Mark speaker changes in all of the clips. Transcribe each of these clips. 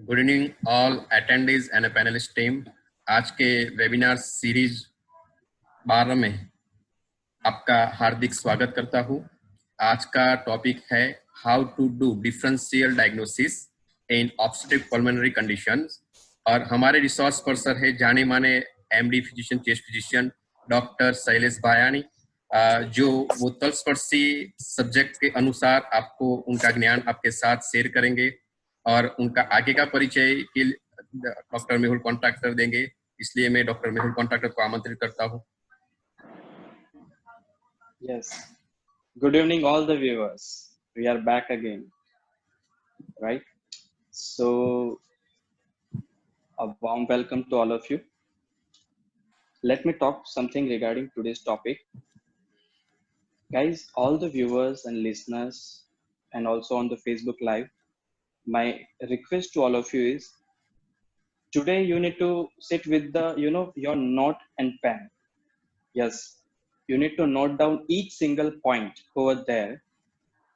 Speaker 1: Good evening all attendees and panelist team. आज के webinar series 12 में आपका हार्दिक स्वागत करता हूं। आज का टॉपिक है how to do differential diagnosis in obstructive pulmonary conditions और हमारे रिसोर्स पर्सन है जाने माने MD physician chest physician doctor Shailesh Bhayani, जो वो तलस्पर्शी सब्जेक्ट के अनुसार आपको उनका ज्ञान आपके साथ शेयर करेंगे और उनका आगे का परिचय के डॉक्टर मेहुल कॉन्ट्रैक्टर देंगे। इसलिए मैं डॉक्टर मेहुल कॉन्ट्रैक्टर को आमंत्रित करता हूं।
Speaker 2: Yes. Good evening, all the viewers. We are back again, right? So, a warm welcome to all of you. Let me talk something regarding today's topic. Guys, all the viewers and listeners, and also on the Facebook Live, my request to all of you is, today you need to sit with the, your note and pen. Yes, you need to note down each single point over there,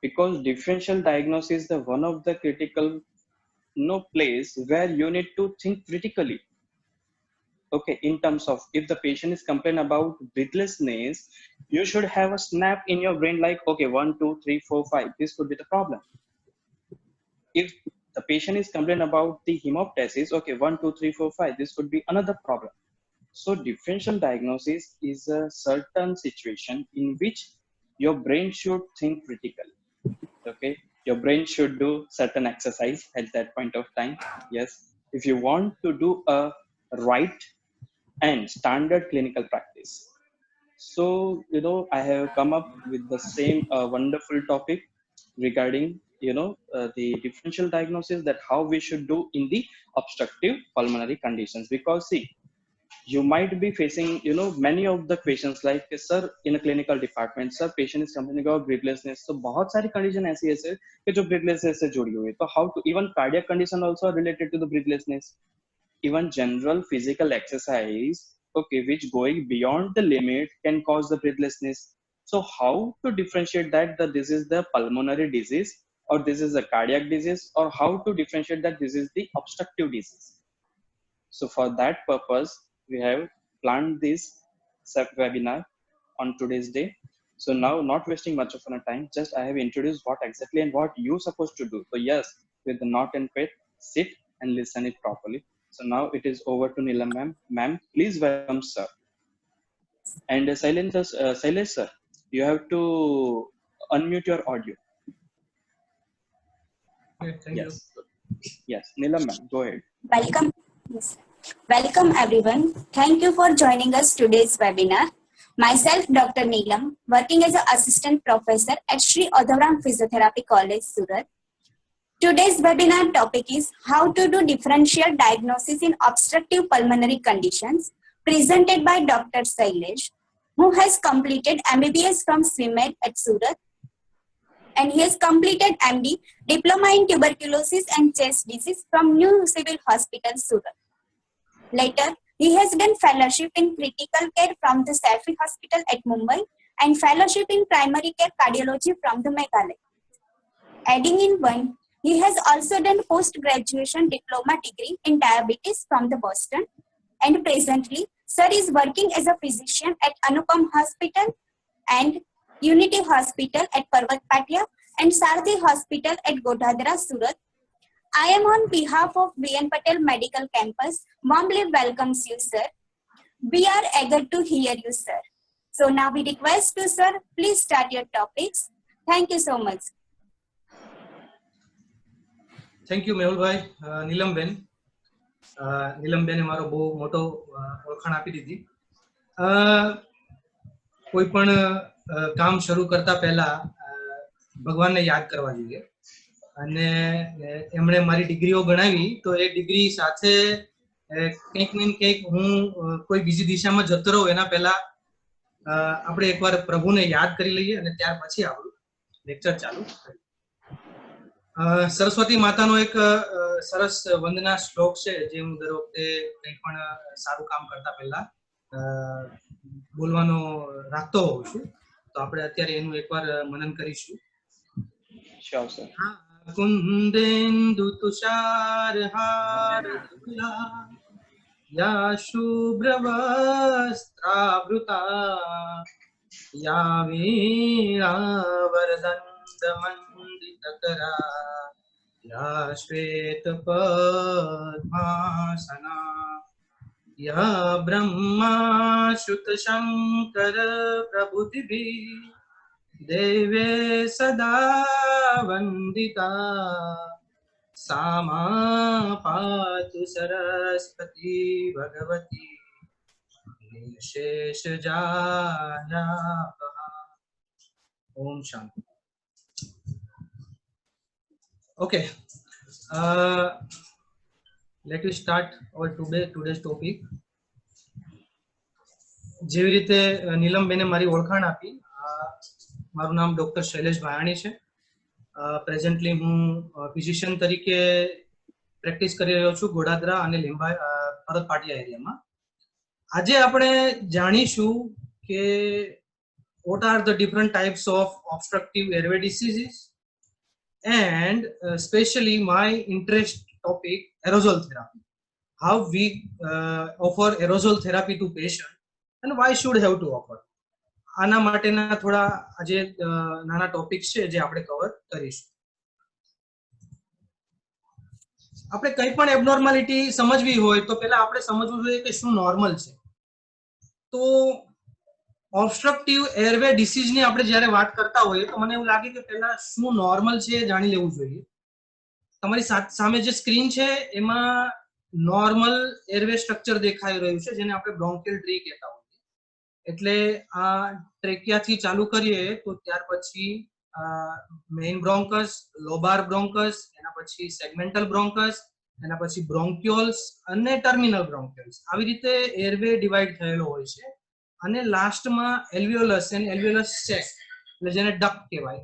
Speaker 2: because differential diagnosis is the one of the critical place where you need to think critically. Okay, in terms of if the patient is complaining about breathlessness, you should have a snap in your brain like, okay, 1, 2, 3, 4, 5, this could be the problem. If the patient is complaining about the hemoptysis, okay, 1, 2, 3, 4, 5, this could be another problem. So differential diagnosis is a certain situation in which your brain should think critically. Okay, your brain should do certain exercise at that point of time. Yes, if you want to do a right and standard clinical practice. So I have come up with the same wonderful topic regarding the differential diagnosis, that how we should do in the obstructive pulmonary conditions. Because see, you might be facing many of the questions like, sir, in a clinical department, sir, patient is complaining about breathlessness. So बहुत सारी condition ऐसी है sir कि जो breathlessness से जुड़ी हुई है. तो how to, even cardiac condition also are related to the breathlessness. Even general physical exercise, okay, which going beyond the limit can cause the breathlessness. So how to differentiate that this is the pulmonary disease or this is a cardiac disease, or how to differentiate that this is the obstructive disease. So for that purpose, we have planned this webinar on today's day. So now, not wasting much of our time, just I have introduced what exactly and what you're supposed to do. So yes, with the knot and pet, sit and listen it properly. So now it is over to Neelam ma'am. Ma'am, please welcome sir. And Shailesh sir, you have to unmute your audio.
Speaker 3: Okay, thank you.
Speaker 2: Yes, Neelam ma'am, go ahead.
Speaker 4: Welcome. Yes. Welcome everyone. Thank you for joining us today's webinar. Myself, Dr. Neelam, working as an assistant professor at Sri Audharam Physiotherapy College, Surat. Today's webinar topic is how to do differential diagnosis in obstructive pulmonary conditions, presented by Dr. Shailesh, who has completed MBBS from SWIMED at Surat, and he has completed MD, Diploma in Tuberculosis and Chest Disease from New Civil Hospital, Surat. Later, he has done fellowship in critical care from the Saifee Hospital at Mumbai and fellowship in primary care cardiology from the Meghalaya. Adding in one, he has also done post-graduation diploma degree in diabetes from the Boston, and presently, sir is working as a physician at Anupam Hospital and Unity Hospital at Parvat Patia and Sarthi Hospital at Godhadra, Surat. I am on behalf of BN Patel Medical Campus, warmly welcomes you, sir. We are eager to hear you, sir. So now we request you, sir, please start your topics. Thank you so much.
Speaker 3: Thank you, Mehul bhai. Neelam ben એ મારો બહુ મોટો ઓળખાણ આપી દીધી. કોઈ પણ કામ શરૂ કરતા પહેલા ભગવાનને યાદ કરવા જોઈએ, અને એમણે મારી ડિગ્રીઓ ગણાવી તો એ ડિગ્રી સાથે કંઈક ને કંઈક હું કોઈ બીજી દિશામાં જતો રહું એના પહેલા આપણે એકવાર પ્રભુને યાદ કરી લઈએ અને ત્યાર પછી આપણું લેક્ચર ચાલુ કરીએ. સરસ્વતી માતાનો એક સરસ વંદના શ્લોક છે જે હું દર વખતે કંઈ પણ સારું કામ કરતા પહેલા બોલવાનો રાખતો હોઉં છું. તો આપણે અત્યારે એનું એકવાર મનન કરીશું.
Speaker 2: Sure, sir.
Speaker 3: कुन्देन्दु तुषारहार धवला या शुभ्रवस्त्रावृता या वीणावरदण्डमण्डितकरा या श्वेतपद्मासना या ब्रह्मा शुत शंकर प्रभुतिभिः देवे सदा वंदिता सा मां पातु Saraswati Bhagwati निशेषजायापहा। Om Shanti. Okay, let us start our today's topic. જેવી રીતે નીલમબેને મારી ઓળખાણ આપી, મારું નામ ડોક્ટર શૈલેષ ભાયાણી છે. પ્રેઝન્ટલી હું ફિઝિશિયન તરીકે પ્રેક્ટિસ કરી રહ્યો છું ગોડાદરા અને લીંબા ભરત પાટિયા એરિયામાં. આજે આપણે જાણીશું કે what are the different types of obstructive airway diseases and especially my interest topic aerosol therapy, how we offer aerosol therapy to patient and why should have to offer. આના માટેના થોડા આજે નાના ટોપિક્સ છે જે આપણે કવર કરીશું. આપણે કંઈ પણ એબનોર્માલિટી સમજવી હોય તો પહેલા આપણે સમજવું જોઈએ કે શું નોર્મલ છે. તો ઓબ્સ્ટ્રક્ટિવ એરવે ડિસીઝની આપણે જ્યારે વાત કરતા હોઈએ તો મને એવું લાગે કે પહેલા શું નોર્મલ છે એ જાણી લેવું જોઈએ. તમારી સામે જે સ્ક્રીન છે એમાં નોર્મલ એરવે સ્ટ્રક્ચર દેખાઈ રહ્યું છે જેને આપણે બ્રોન્કિયલ ટ્રી કહેતા હોઈએ. એટલે આ ટ્રેકિયાથી ચાલુ કરીએ તો ત્યાર પછી મેઇન બ્રોન્કસ, લોબાર બ્રોન્કસ, એના પછી સેગમેન્ટલ બ્રોન્કસ, એના પછી બ્રોન્ક્યુલ્સ અને ટર્મિનલ બ્રોન્ક્યુલ્સ. આવી રીતે એરવે ડિવાઈડ થયેલો હોય છે. અને લાસ્ટમાં એલ્વિયોલસ અને એલ્વિયોલસ સેક એટલે જેને ડક્ટ કહેવાય.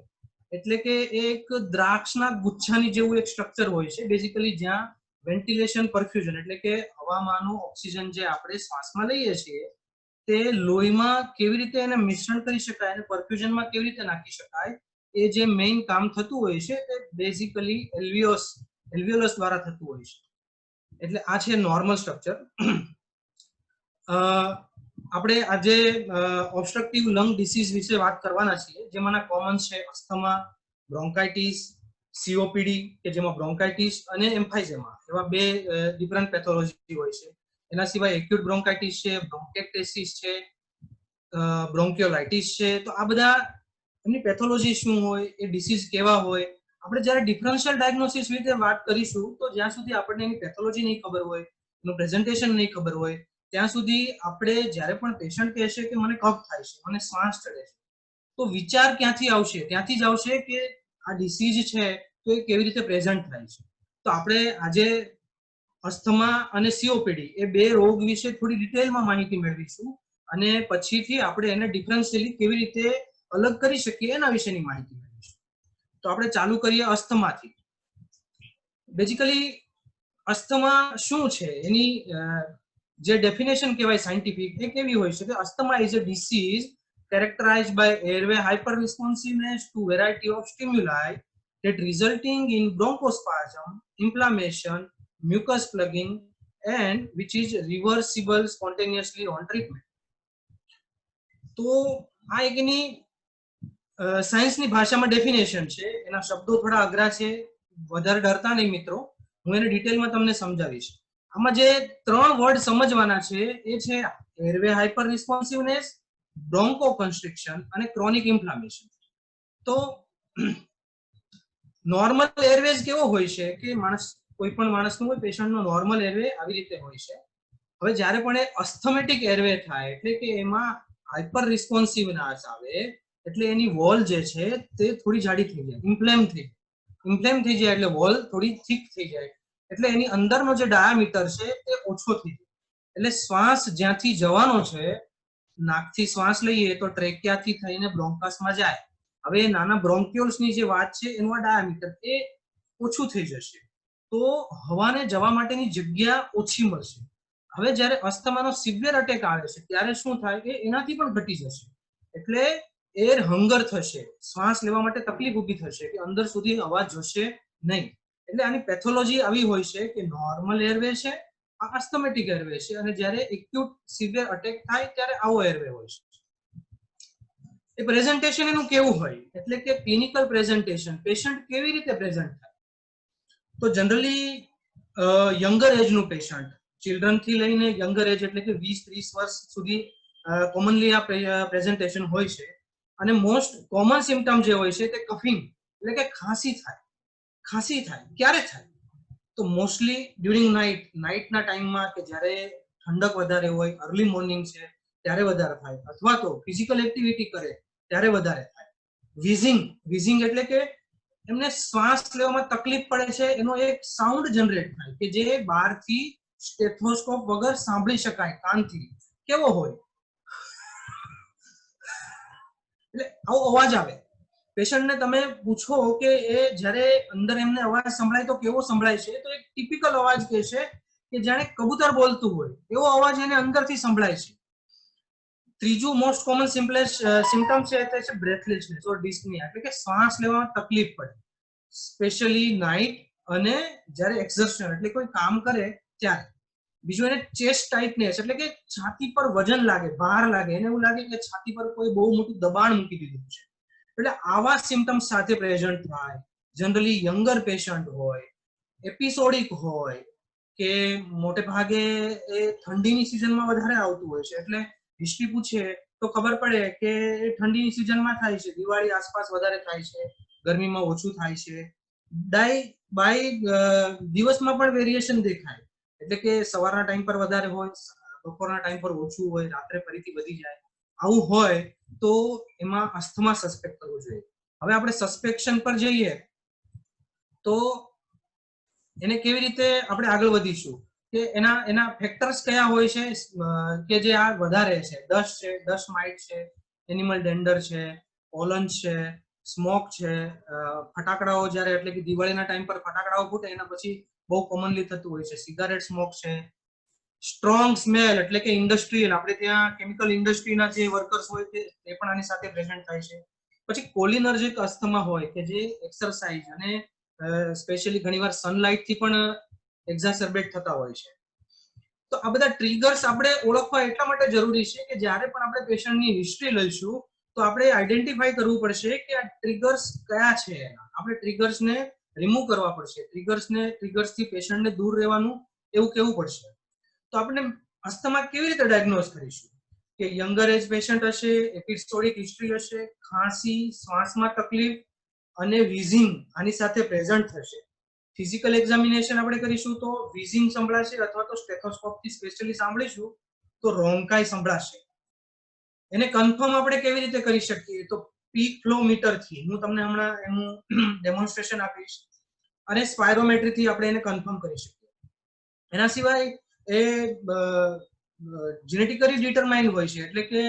Speaker 3: એટલે કે એક દ્રાક્ષના ગુચ્છાની જેવું એક સ્ટ્રક્ચર હોય છે બેઝિકલી, જ્યાં વેન્ટિલેશન પરફ્યુઝન એટલે કે હવામાંનું ઓક્સિજન જે આપણે શ્વાસમાં લઈએ છીએ તે લોહીમાં કેવી રીતે એને મિશ્રણ કરી શકાય અને પરફ્યુઝનમાં કેવી રીતે નાખી શકાય એ જે મેઇન કામ થતું હોય છે તે બેઝિકલી એલ્વિયોલસ દ્વારા થતું હોય છે. એટલે આ છે નોર્મલ સ્ટ્રક્ચર. આપણે આજે ઓબ્સ્ટ્રક્ટિવ લંગ ડિસીઝ વિશે વાત કરવાના છીએ, જેમાંના કોમન છે અસ્થમા, બ્રોન્કાઇટિસ, સીઓપીડી કે જેમાં બ્રોન્કાઇટિસ અને એમ્ફાઇઝેમા એવા બે ડિફરન્ટ પેથોલોજી હોય છે. એના સિવાય એક્યુટ બ્રોન્કાઇટિસ છે, બ્રોન્કેક્ટેસિસ છે, બ્રોન્કિયોલાઇટિસ છે. તો આ બધા એમની પેથોલોજી શું હોય, એ ડિસીઝ કેવા હોય, આપણે જ્યારે ડિફરન્શિયલ ડાયગ્નોસિસ વિશે વાત કરીશું તો જ્યાં સુધી આપણને એની પેથોલોજી નહીં ખબર હોય, એનું પ્રેઝન્ટેશન નહીં ખબર હોય ત્યાં સુધી આપણે જ્યારે પણ પેશન્ટ કહેશે કે મને કફ થાય છે, મને શ્વાસ ચડે છે, તો વિચાર ક્યાંથી આવશે? ત્યાંથી જ આવશે કે આ ડિસીઝ છે તો એ કેવી રીતે પ્રેઝન્ટ થાય છે. તો આપણે આજે અસ્થમા અને સીઓપીડી એ બે રોગ વિશે થોડી ડિટેલમાં માહિતી મેળવીશું અને પછીથી આપણે એને ડિફરન્શિયલી કેવી રીતે અલગ કરી શકીએ એના વિશેની માહિતી મેળવીશું. તો આપણે ચાલુ કરીએ અસ્થમાથી. બેઝિકલી અસ્થમા શું છે એની જે ડેફિનેશન કહેવાય સાયન્ટિફિક એ કેવી હોય છે કે asthma is a disease characterized by airway hyperresponsiveness to variety of stimuli that resulting in bronchospasm, inflammation, mucus plugging and which is reversible spontaneously on treatment. તો આ એકની સાયન્સની ભાષામાં ડેફિનેશન છે, એના શબ્દો થોડા અઘરા છે, વધારે ડરતા નહીં મિત્રો, હું એને ડિટેલમાં તમને સમજાવીશ. આમાં જે ત્રણ વર્ડ સમજવાના છે એ છે એરવે હાઇપર રિસ્પોન્સિવનેસ, બ્રોન્કો કન્સ્ટ્રિક્શન અને ક્રોનિક ઇન્ફ્લામેશન. તો નોર્મલ એરવેઝ કેવો હોય છે કે કોઈ પણ માણસનું હોય, પેશન્ટનો નોર્મલ એરવે આવી રીતે હોય છે. હવે જ્યારે પણ એ અસ્થમેટિક એરવે થાય એટલે કે એમાં હાઇપર રિસ્પોન્સિવનેસ આવે એટલે એની વોલ જે છે તે થોડી જાડી થઈ જાય, ઇન્ફ્લેમ થઈ જાય એટલે વોલ થોડી થીક થઈ જાય, એટલે એની અંદરનો જે ડાયામીટર છે તે ઓછો થઈ જાય. એટલે શ્વાસ જ્યાંથી જવાનો છે, નાકથી શ્વાસ લઈએ તો ટ્રેકિયાથી થઈને બ્રોન્કસમાં જાય. હવે નાના બ્રોન્ક્યુલ્સની જે વાત છે એનું આ ડાયામીટર એ ઓછું થઈ જશે તો હવાને જવા માટેની જગ્યા ઓછી મળશે. હવે જ્યારે અસ્થમાનો સિવિયર અટેક આવે છે ત્યારે શું થાય કે એનાથી પણ ઘટી જશે. એટલે એર હંગર થશે, શ્વાસ લેવા માટે તકલીફ ઊભી થશે કે અંદર સુધી હવા જશે નહીં. એટલે આની પેથોલોજી આવી હોય છે કે નોર્મલ એરવે છે, આ અસ્થમેટિક એરવે છે, અને જ્યારે એક્યુટ સિવિયર અટેક થાય ત્યારે આવો એરવે હોય છે. એ પ્રેઝન્ટેશન એનું કેવું હોય, એટલે કે ક્લિનિકલ પ્રેઝન્ટેશન, પેશન્ટ કેવી રીતે પ્રેઝન્ટ થાય. તો જનરલી યંગર એજનું પેશન્ટ, ચિલ્ડ્રન થી લઈને યંગર એજ એટલે કે 20-30 વર્ષ સુધી કોમનલી આ પ્રેઝન્ટેશન હોય છે. અને મોસ્ટ કોમન સિમ્પટમ જે હોય છે તે કફિંગ એટલે કે ખાંસી થાય. ક્યારે થાય? તો મોસ્ટલી ડ્યુરિંગ નાઇટના ટાઈમમાં, કે જ્યારે ઠંડક વધારે હોય, અર્લી મોર્નિંગ છે ત્યારે વધારે થાય, અથવા તો ફિઝિકલ એક્ટિવિટી કરે ત્યારે વધારે થાય. વિઝિંગ એટલે કે એમને શ્વાસ લેવામાં તકલીફ પડે છે, એનો એક સાઉન્ડ જનરેટ થાય કે જે બહારથી સ્ટેથોસ્કોપ વગર સાંભળી શકાય કાનથી. કેવો હોય? એટલે આવો અવાજ આવે. પેશન્ટને તમે પૂછો કે એ જ્યારે અંદર એમને અવાજ સંભળાય તો કેવો સંભળાય છે, તો એક ટિપિકલ અવાજ કહે છે કે જાણે કબૂતર બોલતું હોય એવો અવાજ એને અંદરથી સંભળાય છે. ત્રીજું મોસ્ટ કોમન સિમ્પટમ છે તે છે બ્રેથલેસનેસ ઓર ડિસ્નિયા, એટલે કે શ્વાસ લેવામાં તકલીફ પડે, સ્પેશિયલી નાઇટ અને જ્યારે એક્સર્શન એટલે કોઈ કામ કરે ત્યારે. બીજું એને ચેસ્ટ ટાઇટનેસ એટલે કે છાતી પર વજન લાગે, ભાર લાગે, એને એવું લાગે કે છાતી પર કોઈ બહુ મોટું દબાણ મૂકી દીધું છે. એટલે આવા સિમ્પટમ્સ સાથે પ્રેઝન્ટ થાય. જનરલી યંગર પેશન્ટ હોય, એપિસોડિક હોય, કે મોટે ભાગે એ ઠંડીની સિઝનમાં વધારે આવતું હોય છે. એટલે હિસ્ટ્રી પૂછે તો ખબર પડે કે ઠંડીની સિઝનમાં થાય છે, દિવાળી આસપાસ વધારે થાય છે, ગરમીમાં ઓછું થાય છે. દિવસમાં પણ વેરિએશન દેખાય, એટલે કે સવારના ટાઈમ પર વધારે હોય, બપોરના ટાઈમ પર ઓછું હોય, રાત્રે ફરીથી વધી જાય. આવું હોય તો એમાં અસ્થમા સસ્પેક્ટ કરવું જોઈએ. હવે આપણે સસ્પેક્શન પર જઈએ તો એને કેવી રીતે આપણે આગળ વધીશું, કે એના ફેક્ટર્સ કયા હોય છે કે જે આ વધારે છે. ડસ્ટ માઇટ છે, એનિમલ ડેન્ડર છે, પોલન છે, સ્મોક છે, ફટાકડાઓ જ્યારે એટલે કે દિવાળીના ટાઈમ પર ફટાકડાઓ ફૂટે એના પછી બહુ કોમનલી થતું હોય છે, સિગારેટ સ્મોક છે, સ્ટ્રોંગ સ્મેલ એટલે કે ઇન્ડસ્ટ્રીયલ, આપણે ત્યાં કેમિકલ ઇન્ડસ્ટ્રીના જે વર્કર્સ હોય તે પણ આની સાથે પ્રેઝન્ટ થાય છે. પછી કોલિનર્જિક અસ્થમા હોય કે જે એક્સરસાઇઝ અને સ્પેશિયલી ઘણીવાર સનલાઇટ થી પણ એક્ઝાસર્બેટ થતા હોય છે. તો આ બધા ટ્રિગર્સ આપણે ઓળખવા એટલા માટે જરૂરી છે કે જ્યારે પણ આપણે પેશન્ટની હિસ્ટ્રી લઈશું તો આપણે આઈડેન્ટિફાઈ કરવું પડશે કે આ ટ્રિગર્સ કયા છે. આપણે ટ્રિગર્સને રિમૂવ કરવા પડશે, ટ્રિગર્સથી પેશન્ટને દૂર રહેવાનું એવું કહેવું પડશે. તો આપણે અસ્થમા કેવી રીતે ડાયગ્નોઝ કરીશું કે યંગર એજ પેશન્ટ હશે, એપિસોડિક હિસ્ટ્રી હશે, ખાંસી, શ્વાસમાં તકલીફ અને વિઝિંગ આની સાથે પ્રેઝન્ટ થશે. ફિઝિકલ એક્ઝામિનેશન આપણે કરીશું તો વિઝિંગ સંભળાશે, અથવા તો સ્ટેથોસ્કોપથી સ્પેશિયલી સાંભળીશું તો રોંકાઈ સંભળાશે. એને કન્ફર્મ આપણે કેવી રીતે કરી શકીએ, તો પીક ફ્લો મીટરથી, હું તમને હમણાં એનું ડેમોન્સ્ટ્રેશન આપીશ, અને સ્પાયરોમેટ્રીથી આપણે એને કન્ફર્મ કરી શકીએ. એના સિવાય એ જેનેટિકલી ડિટરમાઇન્ડ હોય છે, એટલે કે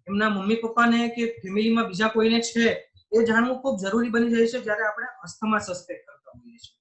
Speaker 3: એમના મમ્મી પપ્પાને કે ફેમિલીમાં બીજા કોઈને છે એ જાણવું ખૂબ જરૂરી બની જાય છે જ્યારે આપણે અસ્થમા સસ્પેક્ટ કરતા હોઈએ છીએ.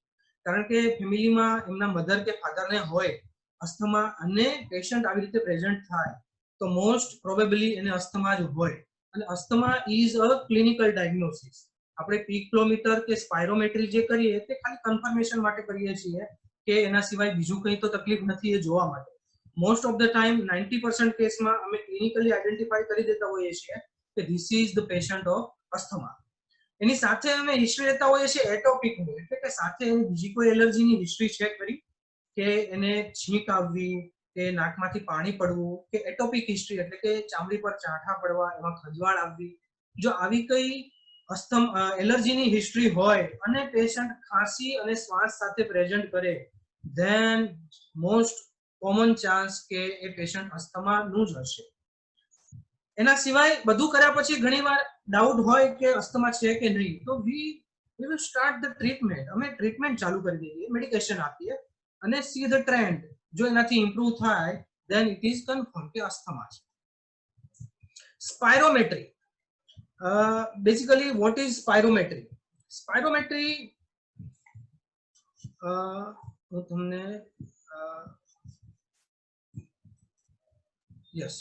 Speaker 3: કારણ કે ફેમિલીમાં એમના મધર કે ફાધરને હોય અસ્થમા અને પેશન્ટ આવી રીતે પ્રેઝન્ટ થાય તો મોસ્ટ પ્રોબેબલી એને અસ્થમા જ હોય. અને asthma is a clinical diagnosis. આપણે પીક ફ્લોમીટર કે સ્પાયરોમેટ્રી જે કરીએ તે ખાલી કન્ફર્મેશન માટે કરીએ છીએ કે એના સિવાય બીજું કંઈ તો તકલીફ નથી એ જોવા માટે. મોસ્ટ ઓફ ધ ટાઈમ 90% કેસમાં અમે ક્લિનિકલી આઈડેન્ટિફાઈ કરી દેતા હોઈએ છીએ કે this is the patient of asthma. એની સાથે અમે હિસ્ટ્રી લેતા હોઈએ છીએ એટોપિકની, એટલે કે સાથે એની બીજી કોઈ એલર્જીની હિસ્ટ્રી ચેક કરી કે એને છીંક આવવી કે નાકમાંથી પાણી પડવું, કે એટોપિક હિસ્ટ્રી એટલે કે ચામડી પર ચાંઠા પડવા, એમાં ખંજવાળ આવવી. જો આવી કઈ એલર્જીની હિસ્ટ્રી હોય અને પેશન્ટ ખાંસી અને શ્વાસ સાથે પ્રેઝન્ટ કરે, ધેન મોસ્ટ કોમન ચાન્સ કે એ પેશન્ટ અસ્થમાનું જ હશે. એના સિવાય બધું કર્યા પછી ઘણીવાર ડાઉટ હોય કે અસ્થમા છે કે નહીં, તો we will start the treatment. અમે ટ્રીટમેન્ટ ચાલુ કરી દઈએ, મેડિકેશન આપીએ અને સી ધ ટ્રેન્ડ. જો એનાથી ઇમ્પ્રૂવ થાય ધેન ઇટ ઇઝ કન્ફર્મ કે અસ્થમા છે. સ્પાયરોમેટ્રી, બેસિકલી વોટ ઇઝ સ્પાયરોમેટ્રી? સ્પાયરોમેટ્રી હું તમને યસ,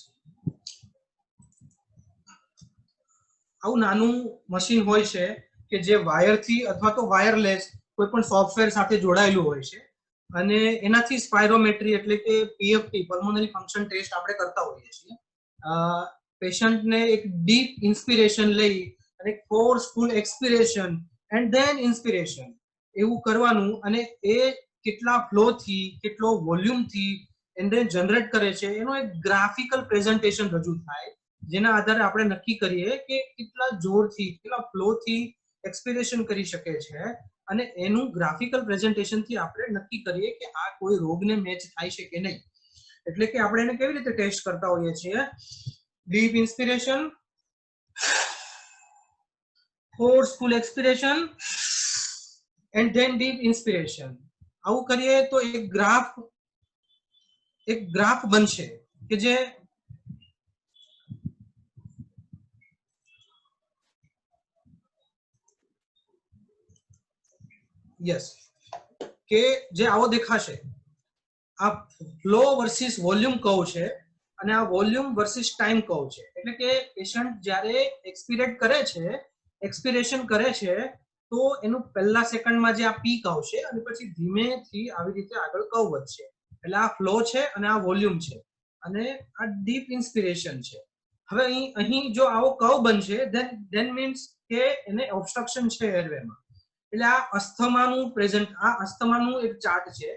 Speaker 3: આવું નાનું મશીન હોય છે કે જે વાયરથી અથવા તો વાયરલેસ કોઈ પણ સોફ્ટવેર સાથે જોડાયેલું હોય છે અને એનાથી સ્પાયરોમેટ્રી એટલે કે પીએફટી પલ્મોનરી ફંક્શન ટેસ્ટ આપણે કરતા હોઈએ છીએ. પેશન્ટને એક ડીપ ઇન્સ્પિરેશન લઈ અને ફોર્સફુલ એક્સપિરેશન એન્ડ ધેન ઇન્સ્પિરેશન એવું કરવાનું અને એ કેટલા ફ્લો થી કેટલો વોલ્યુમ થી એને જનરેટ કરે છે એનો એક ગ્રાફિકલ પ્રેઝન્ટેશન રજૂ થાય, જેના આધારે આપણે નક્કી કરીએ કે કેટલા જોરથી કેટલા ફ્લો થી એક્સપિરેશન કરી શકે છે અને એનું ગ્રાફિકલ પ્રેઝન્ટેશન થી આપણે નક્કી કરીએ કે આ કોઈ રોગને મેચ થાય છે કે નહીં. એટલે કે આપણે એને કેવી રીતે ટેસ્ટ કરતા હોઈએ છીએ? Deep inspiration, forceful expiration and then deep inspiration. આવું કરીએ તો એક ગ્રાફ બનશે કે જે કે જે આવો દેખાશે. આ ફ્લો વર્સિસ વોલ્યુમ કર્વ છે અને આ વોલ્યુમ વર્સિસ ટાઈમ કર્વ છે. એટલે કે પેશન્ટ જ્યારે એક્સપિરેશન કરે છે તો એનું પહેલા સેકન્ડમાં જે આ પીક આવશે અને પછી ધીમેથી આવી રીતે આગળ કર્વ વધશે. એટલે આ ફ્લો છે અને આ વોલ્યુમ છે અને આ ડીપ ઇન્સ્પિરેશન છે. હવે અહીં જો આવો કર્વ બનશે ધેન મીન્સ કે એને ઓબ્સ્ટ્રક્શન છે એરવેમાં. એટલે આ અસ્થમાનું એક ચાર્ટ છે.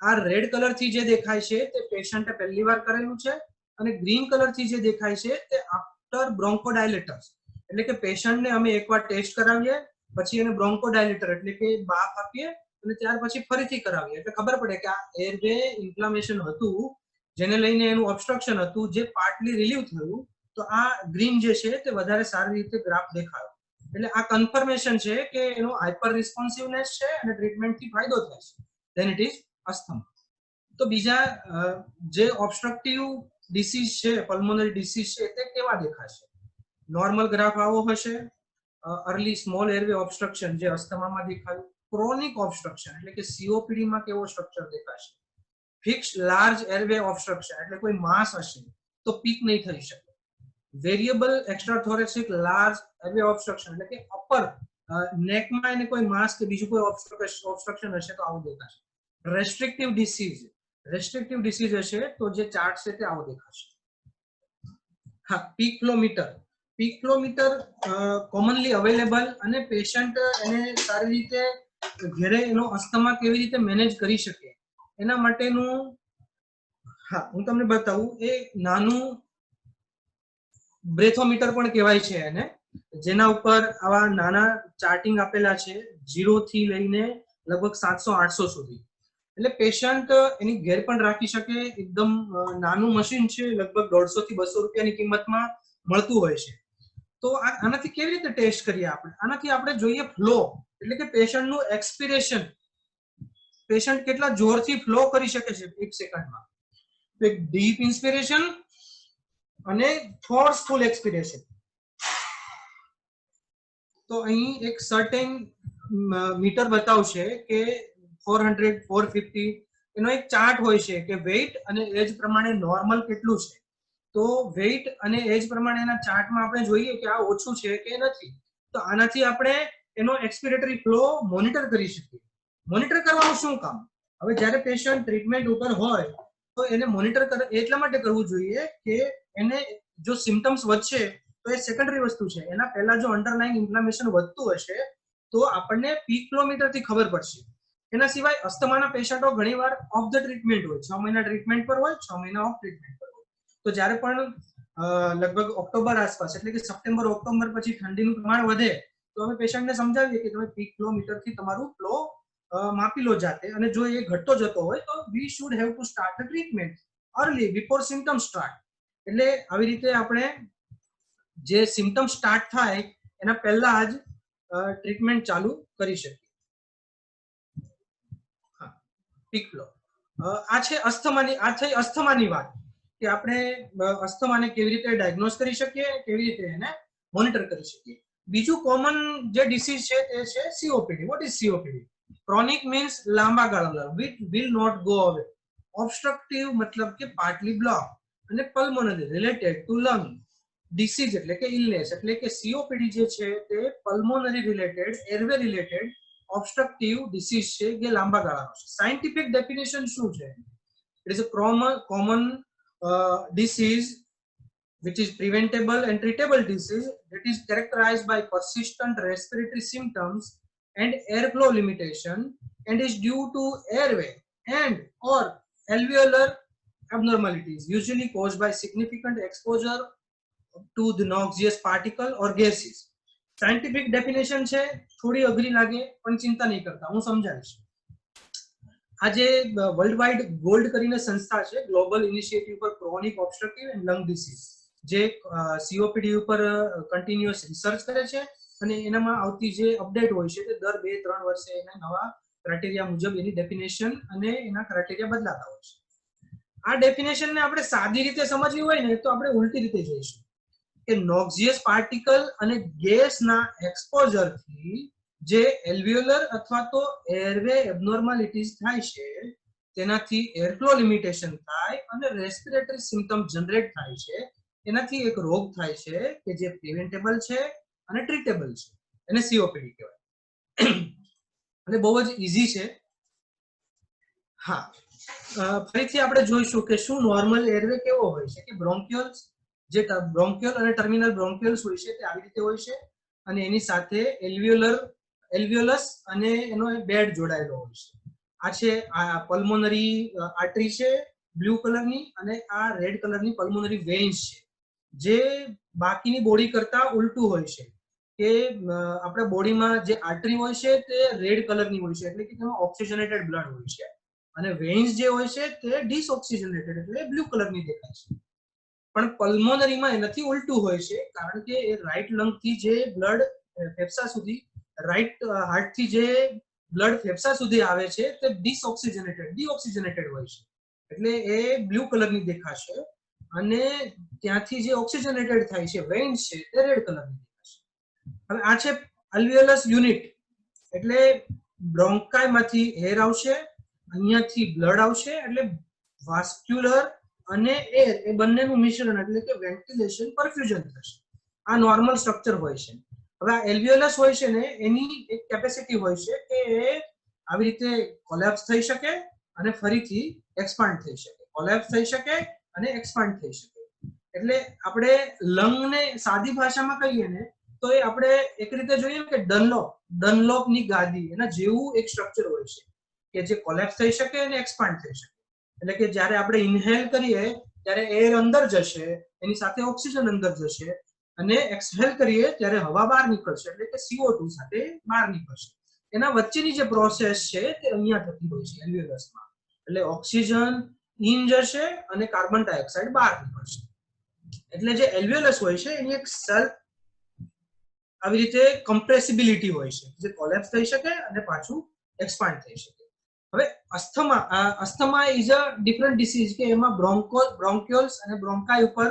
Speaker 3: આ રેડ કલર થી જે દેખાય છે તે પેશન્ટે પહેલી વાર કરેલું છે અને ગ્રીન કલર થી જે દેખાય છે તે આફ્ટર બ્રોન્કોડાયલેટર્સ. એટલે કે પેશન્ટને અમે એકવાર ટેસ્ટ કરાવીએ પછી એને બ્રોન્કોડાયલેટર એટલે કે બાફ આપીએ અને ત્યાર પછી ફરીથી કરાવીએ એટલે ખબર પડે કે આ એરવે ઇન્ફ્લામેશન હતું જેને લઈને એનું ઓબ્સ્ટ્રક્શન હતું જે પાર્ટલી રિલીવ થયું. તો આ ગ્રીન જે છે તે વધારે સારી રીતે ગ્રાફ દેખાયો. એટલે આ કન્ફર્મેશન છે કે એનો હાઇપર રિસ્પોન્સિવનેસ છે અને ટ્રીટમેન્ટથી ફાયદો થાય છે. Then it is asthma. તો બીજા જે ઓબ્સ્ટ્રક્ટિવ ડિસીઝ છે પલ્મોનરી ડિસીઝ છે તે કેવા દેખાશે? નોર્મલ ગ્રાફ આવો હશે. અર્લી સ્મોલ એરવે ઓબ્સ્ટ્રક્શન જે અસ્થમામાં દેખાયું. ક્રોનિક ઓબ્સ્ટ્રક્શન એટલે કે સીઓપીડી માં કેવો સ્ટ્રક્ચર દેખાશે? ફિક્સ લાર્જ એરવે ઓબ્સ્ટ્રક્શન એટલે કોઈ માસ હશે તો પીક નહીં થઈ શકે. વેરિયેબલ એક્સ્ટ્રાથોરેસિક લાર્જ એરવે ઓબ્સ્ટ્રક્શન એટલે કે અપર નેકમાં એને કોઈ માસ કે બીજું કોઈ ઓબ્સ્ટ્રક્શન હશે તો આવું દેખાશે. રેસ્ટ્રિક્ટિવ ડિસીઝ હશે તો જે ચાર્ટ છે તે આવો દેખાશે. હા, peak flow meter commonly available અને પેશન્ટ એને સારી રીતે ઘરે એનો અસ્થમા કેવી રીતે મેનેજ કરી શકે એના માટેનું હું તમને બતાવું. એ નાનું બ્રેથોમીટર પણ કહેવાય છે એને, જેના ઉપર આવા નાના ચાર્ટિંગ આપેલા છે 0 થી લઈને લગભગ 700-800 સુધી. એટલે પેશન્ટ એની ઘેર પણ રાખી શકે. એકદમ નાનું મશીન છે, લગભગ 150 થી 200 રૂપિયાની કિંમતમાં મળતું હોય છે. તો આનાથી કેવી રીતે ટેસ્ટ કરીએ આપણે? આનાથી આપણે જોઈએ ફ્લો એટલે કે પેશન્ટનું એક્સપિરેશન. પેશન્ટ કેટલા જોરથી ફ્લો કરી શકે છે એક સેકન્ડમાં. તો એક ડીપ ઇન્સ્પિરેશન અને ફોર્સફુલ એક્સપિરેશન. તો અહીં એક સર્ટેન મીટર બતાવશે કે 400 450 એનો એક ચાર્ટ હોય છે કે વેઇટ અને એજ પ્રમાણે નોર્મલ કેટલું છે. તો વેઇટ અને એજ પ્રમાણે એના ચાર્ટમાં આપણે જોઈએ કે આ ઓછું છે કે નથી. તો આનાથી આપણે એનો એક્સપિરેટરી ફ્લો મોનિટર કરી શકીએ. મોનિટર કરવાનું શું કામ? હવે જ્યારે પેશન્ટ ટ્રીટમેન્ટ ઉપર હોય તો એને મોનિટર એટલા માટે કરવું જોઈએ કે એને જો સિમ્પટમ્સ વધશે તો એ સેકન્ડરી વસ્તુ છે. એના પહેલા જો અંડરલાઇન ઇન્ફ્લામેશન વધતું હશે તો આપણને પીક કિલોમીટર થી ખબર પડશે. એના સિવાય અસ્થમાના પેશન્ટો ઘણીવાર ઓફ ધ ટ્રીટમેન્ટ હોય, 6 મહિના ટ્રીટમેન્ટ પર હોય, 6 મહિના ઓફ ટ્રીટમેન્ટ પર હોય. તો જ્યારે પણ લગભગ ઓક્ટોબર આસપાસ એટલે કે સપ્ટેમ્બર ઓક્ટોબર પછી ઠંડીનું પ્રમાણ વધે તો અમે પેશન્ટને સમજાવીએ કે તમે પીક કિલોમીટરથી તમારું ફ્લો માપી લો જાતે, અને જો એ ઘટતો જતો હોય તો we should have to start the treatment early before symptoms start. એટલે આવી રીતે આપણે જે સિમ્પટમ સ્ટાર્ટ થાય એના પહેલા જ ટ્રીટમેન્ટ ચાલુ કરી શકીએ. પીક ફ્લો આ છે અસ્થમાની વાત કે આપણે અસ્થમાને કેવી રીતે ડાયગ્નોઝ કરી શકીએ, કેવી રીતે એને મોનિટર કરી શકીએ. બીજું કોમન જે ડિસીઝ છે તે છે COPD. What is COPD? Chronic means લાંબા ગાળાનો, which will not go away. Obstructive મતલબ કે પાર્ટલી બ્લોક, અને pulmonary related to lung. Disease એટલે કે ઇલનેસ એટલે કે સીઓપીડી જે છે તે pulmonary related airway related obstructive disease છે જે લાંબા ગાળાનો છે. સાયન્ટિફિક ડેફિનેશન શું છે? It is a common disease which is preventable and treatable disease that is characterized by persistent respiratory symptoms and airflow limitation and is due to airway and or alveolar abnormalities usually caused by significant exposure to the noxious particle or gases. Scientific definition છે, થોડી અઘરી લાગે પણ ચિંતા નહીં કરતા, હું સમજાવીશ. આજે વર્લ્ડ વાઇડ ગોલ્ડ કરીને સંસ્થા છે, global initiative four chronic obstructive and lung disease, જે સીઓપીડી ઉપર કન્ટિન્યુઅસ રિસર્ચ કરે છે અને એનામાં આવતી જે અપડેટ હોય છે તે દર 2-3 વર્ષે એના નવા ક્રાઇટેરિયા મુજબ એની ડેફિનેશન અને એના ક્રાઇટેરિયા બદલાતા હોય છે. આ ડેફિનેશનને આપણે સાદી રીતે સમજવી હોય ને તો આપણે ઉલટી રીતે જોઈશું કે નોક્સિયસ પાર્ટિકલ અને ગેસના એક્સપોઝરથી જે એલ્વિયોલર અથવા તો એરવે એબનોર્માલિટીઝ થાય છે તેનાથી એરફ્લો લિમિટેશન થાય અને રેસ્પિરેટરી સિમ્પટમ જનરેટ થાય છે. એનાથી એક રોગ થાય છે કે જે પ્રિવેન્ટેબલ છે અને ટ્રીટેબલ છે, એને સીઓપીડી કહેવાય. એટલે બહુ જ ઈઝી છે. હા, ફરીથી આપણે જોઈશું કે શું નોર્મલ એરવે કેવો હોય છે કે બ્રોન્ક્યુલ્સ, જે બ્રોન્ક્યુલ અને ટર્મિનલ બ્રોન્ક્યુલ્સ હોય છે તે આવી રીતે હોય છે અને એની સાથે એલ્વિયોલસ અને એનો બેડ જોડાયેલો હોય છે. આ છે આ પલ્મોનરી આર્ટરી છે બ્લુ કલરની અને આ રેડ કલરની પલ્મોનરી વેઇન્સ છે, જે બાકીની બોડી કરતા ઉલટું હોય છે કે આપણા બોડીમાં જે આર્ટરી હોય છે તે રેડ કલરની હોય છે એટલે કે તેમાં ઓક્સિજનેટેડ બ્લડ હોય છે અને વેઇન્સ જે હોય છે તે ડિસઓક્સિજનેટેડ એટલે બ્લુ કલરની દેખાય છે. પણ પલ્મોનરીમાં એનાથી ઉલટું હોય છે કારણ કે એ રાઈટ લંગથી જે બ્લડ ફેફસા સુધી, રાઈટ હાર્ટથી જે બ્લડ ફેફસા સુધી આવે છે તે ડીઓક્સિજનેટેડ હોય છે એટલે એ બ્લુ કલરની દેખાશે અને ત્યાંથી જે ઓક્સિજનેટેડ થાય છે વેઇન્સ છે તે રેડ કલરની દેખાશે. હવે આ છે અલ્વિયોલસ યુનિટ એટલે બ્રોન્કાઈમાંથી એર આવશે, અહીંયાથી બ્લડ આવશે એટલે વાસ્ક્યુલર અને એર એ બંનેનું મિશ્રણ એટલે કે વેન્ટિલેશન પરફ્યુઝન થશે. આ નોર્મલ સ્ટ્રક્ચર હોય છે. હવે આ એલ્વિયોલસ હોય છે ને એની એક કેપેસિટી હોય છે કે એ આવી રીતે કોલેપ્સ થઈ શકે અને ફરીથી એક્સપાન્ડ થઈ શકે, કોલેપ્સ થઈ શકે અને એક્સપાન્ડ થઈ શકે. એટલે આપણે લંગને સાદી ભાષામાં કહીએ ને તો એ આપણે એક રીતે જોઈએ કે ડનલોપની ગાદી એના જેવું એક સ્ટ્રક્ચર હોય છે કે જે કોલેપ્સ થઈ શકે અને એક્સપાન્ડ થઈ શકે. એટલે કે જ્યારે આપણે ઇન્હેલ કરીએ ત્યારે એર અંદર જશે, એની સાથે ઓક્સિજન અંદર જશે અને એક્સહેલ કરીએ ત્યારે હવા બહાર નીકળશે એટલે કે CO2 સાથે બહાર નીકળશે. એના વચ્ચેની જે પ્રોસેસ છે તે અહીંયા થતી હોય છે એલ્વિયોલસમાં. એટલે ઓક્સિજન ઇન જશે અને કાર્બન ડાયોક્સાઇડ બહાર નીકળશે. એટલે જે એલ્વિયોલસ હોય છે એની એક સેલ્ફ આવી રીતે કમ્પ્રેસિબિલિટી હોય છે જે કોલેપ્સ થઈ શકે અને પાછું એક્સપાન્ડ થઈ શકે. હવે asthma is a different disease કે એમાં બ્રોન્ક્યુલ્સ અને બ્રોન્કાઈ ઉપર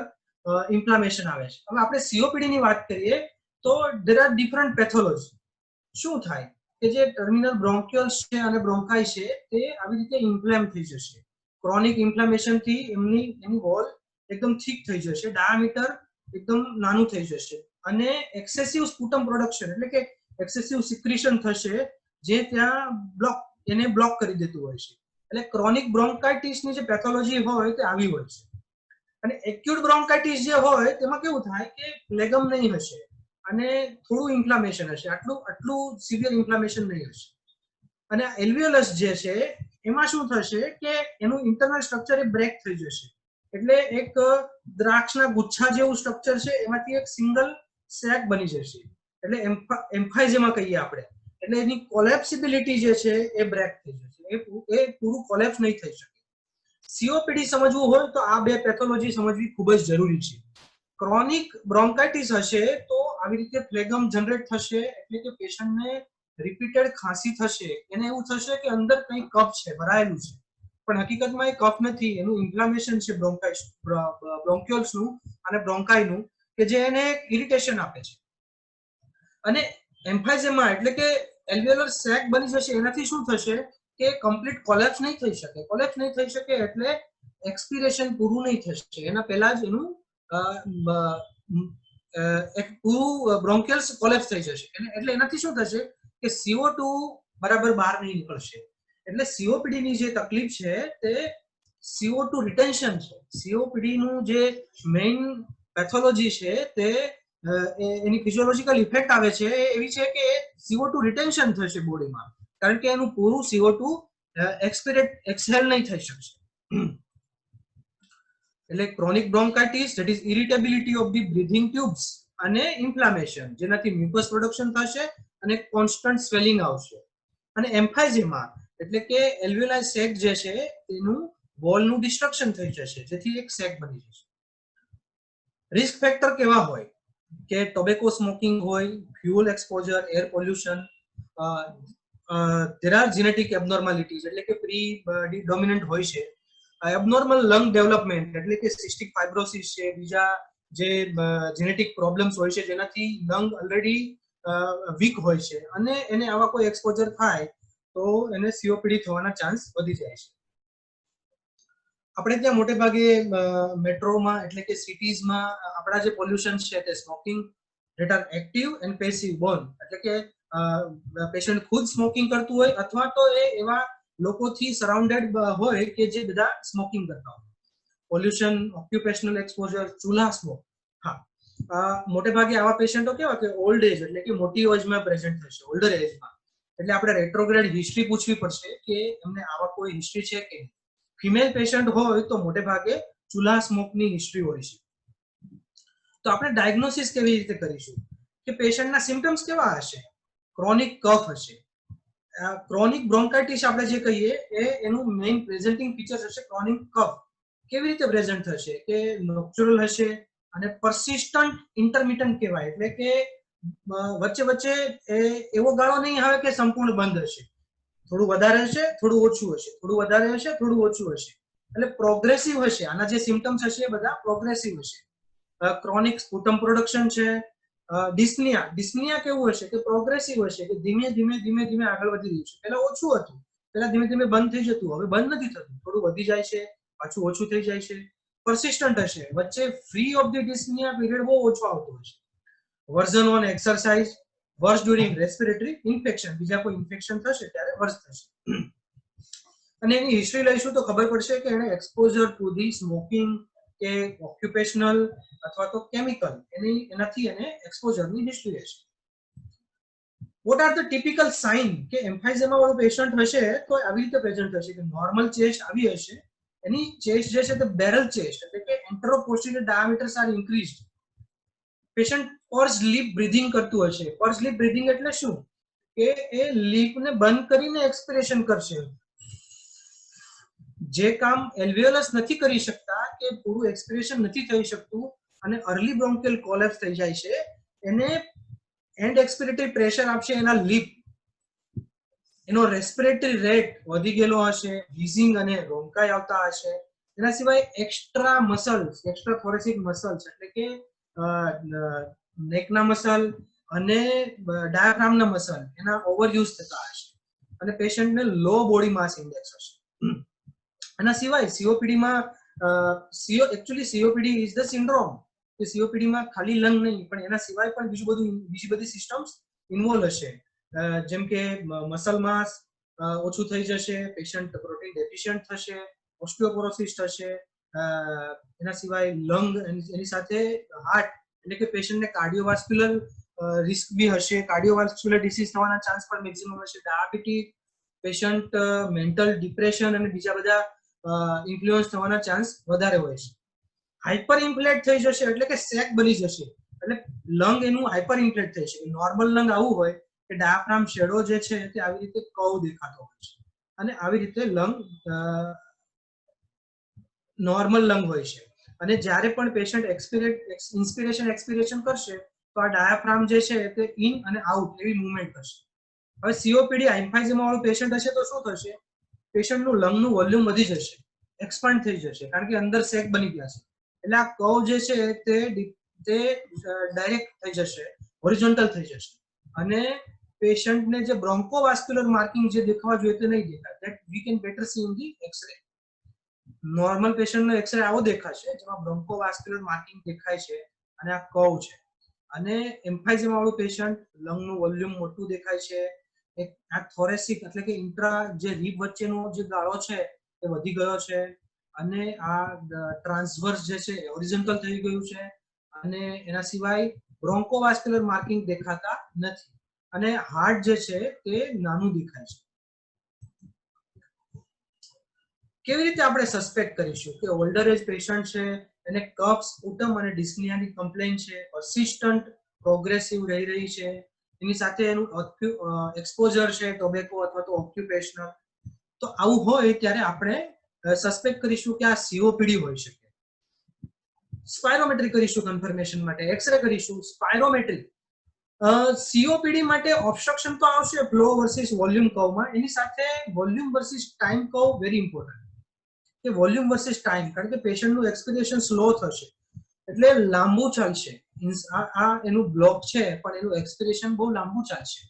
Speaker 3: ઇન્ફ્લામેશન આવે છે. હવે આપણે સીઓપીડી ની વાત કરીએ તો ધેર આર ડિફરન્ટ પેથોલોજી. શું થાય કે જે ટર્મિનલ બ્રોન્ક્યુલ્સ છે અને બ્રોન્કાઈ છે તે આવી રીતે ઇન્ફ્લેમ થઈ જશે. ક્રોનિક ઇન્ફ્લામેશન થી એની વોલ એકદમ થીક થઈ જશે, ડાયામીટર એકદમ નાનું થઈ જશે અને એક્સેસિવ સ્પુટમ પ્રોડક્શન એટલે કે એક્સેસિવ સિક્રીશન થશે જે ત્યાં એને બ્લોક કરી દેતું હોય છે. એટલે ક્રોનિક બ્રોન્કાઇટિસની જે પેથોલોજી હોય તે આવી હોય છે. અને એક્યુટ બ્રોન્કાઇટિસ જે હોય તેમાં કેવું થાય કે ફ્લેગમ નહીં હશે અને થોડું ઇન્ફ્લામેશન હશે, આટલું સિવિયર ઇન્ફ્લામેશન નહીં હશે. અને એલ્વિયોલસ જે છે એમાં શું થશે કે એનું ઇન્ટરનલ સ્ટ્રક્ચર એ બ્રેક થઈ જશે એટલે એક દ્રાક્ષના ગુચ્છા જેવું સ્ટ્રક્ચર છે એમાંથી એક સિંગલ સેક બની જશે એટલે એમ્ફાઇઝેમા કહીએ આપણે. એટલે એની કોલેપ્સિબિલિટી જે છે એ બ્રેક થઈ જશે, એ પૂરું કોલેપ્સ નહીં થઈ શકે. સીઓપીડી સમજવું હોય તો આ બે પેથોલોજી સમજવી ખૂબ જ જરૂરી છે. ક્રોનિક બ્રોન્કાઇટિસ હશે તો આવી રીતે ફ્લેગમ જનરેટ થશે એટલે કે પેશન્ટને રિપીટેડ ખાંસી થશે, એને એવું થશે કે અંદર કંઈ કફ છે ભરાયેલું છે પણ હકીકતમાં એ કફ નથી, એનું ઇન્ફ્લામેશન છે બ્રોન્ક્યુલ્સનું અને બ્રોન્કાઈનું કે જે એને ઇરિટેશન આપે છે. અને એમ્ફાઇઝેમા એટલે કે એલ્વિયોલર સેક બની જશે એનાથી શું થશે કે કમ્પ્લીટ કોલેપ્સ નહીં થઈ શકે. કોલેપ્સ નહીં થઈ શકે એટલે એક્સપિરેશન પૂરું નહીં થશે, એના પહેલા જ એનું એક પૂરું બ્રોન્કિયલ્સ કોલેપ્સ થઈ જશે એટલે એનાથી શું થશે કે CO2 બરાબર બહાર નહીં નીકળશે એટલે COPD ની જે તકલીફ છે તે CO2 રિટેન્શન છે. COPD નું જે મેઇન પેથોલોજી છે તે એની ફિઝિયોલોજીકલ ઇફેક્ટ આવે છે એવી છે કે CO2 રિટેન્શન થશે બોડીમાં કારણ કે એનું પૂરું CO2 એક્સહેલ નહીં થઈ શકશે. એટલે chronic bronchitis that is irritability of the breathing tubes અને ઇન્ફ્લામેશન જેનાથી મ્યુકસ પ્રોડક્શન થશે અને કોન્સ્ટન્ટ સ્વેલિંગ આવશે અને એમ્ફાઇઝેમા એટલે કે એલ્વિયોલાઇ સેક જે છે તેનું વોલનું ડિસ્ટ્રક્શન થઈ જશે જેથી એક સેક બની જશે. રિસ્ક ફેક્ટર કેવા હોય કે ટોબેકો સ્મોકિંગ હોય, fuel exposure, air pollution, there are genetic abnormalities એટલે કે પ્રી-ડોમિનન્ટ હોય છે. એબનોર્મલ લંગ ડેવલપમેન્ટ એટલે કે સિસ્ટિક ફાઇબ્રોસિસ છે, બીજા જે જેનેટિક પ્રોબ્લેમ્સ હોય છે જેનાથી લંગ ઓલરેડી વીક હોય છે અને એને આવા કોઈ એક્સપોઝર થાય તો એને COPD થવાના ચાન્સ વધી જાય છે. આપણે ત્યાં મોટે ભાગે મેટ્રોમાં એટલે કે સિટીઝમાં આપણા જે પોલ્યુશન છે તે smoking that are active and passive both એટલે કે પેશન્ટ ખુદ સ્મોકિંગ કરતું હોય અથવા તો એ એવા લોકોથી સરાઉન્ડેડ હોય કે જે બધા સ્મોકિંગ કરતા હોય. પોલ્યુશન, ઓક્યુપેશનલ એક્સપોઝર, ચૂલા સ્મોક. હા, મોટે ભાગે આવા પેશન્ટો કેવા કે ઓલ્ડ એજ એટલે કે મોટી એજમાં પ્રેઝન્ટ થશે, ઓલ્ડર એજમાં. એટલે આપણે રેટ્રોગ્રેડ હિસ્ટ્રી પૂછવી પડશે કે એમને આવા કોઈ હિસ્ટ્રી છે કે નહીં. ફિમેલ પેશન્ટ હોય તો મોટે ભાગે ચૂલા સ્મોકની હિસ્ટ્રી હોય છે. તો આપણે ડાયગ્નોસિસ કેવી રીતે કરીશું કે પેશન્ટના સિમ્પટમ્સ કેવા હશે? ક્રોનિક કફ હશે. ક્રોનિક બ્રોન્કાઇટિસ આપણે જે કહીએ એ એનું મેઇન પ્રેઝન્ટિંગ ફીચર્સ હશે ક્રોનિક કફ. કેવી રીતે પ્રેઝન્ટ થશે કે નોક્ચ્યુરલ હશે અને પરસિસ્ટન્ટ ઇન્ટરમિટન્ટ કહેવાય એટલે કે વચ્ચે વચ્ચે એવો ગાળો નહીં આવે કે સંપૂર્ણ બંધ હશે. થોડું વધારે હશે, થોડું ઓછું હશે, થોડું વધારે હશે, થોડું ઓછું હશે. એટલે પ્રોગ્રેસિવ હશે. આના જે સિમ્પટમ્સ હશે એ બધા પ્રોગ્રેસિવ હશે. ક્રોનિક સ્પુટમ પ્રોડક્શન છે. ડિસ્નિયા કેવું હશે કે પ્રોગ્રેસિવ હશે કે ધીમે ધીમે ધીમે ધીમે આગળ વધી રહ્યું છે. પહેલા ઓછું હતું, પહેલા ધીમે ધીમે બંધ થઈ જતું, હવે બંધ નથી થતું, થોડું વધી જાય છે, પાછું ઓછું થઈ જાય છે. પરસિસ્ટન્ટ હશે, વચ્ચે free of the dyspnoea period બહુ ઓછો આવતો હશે. Worsen on exercise, worse during respiratory infection, બીજા કોઈ ઇન્ફેક્શન થશે ત્યારે વર્સ થશે. અને એની હિસ્ટ્રી લઈશું તો ખબર પડશે કે એને એક્સપોઝર ટુ ધી સ્મોકિંગ કે ઓક્યુપેશનલ અથવા તો કેમિકલ એનાથી એને એક્સપોઝરની હિસ્ટ્રી હશે. What are the typical sign કે એમ્ફાઇઝેમા વાળું પેશન્ટ હશે તો આવી રીતે પ્રેઝન્ટ થશે કે નોર્મલ ચેસ્ટ આવી હશે, એની ચેસ્ટ જે છે તે બેરલ ચેસ્ટ એટલે કે anteroposterior diameters are increased. Patient purse lip breathing કરતું હશે. પર્સ લિપ બ્રીથિંગ એટલે શું કે એ લિપને બંધ કરીને એક્સપિરેશન કરશે. જે કામ એલ્વિયોલસ નથી કરી શકતા કે પૂરું એક્સપિરેશન નથી થઈ શકતું અને અર્લી બ્રોન્કિયલ કોલેપ્સ થઈ જાય છે, એને એન્ડ એક્સપિરેટરી પ્રેશર આપશે એના લિપ. એનો રેસ્પિરેટરી રેટ વધી ગયેલો હશે, વ્હીઝિંગ અને રોંકાઈ આવતા હશે. એના સિવાય એક્સ્ટ્રા મસલ્સ, એક્સ્ટ્રા થોરેસિક મસલ્સ એટલે કે નેકના મસલ અને ડાયાફ્રામના મસલ એના ઓવરયુઝ થતા હશે અને પેશન્ટને લો બોડી માસ ઇન્ડેક્સ હશે. એના સિવાય COPD-માં COPD ઇઝ ધ સિન્ડ્રોમ કે COPD-માં ખાલી લંગ નહીં પણ એના સિવાય પણ બીજી બધી સિસ્ટમ્સ ઇન્વોલ્વ હશે. જેમ કે મસલ માસ ઓછું થઈ જશે, પેશન્ટ પ્રોટીન ડેફિશિયન્ટ થશે, ઓસ્ટિયોપોરોસિસ થશે. એના સિવાય લંગ એની સાથે હાર્ટ એટલે કે પેશન્ટને કાર્ડિયોવાસ્ક્યુલર રિસ્ક બી હશે, કાર્ડિયોવાસ્ક્યુલર ડિસીઝ થવાના ચાન્સ પણ મેક્સિમમ હશે. ડાયાબિટીસ પેશન્ટ મેન્ટલ ડિપ્રેશન અને બીજા બધા ઇન્ફ્લુઅન્સ થવાના ચાન્સ વધારે હોય છે. હાઇપર ઇન્ફ્લેટ થઈ જશે એટલે કે સેક બની જશે એટલે લંગ એનું હાઇપર ઇન્ફ્લેટ થઈ છે. નોર્મલ લંગ આવું હોય કે ડાયાફ્રામ શેડો જે છે તે આવી રીતે કર્વ દેખાતો હોય છે અને આવી રીતે લંગ નોર્મલ લંગ હોય છે. અને જ્યારે પણ પેશન્ટ ઇન્સ્પિરેશન એક્સપિરેશન કરશે તો આ ડાયાફ્રામ જે છે તે ઇન અને આઉટ એવી મુવમેન્ટ કરશે. હવે COPD એમ્ફાઇઝેમા વાળું પેશન્ટ હશે તો શું થશે? પેશન્ટનું લંગનું વોલ્યુમ વધી જશે, એક્સપાન્ડ થઈ જશે કારણ કે અંદર સેક બની ગયા છે. એટલે આ કર્વ જે છે તે ડાયરેક્ટ થઈ જશે, હોરિઝોન્ટલ થઈ જશે અને પેશન્ટને જે બ્રોન્કોવાસ્ક્યુલર માર્કિંગ જે દેખાવા જોઈએ તે નહીં દેખાય. That we can better see in the xray. Normal પેશન્ટનો એક્સરે આવો દેખાશે જેમાં બ્રોન્કોવાસ્ક્યુલર માર્કિંગ દેખાય છે અને આ કર્વ છે. અને એમ્ફાઇઝેમા વાળું પેશન્ટ લંગનું વોલ્યુમ મોટું દેખાય છે, એક આ થોરેસિક એટલે કે ઇન્ટ્રા જે રીબ વચ્ચેનો જે ગાળો છે એ વધી ગયો છે, અને આ ટ્રાન્સવર્સ જે છે હોરિઝોન્ટલ થઈ ગયું છે, અને એના સિવાય બ્રોન્કોવાસ્ક્યુલર માર્કિંગ દેખાતા નથી, અને હાર્ટ જે છે તે નાનું દેખાય છે. કેવી રીતે આપણે સસ્પેક્ટ કરીશું કે ઓલ્ડર એજ પેશન્ટ છે, એને કફ સ્પુટમ અને ડિસ્નિયાની કમ્પ્લેન છે, પરસિસ્ટન્ટ પ્રોગ્રેસિવ રહી છે, એની સાથે એનું એક્સપોઝર છે ટોબેકો અથવા તો ઓક્યુપેશનલ, તો આવું હોય ત્યારે આપણે સસ્પેક્ટ કરીશું કે આ સીઓપીડી હોઈ શકે. સ્પાયરોમેટ્રી કરીશું કન્ફર્મેશન માટે, એક્સરે કરીશું, સ્પાયરોમેટ્રી. સીઓપીડી માટે ઓબ્સ્ટ્રક્શન તો આવશે ફ્લો વર્સિસ વોલ્યુમ કર્વમાં, એની સાથે volume versus time curve very important, કે વોલ્યુમ વર્સિસ ટાઈમ, કારણ કે પેશન્ટનું એક્સપિરેશન સ્લો થશે એટલે લાંબુ ચાલશે. આ એનું બ્લોક છે પણ એનું એક્સપિરેશન બહુ લાંબુ ચાલશે.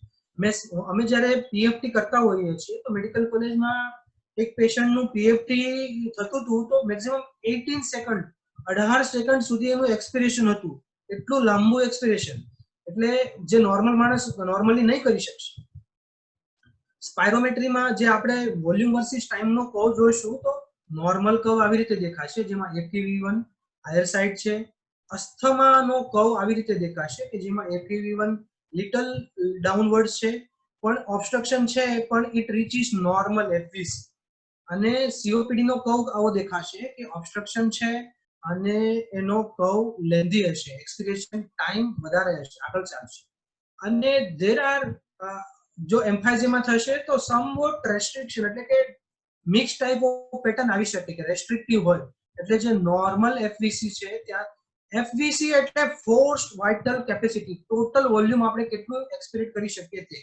Speaker 3: અમે જ્યારે પીએફટી કરતા હોઈએ છીએ તો મેડિકલ કોલેજમાં એક પેશન્ટનું પીએફટી થતું હતું તો મેક્સિમમ 18 સેકન્ડ 18 સેકન્ડ સુધી એનું એક્સપિરેશન હતું, એટલું લાંબુ એક્સપિરેશન, એટલે જે નોર્મલ માણસ નોર્મલી નહીં કરી શકશે. સ્પાયરોમેટ્રીમાં જે આપણે વોલ્યુમ વર્સિસ ટાઈમનો કર્વ જોઈશું તો નોર્મલ કર્વ આવી રીતે દેખાશે, જેમાં FEV1 હાયર સાઇડ છે. અસ્થમાનો કર્વ આવી રીતે દેખાશે કે જેમાં FEV1 લિટલ ડાઉનવર્ડ છે, પણ ઓબ્સ્ટ્રક્શન છે પણ ઇટ રીચીસ નોર્મલ FVC. અને COPD નો કર્વ આવો દેખાશે કે ઓબ્સ્ટ્રક્શન છે અને એનો કર્વ લેન્ધી હશે, એક્સપિરેશન ટાઈમ વધારે હશે, આગળ ચાલશે. અને ધેર આર જો એમ્ફાઇઝેમા થશે તો સમવોટ રેસ્ટ્રિક્શન, એટલે કે મિક્સ ટાઈપ ઓફ પેટર્ન આવી શકે કે રેસ્ટ્રિક્ટિવ હોય, એટલે જે નોર્મલ FVC છે ત્યાં FVC એટલે forced vital capacity, total volume આપણે કેટલું એક્સપિરેટ કરી શકીએ તે,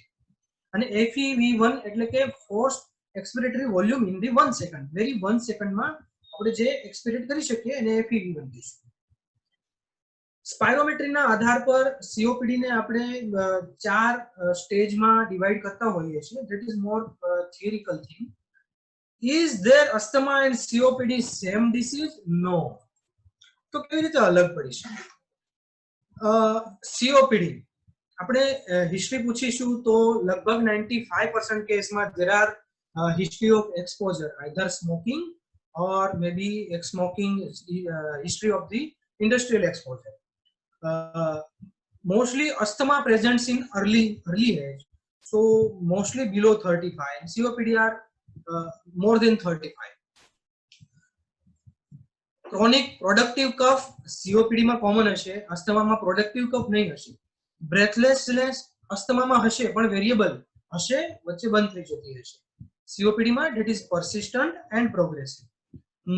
Speaker 3: અને FEV1 એટલે કે forced expiratory volume in the 1 second, very 1 સેકન્ડમાં આપણે જે એક્સપિરેટ કરી શકીએ એને FEV1 કહીશું. સ્પાયરોમેટ્રીના આધાર પર COPD ને આપણે 4 સ્ટેજમાં ડિવાઈડ કરતા હોઈએ છીએ. That is more theoretical thing. Is there asthma and COPD same disease? No. તો કેવી રીતે અલગ પડી શકે? COPD આપણે હિસ્ટ્રી પૂછીશું તો લગભગ 95% કેસમાં there are history of exposure, either smoking or maybe smoking history of the industrial exposure. Mostly asthma presents in early age, so mostly below 35, and COPD are more than 35. Chronic productive cough COPD માં common હશે, અસ્થમામાં productive કફ નહીં હશે. બ્રેથલેસનેસ અસ્થમામાં હશે પણ variable હશે, વચ્ચે બંધ થઈ જતી હશે. COPD માં that is persistent and progressive.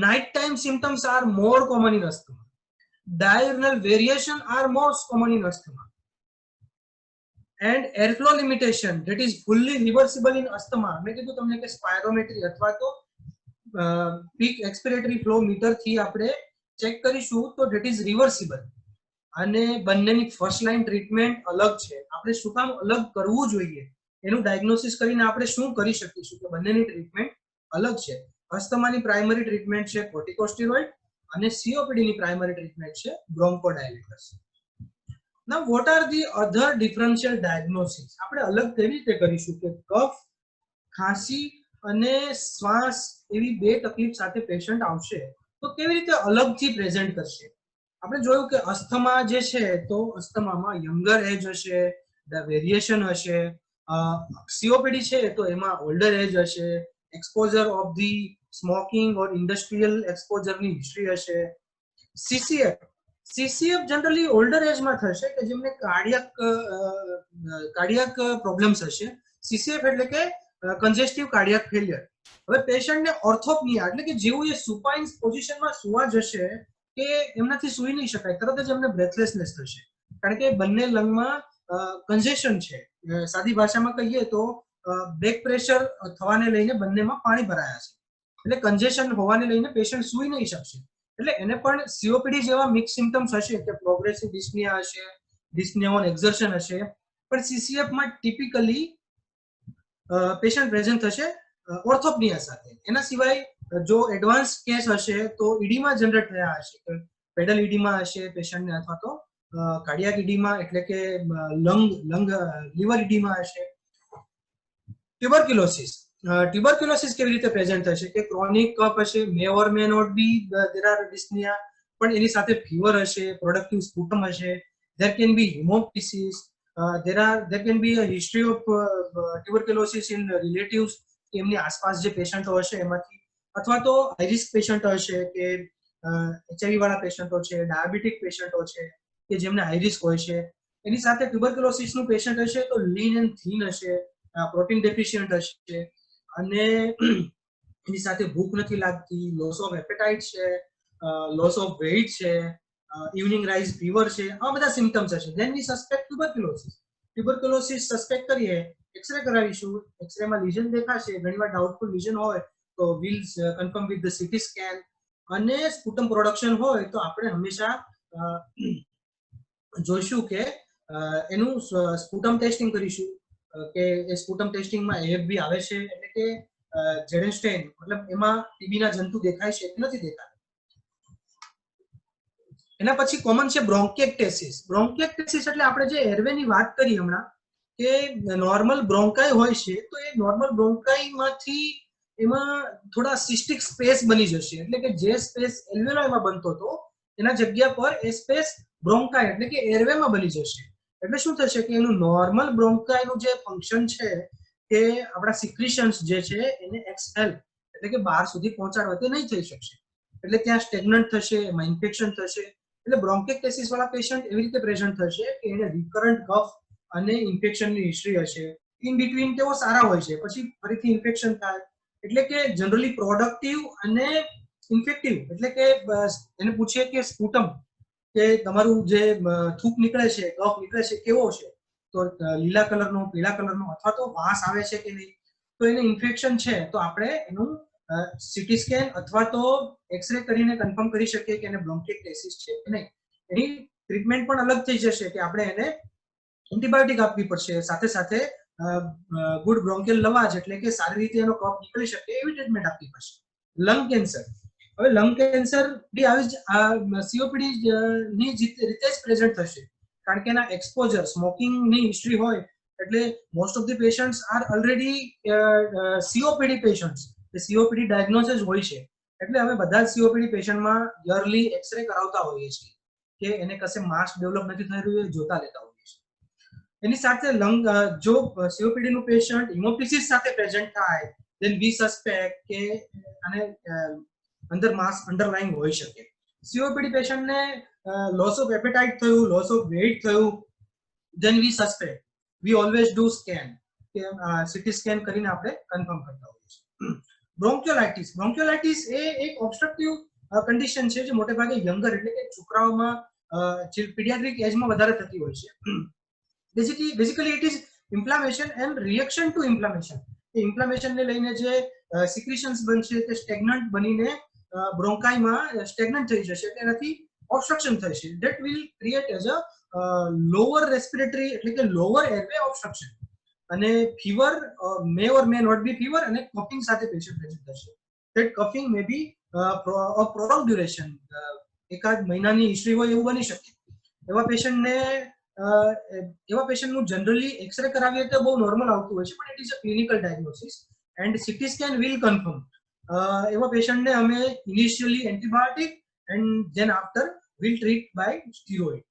Speaker 3: Night time symptoms are more common in asthma. Diurnal variation are most common in asthma. And airflow limitation that is fully reversible in asthma. મેં કીધું તમને કે સ્પાયરોમેટ્રી અથવા તો પીક એક્સપિરેટરી ફ્લો મીટર થી આપણે check કરીશું તો ધેટ ઇઝ રિવર્સિબલ. અને બંનેની ફર્સ્ટ લાઈન ટ્રીટમેન્ટ અલગ છે. આપણે શું કામ અલગ કરવું જોઈએ એનું ડાયગ્નોસિસ કરીને આપણે શું કરી શકીશું કે બંનેની ટ્રીટમેન્ટ અલગ છે. અસ્થમાની પ્રાઇમરી ટ્રીટમેન્ટ છે કોર્ટિકોસ્ટેરોઇડ અને COPD ની પ્રાઇમરી ટ્રીટમેન્ટ છે બ્રોન્કોડાયલેટર્સ. Now what are the other differential diagnosis? આપણે અલગ કેવી રીતે કરીશું કે કફ, ખાંસી અને શ્વાસ એવી બે તકલીફ સાથે પેશન્ટ આવશે તો કેવી રીતે અલગથી પ્રેઝન્ટ કરશે? આપણે જોયું કે અસ્થમા જે છે તો અસ્થમામાં યંગર એજ હશે, વેરિએશન હશે. COPD છે તો એમાં ઓલ્ડર એજ હશે, exposure of the smoking or industrial એક્સપોઝરની હિસ્ટ્રી હશે. CCF જનરલી ઓલ્ડર એજમાં થશે કે જેમને કાર્ડિયાક પ્રોબ્લેમ્સ હશે. CCF એટલે કે કન્જેસ્ટિવ કાર્ડિયાક ફેલિયર. હવે પેશન્ટને ઓર્થોપનિયા એટલે કે જેવું એ સુપાઇન પોઝિશનમાં સુવા જશે કે એમનાથી સૂઈ નહીં શકાય, તરત જ એમને બ્રેથલેસનેસ થશે, કારણ કે બંને લંગમાં કન્જેશન છે. સાદી ભાષામાં કહીએ તો બેક પ્રેશર થવાને લઈને બંનેમાં પાણી ભરાયા છે, એટલે કન્જેશન હોવાને લઈને પેશન્ટ સૂઈ નહીં શકશે. એટલે એને પણ COPD જેવા મિક્સ સિમ્પટમ્સ હશે કે પ્રોગ્રેસિવ ડિસ્નિયા હશે, ડિસ્નિયા ઓન એક્ઝર્શન હશે, પણ CCF માં ટિપિકલી પેશન્ટ પ્રેઝન્ટ થશે ઓર્થોપનિયા સાથે. એના સિવાય જો એડવાન્સ કેસ હશે તો ઈડીમા જનરેટ થયા હશે, પેડલ ઈડીમા હશે પેશન્ટને, અથવા તો કાર્ડિયાક ઇડીમા એટલે કે લંગ લીવર ઇડીમા હશે. ટ્યુબરક્યુલોસિસ કેવી રીતે પ્રેઝન્ટ થશે કે ક્રોનિક કફ હશે, may or may not be there are dyspnoea, પણ એની સાથે ફીવર હશે, પ્રોડક્ટિવ સ્પુટમ હશે, there can be hemoptysis, there can be a history of tuberculosis in relatives, એમની આસપાસ જે પેશન્ટો હશે એમાંથી, અથવા તો હાઈ રિસ્ક પેશન્ટો હશે કે એચઆઈવી વાળા પેશન્ટો છે, ડાયાબિટીક પેશન્ટો છે કે જેમને હાઈ રિસ્ક હોય છે. એની સાથે ટ્યુબરક્યુલોસિસ નું પેશન્ટ હશે તો લીન એન્ડ થીન હશે, પ્રોટીન ડેફિશિયન્ટ હશે, અને એની સાથે ભૂખ નથી લાગતી, લોસ ઓફ એપેટાઇટ છે, લોસ ઓફ વેઇટ છે, ઇવનિંગ રાઇઝ ફીવર છે, આ બધા સિમ્પટમ્સ હશે. Then we suspect tuberculosis suspect કરીએ, એક્સરે કરાવીશું, એક્સરેમાં લીઝન દેખાશે, ઘણીવાર ડાઉટફુલ લીઝન હોય તો we'll confirm with the CT scan, અને સ્પુટમ પ્રોડક્શન હોય તો આપણે હંમેશા જોઈશું કે એનું સ્પુટમ ટેસ્ટિંગ કરીશું કે એ સ્પુટમ ટેસ્ટિંગમાં એએફબી આવે છે, એટલે કે જેડેન્સ્ટેન, મતલબ એમાં ટીબી ના જંતુ દેખાય છે કે નથી દેખાતા. એના પછી કોમન છે બ્રોન્કેક્ટેસિસ. બ્રોન્કેક્ટેસિસ એટલે આપણે જે એરવે ની વાત કરી હમણાં કે નોર્મલ બ્રોન્કાઈ હોય છે તો એ નોર્મલ બ્રોન્કાઈમાંથી એમાં થોડા સિસ્ટિક સ્પેસ બની જશે, એટલે કે જે સ્પેસ એલ્વેલોયમાં બનતો હતો એના જગ્યા પર એ સ્પેસ બ્રોન્કાઈ એટલે કે એરવેમાં બની જશે. એટલે શું થશે કે એનું નોર્મલ બ્રોન્કાઈનું જે ફંક્શન છે કે આપણા સિક્રિશન્સ જે છે એને એક્સહેલ એટલે કે બહાર સુધી પહોંચાડવા તે નહીં થઈ શકશે, એટલે ત્યાં સ્ટેગ્નન્ટ થશે, એમાં ઇન્ફેક્શન થશે. એટલે બ્રોન્કેક્ટેસિસ વાળા પેશન્ટ એવી રીતે પ્રેઝન્ટ થશે કે એને રિકરન્ટ કફ અને ઇન્ફેક્શનની હિસ્ટ્રી હશે. ઇન બિટવીન તેઓ સારા હોય છે, પછી ફરીથી ઇન્ફેક્શન થાય. એટલે કે જનરલી પ્રોડક્ટિવ અને ઇન્ફેક્ટિવ, એટલે કે એને પૂછીએ કે સ્પુટમ કે તમારું જે થૂક નીકળે છે, કફ નીકળે છે કેવો છે, તો લીલા કલરનો, પીળા કલરનો, અથવા તો વાસ આવે છે કે નહીં, તો એને ઇન્ફેક્શન છે તો આપણે એનું સીટી સ્કેન અથવા તો એક્સરે કરીને કન્ફર્મ કરી શકીએ કે એને બ્રોન્કેક્ટેસિસ છે કે નહીં. એની ટ્રીટમેન્ટ પણ અલગ થઈ જશે કે આપણે એને એન્ટીબાયોટિક આપવી પડશે, સાથે સાથે ગુડ બ્રોન્કેલ લવાજ એટલે કે સારી રીતે એનો કફ નીકળી શકે એવી ટ્રીટમેન્ટ આપવી પડશે. લંગ કેન્સર, હવે લંગ કેન્સર બી આવી જ સીઓપીડી ની રીતે જ પ્રેઝન્ટ થશે, કારણ કે એના એક્સપોઝર, સ્મોકિંગ ની હિસ્ટ્રી હોય એટલે most of the patients R already COPD patients, COPD diagnosis હોય છે. એટલે હવે બધા જ સીઓપીડી પેશન્ટમાં યરલી એક્સરે કરાવતા હોઈએ છીએ કે એને કશે માસ ડેવલપ નથી થઈ રહ્યું એ જોતા લેતા હોઈએ છીએ. એની સાથે લંગ, જો સીઓપીડી નું પેશન્ટ હિમોપ્ટિસિસ સાથે પ્રેઝન્ટ થાય then we suspect કે આને અંદર માસ અંડરલાઇંગ હોઈ શકે. સીઓપીડી પેશન્ટને લોસ ઓફ એપેટાઇટ થયું, લોસ ઓફ વેઇટ થયું, then we suspect, we always do scan કે સીટી સ્કેન કરીને આપણે કન્ફર્મ કરતા હોઈએ છીએ. બ્રોન્કિયોલાઇટિસ એ એક ઓબ્સ્ટ્રક્ટિવ કન્ડિશન છે જે મોટે ભાગે યંગર એટલે કે છોકરાઓમાં પીડિયાટ્રિક એજમાં વધારે થતી હોય છે. Basically it is inflammation and reaction to inflammation. Inflammation ને લઈને જે સિક્રિશન્સ બનશે તે સ્ટેગ્નન્ટ બનીને બ્રોન્કાઈમાં સ્ટેગ્નન્ટ થઈ જશે, તેનાથી ઓબ્સ્ટ્રક્શન થશે. That will create as a lower respiratory એટલે કે લોઅર એરવે ઓબ્સ્ટ્રક્શન, અને fever may or may not be fever, અને કફિંગ સાથે પેશન્ટ પ્રેઝન્ટ થશે. That coughing may be of prolong duration, એકાદ મહિનાની હિસ્ટ્રી હોય એવું બની શકે. એવા પેશન્ટનું જનરલી એક્સરે કરાવીએ તો બહુ નોર્મલ આવતું હોય છે, પણ it is a clinical diagnosis and CT scan will confirm. એવા પેશન્ટને અમે initially antibiotic and then after will treat by steroid.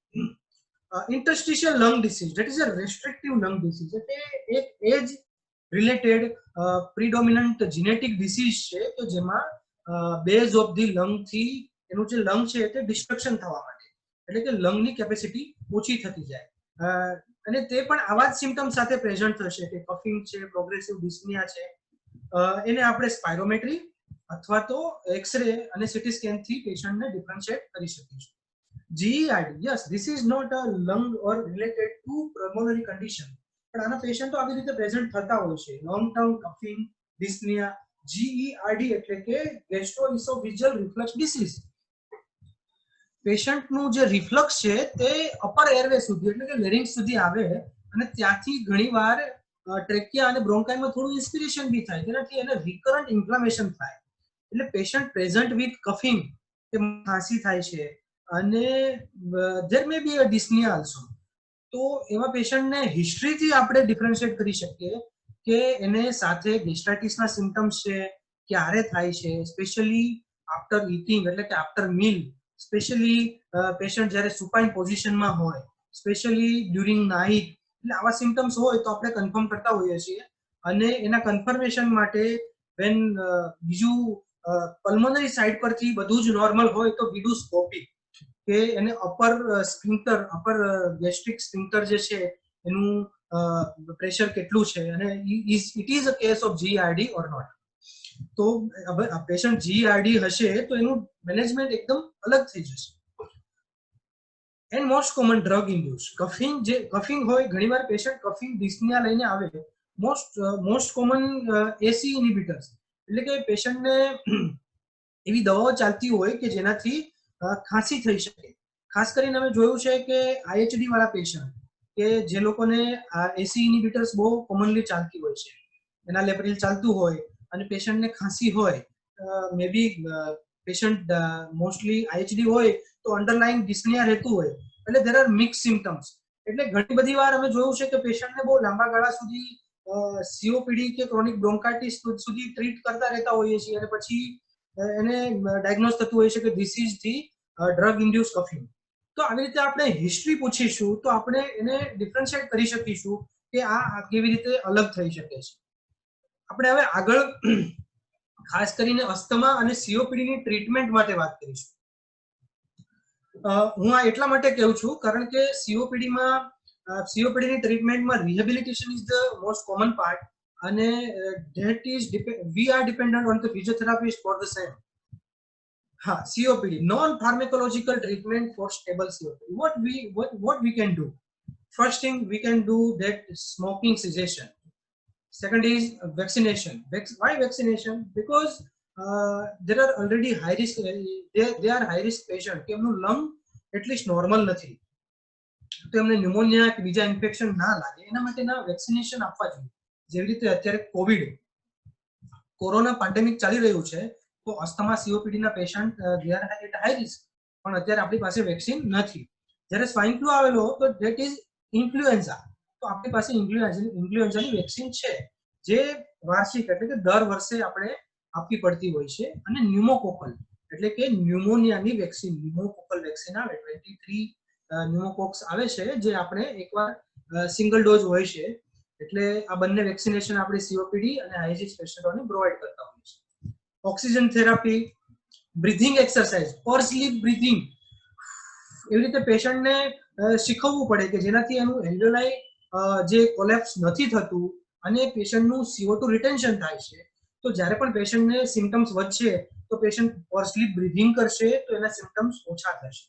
Speaker 3: interstitial lung disease, that is a restrictive lung disease, એટલે એક એજ રિલેટેડ પ્રીડોમિનન્ટ જેનેટિક ડિસીઝ છે કે જેમાં base of the lung થી એનું જે લંગ છે તે ડિસ્ટ્રક્શન થવા માટે, એટલે કે લંગની કેપેસિટી ઓછી થતી જાય, અને તે પણ આવા જ સિમ્પટમ સાથે પ્રેઝન્ટ થશે કે કફિંગ છે, પ્રોગ્રેસિવ ડિસ્નિયા છે. એને આપણે સ્પાયરોમેટ્રી અથવા તો એક્સરે અને સીટી સ્કેન થી પેશન્ટને ડિફરન્શિએટ કરી શકીશું. GERD, yes, this is not a lung or related to pulmonary condition, પણ આના પેશન્ટો આવી રીતે પ્રેઝન્ટ થતા હોય છે. લોંગ ટર્મ કફિંગ ડિસ્નિયા, GERD એટલે કે ગેસ્ટ્રોઇસોફેજિયલ રિફ્લક્સ ડિસીઝ. પેશન્ટનું જે રિફ્લક્સ છે તે અપર એરવે સુધી એટલે કે લેરિંક્સ સુધી આવે, અને ત્યાંથી ઘણીવાર ટ્રેકિયા અને બ્રોન્કાઈમાં થોડું ઇન્સ્પિરેશન બી થાય, તેનાથી એને રિકરન્ટ ઇન્ફ્લામેશન થાય. એટલે પેશન્ટ પ્રેઝન્ટ વિથ કફિંગ કે ખાંસી થાય છે, અને there may be a dyspnea also. તો એવા પેશન્ટને હિસ્ટ્રીથી આપણે ડિફરન્શિએટ કરી શકીએ કે એને સાથે ગેસ્ટ્રાઇટિસના સિમ્પટમ્સ છે, ક્યારે થાય છે, સ્પેશિયલી આફ્ટર ઇટિંગ એટલે કે આફ્ટર મીલ, સ્પેશિયલી પેશન્ટ જ્યારે સુપાઇન પોઝિશનમાં હોય, સ્પેશિયલી ડ્યુરિંગ નાઇટ, એટલે આવા સિમ્પટમ્સ હોય તો આપણે કન્ફર્મ કરતા હોઈએ છીએ. અને એના કન્ફર્મેશન માટે વેન બીજું પલ્મોનરી સાઇડ પરથી બધું જ નોર્મલ હોય તો વી ડુ સ્કોપી કે એને upper sphincter, upper gastric sphincter જે છે એનું પ્રેશર કેટલું છે અને it is a case of GERD or not. તો પેશન્ટ જીઆરડી હશે તો એનું મેનેજમેન્ટ એકદમ અલગ થઈ જશે. And most common drug induce coughing હોય, ઘણીવાર પેશન્ટ કફિંગ ડિસ્નિયા લઈને આવે. મોસ્ટ કોમન એસી ઇનિબિટર્સ એટલે કે પેશન્ટને એવી દવાઓ ચાલતી હોય કે જેનાથી ખાંસી થઈ શકે. ખાસ કરીને અમે જોયું છે કે આઈએચડી વાળા પેશન્ટ કે જે લોકોને એસી ઇનિબિટર્સ બહુ કોમનલી ચાલતી હોય છે, એના લેપ્રિલ ચાલતું હોય અને પેશન્ટને ખાંસી હોય, મે બી પેશન્ટ મોસ્ટલી આઈએચડી હોય તો અંડરલાઇંગ ડિસ્નિયા રહેતું હોય, એટલે ધેર આર મિક્સ સિમ્પટમ્સ. એટલે ઘણી બધી વાર અમે જોયું છે કે પેશન્ટને બહુ લાંબા ગાળા સુધી સીઓપીડી કે ક્રોનિક બ્રોન્કાઇટિસ સુધી ટ્રીટ કરતા રહેતા હોઈએ છીએ અને પછી એને ડાયગ્નોઝ થતું હોય છે કે this is the drug induce coughing. તો આવી રીતે આપણે હિસ્ટ્રી પૂછીશું તો આપણે એને ડિફરન્શિએટ કરી શકીશું કે આ કેવી રીતે અલગ થઈ શકે છે. આપણે હવે આગળ ખાસ કરીને અસ્થમા અને સીઓપીડીની ટ્રીટમેન્ટ માટે વાત કરીશું. હું આ એટલા માટે કહું છું કારણ કે સીઓપીડીની ટ્રીટમેન્ટમાં rehabilitation is the most common part અને that is we are dependent on the physiotherapist for the same. હા, COPD, non-pharmacological treatment for stable COPD. What we can do? First thing we can do that smoking cessation. Second is vaccination. Why vaccination? Because there are already high risk. They are high risk patient. કે એમનું lung at least normal નથી તો એમને pneumonia કે બીજા infection ના લાગે એના માટેના વેક્સિનેશન આપવા જોઈએ. જેવી રીતે અત્યારે કોરોના પેન્ડેમિક ચાલી રહ્યું છે તો અસ્થમા સીઓપીડીના patient they are at high risk, પણ અત્યારે આપણી પાસે વેક્સિન નથી. જ્યારે સ્વાઇન ફ્લુ આવેલો તો ધેટ ઇઝ ઇન્ફ્લુએન્ઝા, તો આપણી પાસે ઇન્ફ્લુએન્ઝાની વેક્સિન છે જે વાર્ષિક એટલે કે દર વર્ષે આપણે આપવી પડતી હોય છે. અને ન્યુમોકોકલ એટલે કે ન્યુમોનિયાની વેક્સિન, ન્યુમોકોકલ વેક્સિન આવે 23 ન્યુમોકોક્સ આવે છે જે આપણે એકવાર સિંગલ ડોઝ હોય છે. એટલે આ બંને વેક્સિનેશન આપણે સીઓપીડી અને આઈએચએચ પેશન્ટોને પ્રોવાઈડ કરતા હોઈએ છીએ. ઓક્સિજન થેરાપી, બ્રીથિંગ એક્સરસાઇઝ, પર સ્લીપ બ્રીથિંગ, એવી રીતે પેશન્ટને શીખવવું પડે કે જેનાથી એનું એલ્વેઓલાઈ જે કોલેપ્સ નથી થતું અને પેશન્ટનું CO2 રિટેન્શન થાય છે. તો જ્યારે પણ પેશન્ટને સિમ્પટમ્સ વધશે તો પેશન્ટ પર સ્લીપ બ્રીથિંગ કરશે તો એના સિમ્પટમ્સ ઓછા થશે.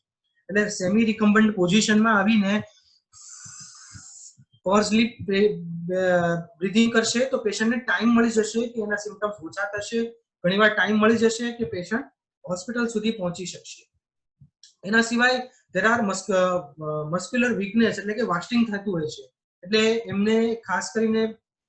Speaker 3: એટલે સેમી રિકમ્બન્ટ પોઝિશનમાં આવીને પર સ્લીપ બ્રીથિંગ કરશે તો પેશન્ટને ટાઈમ મળી જશે કે એના સિમ્પટમ્સ ઓછા થશે. ઘણીવાર ટાઈમ મળી જશે કે પેશન્ટ હોસ્પિટલ સુધી પહોંચી શકશે. એના સિવાય there are મસ્ક્યુલર વીકનેસ એટલે કે વાસ્ટિંગ થતું હોય છે એટલે એમને ખાસ કરીને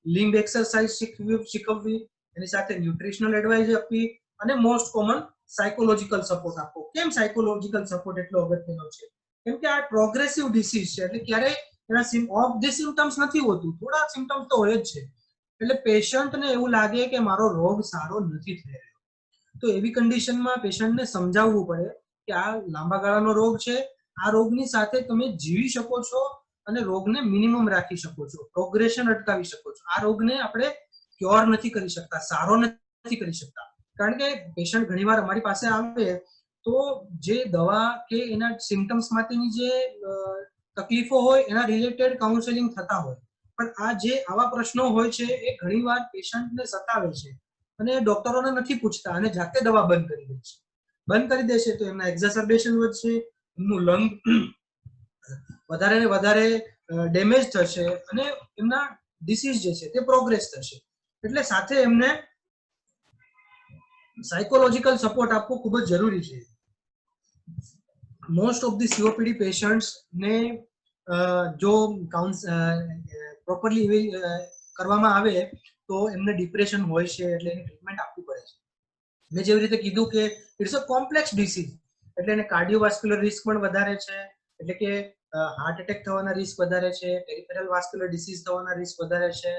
Speaker 3: લિમ્બ એક્સરસાઇઝ શીખવવી, એની સાથે ન્યુટ્રિશનલ એડવાઇસ આપવી અને મોસ્ટ કોમન સાયકોલોજીકલ સપોર્ટ આપવો. કેમ સાયકોલોજીકલ સપોર્ટ એટલો અગત્યનો છે? કેમ કે આ પ્રોગ્રેસિવ ડિસીઝ છે એટલે ક્યારેય એના ઓફ ધ સિમ્પટમ્સ નથી હોતું, થોડા સિમ્પટમ્સ તો હોય જ છે. એટલે પેશન્ટને એવું લાગે કે મારો રોગ સારો નથી થઈ રહ્યો, તો એવી કન્ડિશનમાં પેશન્ટને સમજાવવું પડે કે આ લાંબા ગાળાનો રોગ છે, આ રોગની સાથે તમે જીવી શકો છો અને રોગને મિનિમમ રાખી શકો છો, પ્રોગ્રેશન અટકાવી શકો છો. આ રોગને આપણે ક્યોર નથી કરી શકતા, સારો નથી કરી શકતા. કારણ કે પેશન્ટ ઘણીવાર અમારી પાસે આવે તો જે દવા કે એના સિમ્પટમ્સ માટેની જે તકલીફો હોય એના રિલેટેડ કાઉન્સેલિંગ થતા હોય, પણ આ જે આવા પ્રશ્નો હોય છે એ ઘણીવાર પેશન્ટને સતાવે છે અને ડોક્ટરોને નથી પૂછતા અને જાતે દવા બંધ કરી દે છે. બંધ કરી દેશે તો એમના એક્ઝાસર્બેશન વધશે, એમનું લંગ વધારે ને વધારે ડેમેજ થશે અને એમના ડિસીઝ જે છે તે પ્રોગ્રેસ થશે. એટલે સાથે એમને સાયકોલોજીકલ સપોર્ટ આપવો ખૂબ જ જરૂરી છે. Most of the COPD patients ને જો પ્રોપરલી કરવામાં આવે તો એમને ડિપ્રેશન હોય છે એટલે એની ટ્રીટમેન્ટ આપવી પડે છે. મેં જેવી રીતે કીધું કે ઇટ્સ અ કોમ્પ્લેક્સ ડિસીઝ એટલે એને કાર્ડિયોવાસ્ક્યુલર રિસ્ક પણ વધારે છે, એટલે કે હાર્ટ એટેક થવાના રિસ્ક વધારે છે, પેરિફેરલ વાસ્ક્યુલર ડિસીઝ થવાના રિસ્ક વધારે છે,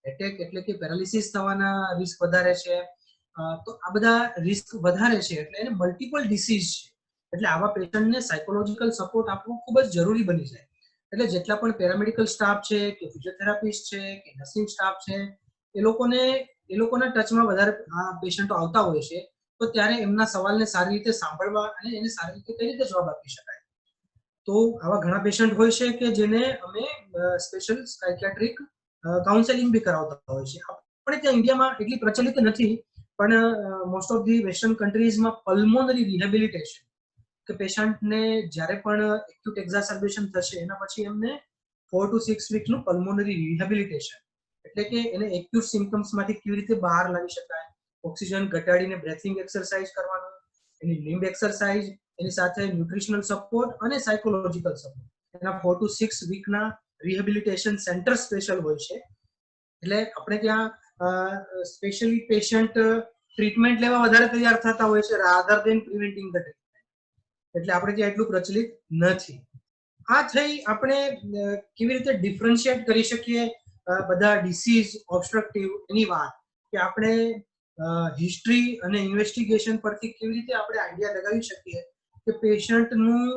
Speaker 3: એટેક એટલે કે પેરાલિસિસ થવાના રિસ્ક વધારે છે. તો આ બધા રિસ્ક વધારે છે એટલે એને મલ્ટિપલ ડિસીઝ છે. એટલે આવા પેશન્ટને સાયકોલોજીકલ સપોર્ટ આપવો ખૂબ જ જરૂરી બની જાય. એટલે જેટલા પણ પેરામેડિકલ સ્ટાફ છે કે ફિઝિયોથેરાપિસ્ટ છે કે નર્સિંગ સ્ટાફ છે, એ લોકોના ટચમાં વધારે આ પેશન્ટો આવતા હોય છે, તો ત્યારે એમના સવાલને સારી રીતે સાંભળવા અને એને સારી રીતે કઈ રીતે જવાબ આપી શકાય. તો આવા ઘણા પેશન્ટ હોય છે કે જેને અમે સ્પેશિયલ સાયકિયાટ્રિક કાઉન્સેલિંગ બી કરાવતા હોય છે. આપણે ત્યાં ઇન્ડિયામાં એટલી પ્રચલિત નથી, પણ મોસ્ટ ઓફ ધી વેસ્ટર્ન કન્ટ્રીઝમાં પલ્મોનરી રિહેબિલિટેશન, કે પેશન્ટને જ્યારે પણ એક્યુટ એક્ઝાસર્બેશન થશે એના પછી એમને 4 to 6 વીકનું પલ્મોનરી રિહેબિલિટેશન, એટલે કે એને એક્યુટ સિમ્પટમ્સમાંથી કેવી રીતે બહાર લાવી શકાય, ઓક્સિજન ઘટાડીને બ્રેથિંગ એક્સરસાઇઝ કરવાનું, એની લિમ્બ એક્સરસાઇઝ, એની સાથે ન્યુટ્રિશનલ સપોર્ટ અને સાયકોલોજીકલ સપોર્ટ, એના 4 to 6 વીકના રિહેબિલિટેશન સેન્ટર સ્પેશિયલ હોય છે. એટલે આપણે ત્યાં સ્પેશિયલી પેશન્ટ ટ્રીટમેન્ટ લેવા વધારે તૈયાર થતા હોય છે rather then preventing the treatment. એટલે આપણે ત્યાં એટલું પ્રચલિત નથી. આ થઈ આપણે કેવી રીતે ડિફરન્શિએટ કરી શકીએ બધા ડિસીઝ ઓબ્સ્ટ્રક્ટિવ એની વાત, કે આપણે હિસ્ટ્રી અને ઇન્વેસ્ટિગેશન પરથી કેવી રીતે આપણે આઈડિયા લગાવી શકીએ કે પેશન્ટનું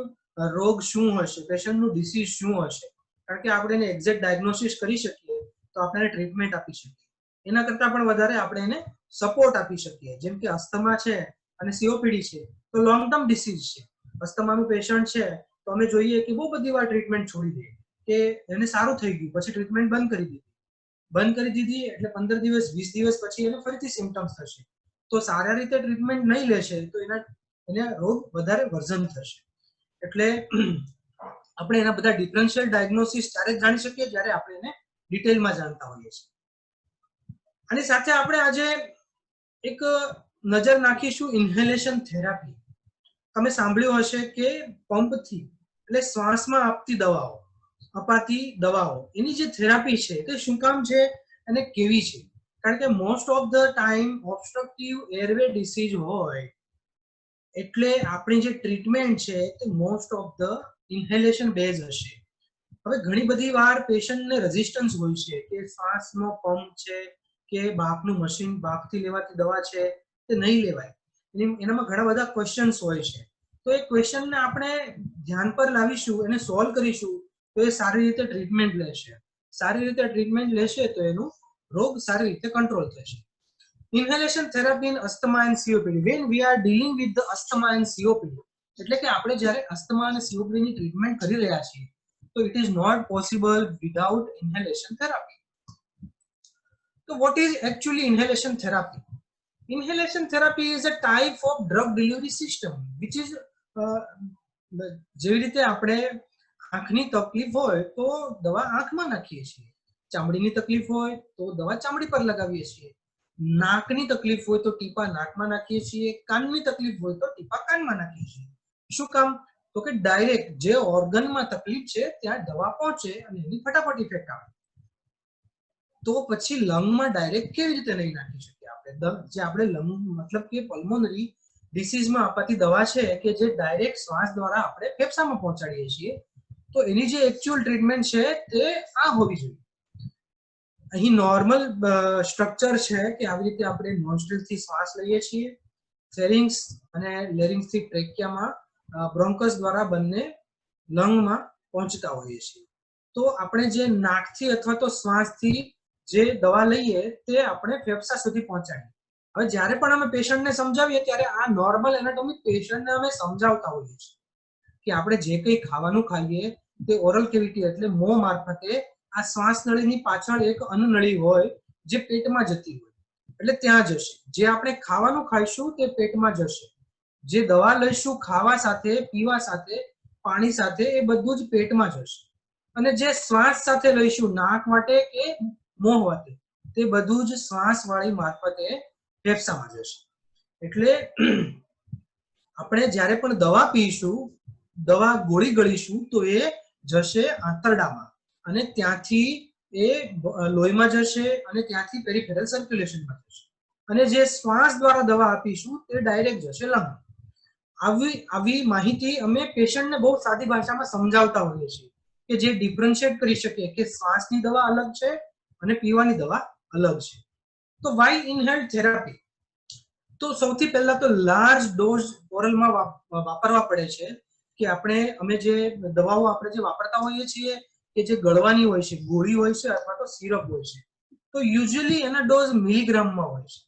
Speaker 3: રોગ શું હશે, પેશન્ટનું ડિસીઝ શું હશે. કારણ કે આપણે એને એક્ઝેક્ટ ડાયગ્નોસિસ કરી શકીએ તો આપણે એને ટ્રીટમેન્ટ આપી શકીએ. એના કરતાં પણ વધારે આપણે એને સપોર્ટ આપી શકીએ. જેમ કે અસ્થમા છે અને સીઓપીડી છે તો લોંગ ટર્મ ડિસીઝ છે. અસ્થમાનું પેશન્ટ છે તો અમે જોઈએ કે બહુ બધી વાર ટ્રીટમેન્ટ છોડી દઈએ, કે એને સારું થઈ ગયું પછી ટ્રીટમેન્ટ બંધ કરી દીધી એટલે 15 દિવસ 20 દિવસ પછી એને ફરીથી સિમ્પટમ્સ થશે. તો સારા રીતે ટ્રીટમેન્ટ નહીં લેશે તો એને રોગ વધારે વર્ઝન થશે. એટલે આપણે એના બધા ડિફરન્શિયલ ડાયગ્નોસિસ ત્યારે જ જાણી શકીએ જ્યારે આપણે એને ડિટેલમાં જાણતા હોઈએ છીએ. આની સાથે આપણે આજે એક નજર નાખીશું ઇન્હેલેશન થેરાપી. તમે સાંભળ્યું હશે કે પંપથી એટલે શ્વાસમાં અપાતી દવાઓ એની જે થેરાપી છે તે શું કામ છે અને કેવી છે. કારણ કે most of the time obstructive airway disease હોય એટલે આપણી જે ટ્રીટમેન્ટ છે તે most of the inhalation base હશે. હવે ઘણી બધી વાર પેશન્ટને રેઝિસ્ટન્સ હોય છે કે શ્વાસનો પંપ છે કે બાફનું મશીન, બાફથી લેવાતી દવા છે તે નહીં લેવાય. એનામાં ઘણા બધા ક્વેશ્ચન્સ હોય છે. તો એ ક્વેશ્ચનને આપણે ધ્યાન પર લાવીશું, એને સોલ્વ કરીશું તો એ સારી રીતે ટ્રીટમેન્ટ લેશે. સારી રીતે ટ્રીટમેન્ટ લેશે તો એનું રોગ સારી રીતે કંટ્રોલ થશે. Inhalation therapy in asthma and COPD. When we are dealing with the asthma and COPD, એટલે કે આપણે જ્યારે અસ્થમા અને સીઓપીડી ની ટ્રીટમેન્ટ કરી રહ્યા છીએ તો it is not possible without inhalation therapy. So what is actually inhalation therapy? Inhalation therapy is a type of drug delivery system which is જેવી રીતે આપણે આંખની તકલીફ હોય તો દવા આંખમાં નાખીએ છીએ, ચામડીની તકલીફ હોય તો દવા ચામડી પર લગાવીએ છીએ, નાકની તકલીફ હોય તો ટીપા નાકમાં નાખીએ છીએ, કાનની તકલીફ હોય તો ટીપા કાનમાં નાખીએ છીએ. શું કામ? તો કે ડાયરેક્ટ જે ઓર્ગનમાં તકલીફ છે ત્યાં દવા પહોંચે અને એની ફટાફટ ઇફેક્ટ આવે. તો પછી લંગમાં ડાયરેક્ટ કેવી રીતે નહીં નાખી શકીએ આપણે? જે આપણે લંગ મતલબ કે પલ્મોનરી ડિસીઝમાં અપાતી દવા છે કે જે ડાયરેક્ટ શ્વાસ દ્વારા આપણે ફેફસામાં પહોંચાડીએ છીએ, તો એની જે એકચ્યુઅલ ટ્રીટમેન્ટ છે તે આ હોવી જોઈએ. અહીં નોર્મલ સ્ટ્રક્ચર છે કે આવી રીતે આપણે નોસ્ટ્રિલથી શ્વાસ લઈએ છીએ, ફેરિંગ્સ અને લેરિંગ્સથી ટ્રેકિયામાં બ્રોન્કસ દ્વારા બંને લંગમાં પહોંચતા હોઈએ છીએ. તો આપણે જે નાકથી અથવા તો શ્વાસથી જે દવા લઈએ તે આપણે ફેફસા સુધી પહોંચાડીએ. હવે જ્યારે પણ અમે પેશન્ટને સમજાવીએ ત્યારે આ નોર્મલ એનાટોમી પેશન્ટને અમે સમજાવતા હોઈએ છીએ કે આપણે જે કંઈ ખાવાનું ખાઈએ તે ઓરલ કેવિટી એટલે મોં મારફતે આ શ્વાસ નળીની પાછળ એક અન્નનળી હોય જે પેટમાં જતી હોય એટલે ત્યાં જશે. જે આપણે ખાવાનું ખાઈશું તે પેટમાં જશે. જે દવા લઈશું ખાવા સાથે, પીવા સાથે, પાણી સાથે એ બધું જ પેટમાં જશે. અને જે શ્વાસ સાથે લઈશું નાક માટે કે મોં વાતે તે બધું જ શ્વાસ વાળી મારફતે ફેફસામાં જશે. એટલે આપણે જ્યારે પણ દવા પીશું, દવા ગોળી ગળીશું તો એ જશે આંતરડામાં અને ત્યાંથી એ લોહીમાં જશે અને ત્યાંથી પેરિફેરલ સર્ક્યુલેશનમાં જશે. અને જે શ્વાસ દ્વારા દવા આપીશું તે ડાયરેક્ટ જશે લંગ. આવી માહિતી અમે પેશન્ટને બહુ સાદી ભાષામાં સમજાવતા હોઈએ છીએ કે જે ડિફરન્શિએટ કરી શકે કે શ્વાસની દવા અલગ છે અને પીવાની દવા અલગ છે. તો વાય ઇનહેલ્ડ થેરાપી, તો સૌથી પહેલા તો લાર્જ ડોઝ ઓરલમાં વાપરવા પડે છે કે અમે જે દવાઓ આપણે જે વાપરતા હોઈએ છીએ કે જે ગળવાની હોય છે, ગોળી હોય છે અથવા તો સિરપ હોય છે, તો યુઝ્યુઅલી એના ડોઝ મિલીગ્રામમાં હોય છે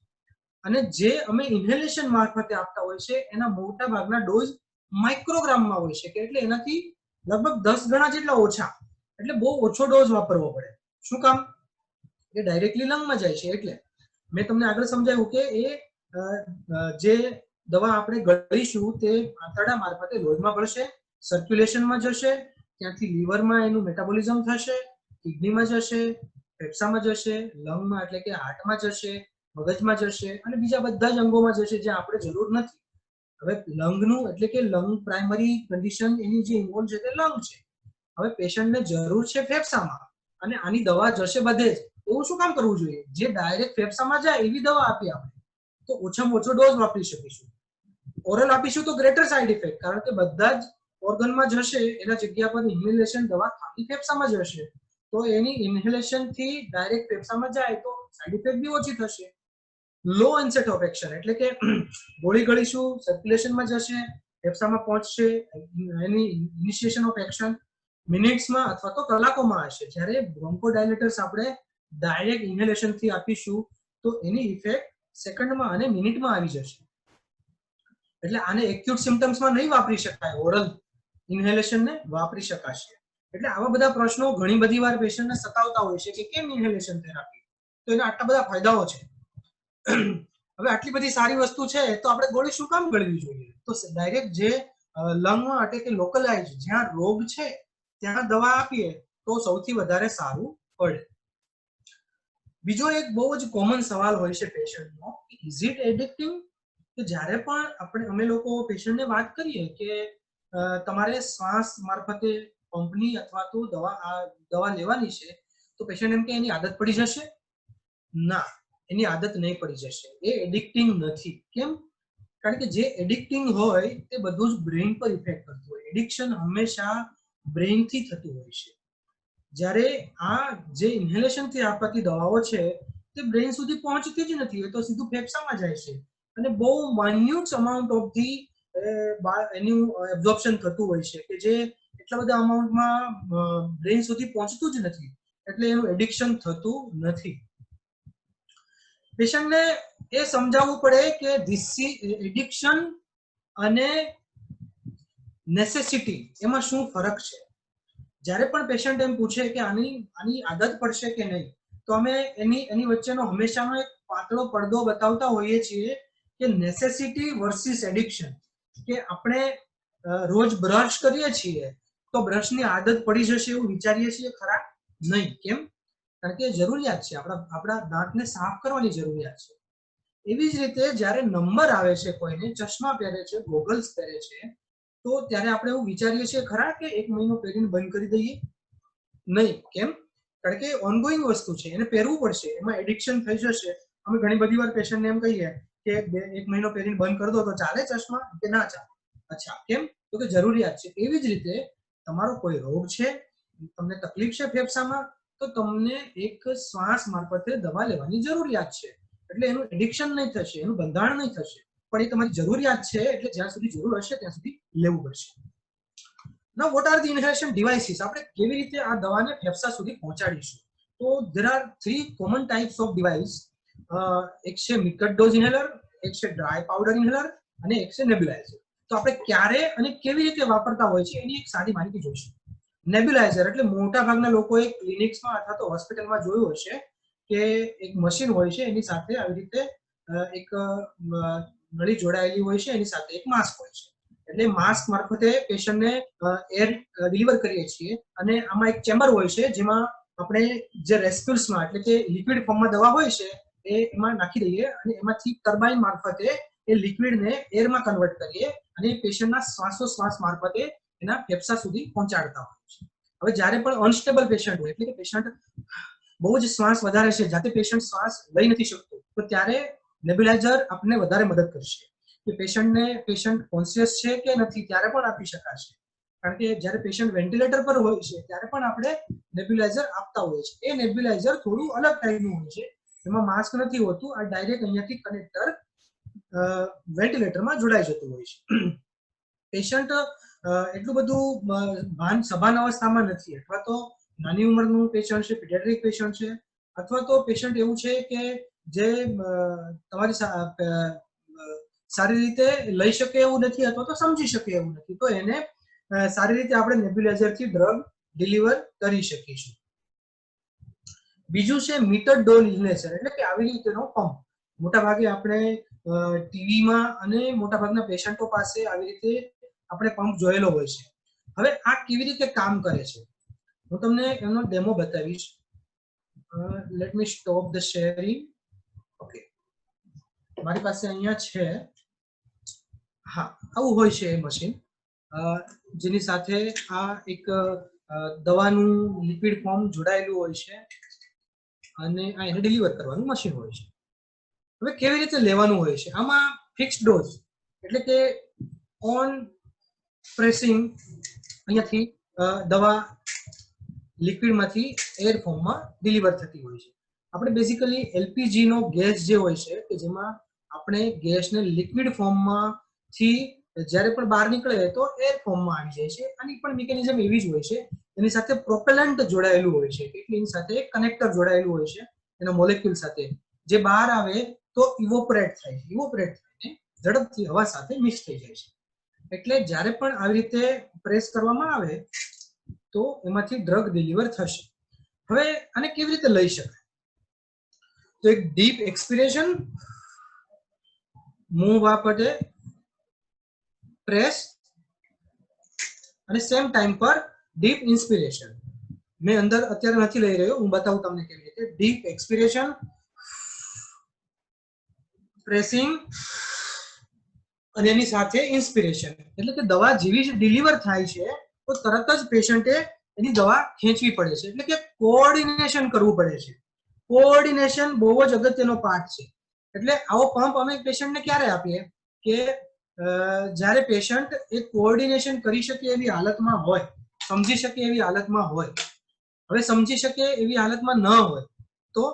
Speaker 3: અને જે અમે ઇન્હેલેશન મારફતે આપતા હોય છે એના મોટા ભાગના ડોઝ માઇક્રોગ્રામમાં હોય છે કે એટલે એનાથી લગભગ 10 ગણા જેટલા ઓછા, એટલે બહુ ઓછો ડોઝ વાપરવો પડે. શું કામ? એ ડાયરેક્ટલી લંગમાં જાય છે. એટલે મેં તમને આગળ સમજાવ્યું કે એ જે દવા આપણે ગળીશું તે આંતરડા મારફતે લોહીમાં ભળશે, સર્ક્યુલેશનમાં જશે, ત્યાંથી લીવરમાં એનું મેટાબોલિઝમ થશે, કિડનીમાં જશે, ફેફસામાં જશે, લંગમાં એટલે કે હાર્ટમાં જશે, મગજમાં જશે અને બીજા બધા જ અંગોમાં જશે જ્યાં આપણે જરૂર નથી. હવે લંગનું એટલે કે લંગ પ્રાઇમરી કન્ડિશન એની જે ઇન્વોલ્વ છે તે લંગ છે. હવે પેશન્ટને જરૂર છે ફેફસામાં અને આની દવા જશે બધે જ. એવું શું કામ કરવું જોઈએ? જે ડાયરેક્ટ ફેફસામાં જાય એવી દવા આપીએ આપણે તો ઓછામાં ઓછો ડોઝ વાપરી શકીશું. ઓરલ આપીશું તો ગ્રેટર સાઇડ ઇફેક્ટ, કારણ કે બધા જ ઓર્ગનમાં જશે એના જગ્યા પર ઇન્હેલેશન દવા ખાલી ફેફસામાં જશે તો એની ઇન્હેલેશન થી ડાયરેક્ટ ફેફસામાં જાય તો સાઇડ ઇફેક્ટ બી ઓછી થશે. લો ઓનસેટ ઓફ એક્શન એટલે કે ગોળી ગળીશું, સર્ક્યુલેશનમાં જશે, ફેફસામાં પહોંચશે, એની ઇનિશિએશન ઓફ એક્શન મિનિટ્સમાં અથવા તો કલાકોમાં હશે. જ્યારે બ્રોન્કોડાયલેટર્સ આપણે ડાયરેક્ટ ઇન્હેલેશન થી આપીશું તો એની ઇફેક્ટ સેકન્ડમાં અને મિનિટમાં આવી જશે. એટલે આને એક્યુટ સિમ્પટમ્સમાં નહીં વાપરી શકાય, ઓરલ ઇન્હેલેશનને વાપરી શકાશે. એટલે આવા બધા પ્રશ્નો ઘણી બધી વાર પેશન્ટને સતાવતા હોય છે કે કેમ ઇન્હેલેશન થેરાપી, તો એના આટલા બધા ફાયદાઓ છે. હવે આટલી બધી સારી વસ્તુ છે તો આપણે ગોળી શું કામ ગળવી જોઈએ? તો ડાયરેક્ટ જે લંગમાં એટલે કે લોકલાઇઝ જ્યાં રોગ છે ત્યાં દવા આપીએ તો સૌથી વધારે સારું પડે. બીજો એક બહુ જ કોમન સવાલ હોય છે પેશન્ટનો, ઇઝ ઇટ એડિક્ટિવ? તો જ્યારે પણ અમે લોકો પેશન્ટને વાત કરીએ કે તમારે શ્વાસ મારફતે પંપની અથવા તો દવા લેવાની છે તો પેશન્ટ એમ કે એની આદત પડી જશે. ના, એની આદત નહીં પડી જશે. એ એડિક્ટિંગ નથી. કેમ? કારણ કે જે એડિક્ટિંગ હોય તે બધું જ બ્રેઇન પર ઇફેક્ટ કરતું હોય. એડિક્શન હંમેશા બ્રેઇન થી થતું હોય છે. જ્યારે આ જે ઇન્હેલેશન થી આપતી દવાઓ છે તે બ્રેઇન સુધી પહોંચતી જ નથી, એ તો સીધું ફેફસામાં જાય છે અને બહુ માઇન્યુટ અમાઉન્ટ ઓફ ધી એનું એબ્ઝોર્પ્શન થતું હોય છે કે જે એટલા બધા અમાઉન્ટમાં બ્રેઇન સુધી પહોંચતું જ નથી, એટલે એનું એડિક્શન થતું નથી. પેશન્ટને એ સમજાવવું પડે કે ધીસ એડિક્શન અને નેસેસિટી એમાં શું ફરક છે. જ્યારે પણ પેશન્ટ એમ પૂછે કે આની આદત પડશે કે નહીં તો અમે એની વચ્ચેનો હંમેશાનો એક પાતળો પડદો બતાવતા હોઈએ છીએ કે નેસેસિટી વર્સિસ એડિક્શન. કે આપણે રોજ બ્રશ કરીએ છીએ તો બ્રશની આદત પડી જશે એવું વિચારીએ છીએ ખરા? નહીં. કેમ? કારણ કે જરૂરિયાત છે, આપણા દાંતને સાફ કરવાની જરૂરિયાત છે. એવી જ રીતે જ્યારે નંબર આવે છે, કોઈને ચશ્મા પહેરે છે, ગોગલ્સ પહેરે છે, તો ત્યારે આપણે એવું વિચારીએ છીએ ખરા કે 1 મહિનો પહેરીને બંધ કરી દઈએ? નહીં. કેમ? કારણ કે ઓનગોઈંગ વસ્તુ છે, એને પહેરવું પડશે, એમાં એડિક્શન થઈ જશે. અમે ઘણી બધી વાર પેશન્ટને એમ કહીએ કે 1 મહિનો પહેરીને બંધ કરી દો તો ચાલે ચશ્મા? કે ના ચાલે. અચ્છા, કેમ? તો કે જરૂરિયાત છે. એવી જ રીતે તમારો કોઈ રોગ છે, તમને તકલીફ છે ફેફસામાં, તો તમને એક શ્વાસ મારફતે દવા લેવાની જરૂરિયાત છે. એટલે એનું એડિક્શન નહીં થશે, એનું બંધારણ નહીં થશે, પણ એ તમારી જરૂરિયાત છે. એટલે જ્યાં સુધી જરૂર હશે ત્યાં સુધી લેવું પડશે. Now what are the inhalation devices? આપણે કેવી રીતે આ દવાને ફેફસા સુધી પહોંચાડીશું? તો there are 3 common types of device. એક છે મિકટ ડોઝ ઇન્હેલર, એક છે ડ્રાય પાવડર ઇન્હેલર અને એક છે નેબ્યુલાઇઝર. તો આપણે ક્યારે અને કેવી રીતે વાપરતા હોય છે એની એક સાદી માહિતી જોઈશું. નેબ્યુલાઇઝર એટલે મોટા ભાગના લોકોએ ક્લિનિક્સમાં અથવા તો હોસ્પિટલમાં જોયું હશે કે એક મશીન હોય છે, એની સાથે આવી રીતે એક નળી જોડાયેલી હોય છે, એની સાથે એક માસ્ક હોય છે. એટલે માસ્ક મારફતે પેશન્ટને એર ડિલિવર કરીએ છીએ અને આમાં એક ચેમ્બર હોય છે જેમાં આપણે જે રેસ્પ્યુલ્સમાં એટલે કે લિક્વિડ ફોર્મમાં દવા હોય છે એ એમાં નાખી દઈએ અને એમાંથી ટર્બાઇન મારફતે એ લિક્વિડને એરમાં કન્વર્ટ કરીએ અને પેશન્ટના શ્વાસોશ્વાસ મારફતે એના ફેફસા સુધી પહોંચાડતા હોય છે. હવે જ્યારે પણ અનસ્ટેબલ પેશન્ટ હોય એટલે કે પેશન્ટ બહુ જ શ્વાસ વધારે છે, જાતે પેશન્ટ શ્વાસ લઈ નથી શકતો, તો ત્યારે નેબ્યુલાઇઝર આપણને વધારે મદદ કરશે. કે પેશન્ટ કોન્શિયસ છે કે નથી ત્યારે પણ આપી શકાશે, કારણ કે જ્યારે પેશન્ટ વેન્ટિલેટર પર હોય છે ત્યારે પણ આપણે નેબ્યુલાઇઝર આપતા હોઈએ છીએ. એ નેબ્યુલાઇઝર થોડું અલગ ટાઈપનું હોય છે, એમાં માસ્ક નથી હોતું, આ ડાયરેક્ટ અહીંયાથી કનેક્ટર વેન્ટિલેટરમાં જોડાઈ જતું હોય છે. પેશન્ટ એટલું બધું સભાન અવસ્થામાં નથી, અથવા તો નાની ઉંમરનું પેશન્ટ છે, પીડિયાટ્રિક પેશન્ટ છે, અથવા તો પેશન્ટ એવું છે કે જે તમારી સારી રીતે લઈ શકે એવું નથી, અથવા તો સમજી શકે એવું નથી, તો એને સારી રીતે આપણે નેબ્યુલાઇઝરથી ડ્રગ ડિલિવર કરી શકીશું. બીજું છે મીટર્ડ ડોઝ ઇન્હેલર, એટલે કે આવી રીતેનો પંપ. મોટા ભાગે આપણે ટીવીમાં અને મોટા ભાગના પેશન્ટો પાસે આવી રીતે આપણે પંપ જોયેલો હોય છે. હવે આ કેવી રીતે કામ કરે છે હું તમને એનો ડેમો બતાવીશ. Let me stop the sharing. Okay, મારી પાસે અહીંયા છે. હા, આવું હોય છે એ મશીન, જેની સાથે આ એક દવાનું લિક્વિડ ફોર્મ જોડાયેલું હોય છે અને આ એને ડિલિવર કરવાનું મશીન હોય છે. હવે કેવી રીતે લેવાનું હોય છે? આમાં ફિક્સ ડોઝ, એટલે કે ઓન પ્રેસિંગ અહીંયાથી દવા લિક્વિડમાંથી એર ફોર્મમાં ડિલિવર થતી હોય છે. આપણે બેઝિકલી એલપીજી નો ગેસ જે હોય છે કે જેમાં આપણે ગેસને લિક્વિડ ફોર્મમાંથી જ્યારે પણ બહાર નીકળે તો એર ફોર્મમાં આવી જાય છે. આની પણ મિકેનિઝમ એવી જ હોય છે. એની સાથે પ્રોપેલન્ટ જોડાયેલું હોય છે, એટલે એની સાથે કનેક્ટર જોડાયેલું હોય છે એના મોલેક્યુલ સાથે. જે બહાર આવે તો ઇવોપરેટ થાય છે, ઇવોપરેટ થઈને ઝડપથી હવા સાથે મિક્સ થઈ જાય છે. એટલે જ્યારે પણ આવી રીતે પ્રેસ કરવામાં આવે તો એમાંથી ડ્રગ ડિલિવર થશે. હવે આને કેવી રીતે લઈ શકાય? તો એક ડીપ એક્સપિરેશન, મૂવ આપટે પ્રેસ અને સેમ ટાઈમ પર ડીપ ઇન્સ્પિરેશન. મેં અંદર અત્યારે નથી લઈ રહ્યો, હું બતાવું તમને કેવી રીતે. ડીપ એક્સપિરેશન, પ્રેસિંગ અને એની સાથે ઇન્સ્પિરેશન, એટલે કે દવા જેવી જ ડિલિવર થાય છે તો તરત જ પેશન્ટે એની દવા ખેંચવી પડે છે, એટલે કે કોઓર્ડિનેશન કરવું પડે છે. કોઓર્ડિનેશન બહુ જ અગત્યનો પાર્ટ છે. એટલે આવો પંપ અમે પેશન્ટને ક્યારે આપીએ કે જ્યારે પેશન્ટ એ કોઓર્ડિનેશન કરી શકે એવી હાલતમાં હોય, સમજી શકે એવી હાલતમાં હોય. હવે સમજી શકે એવી હાલતમાં ન હોય તો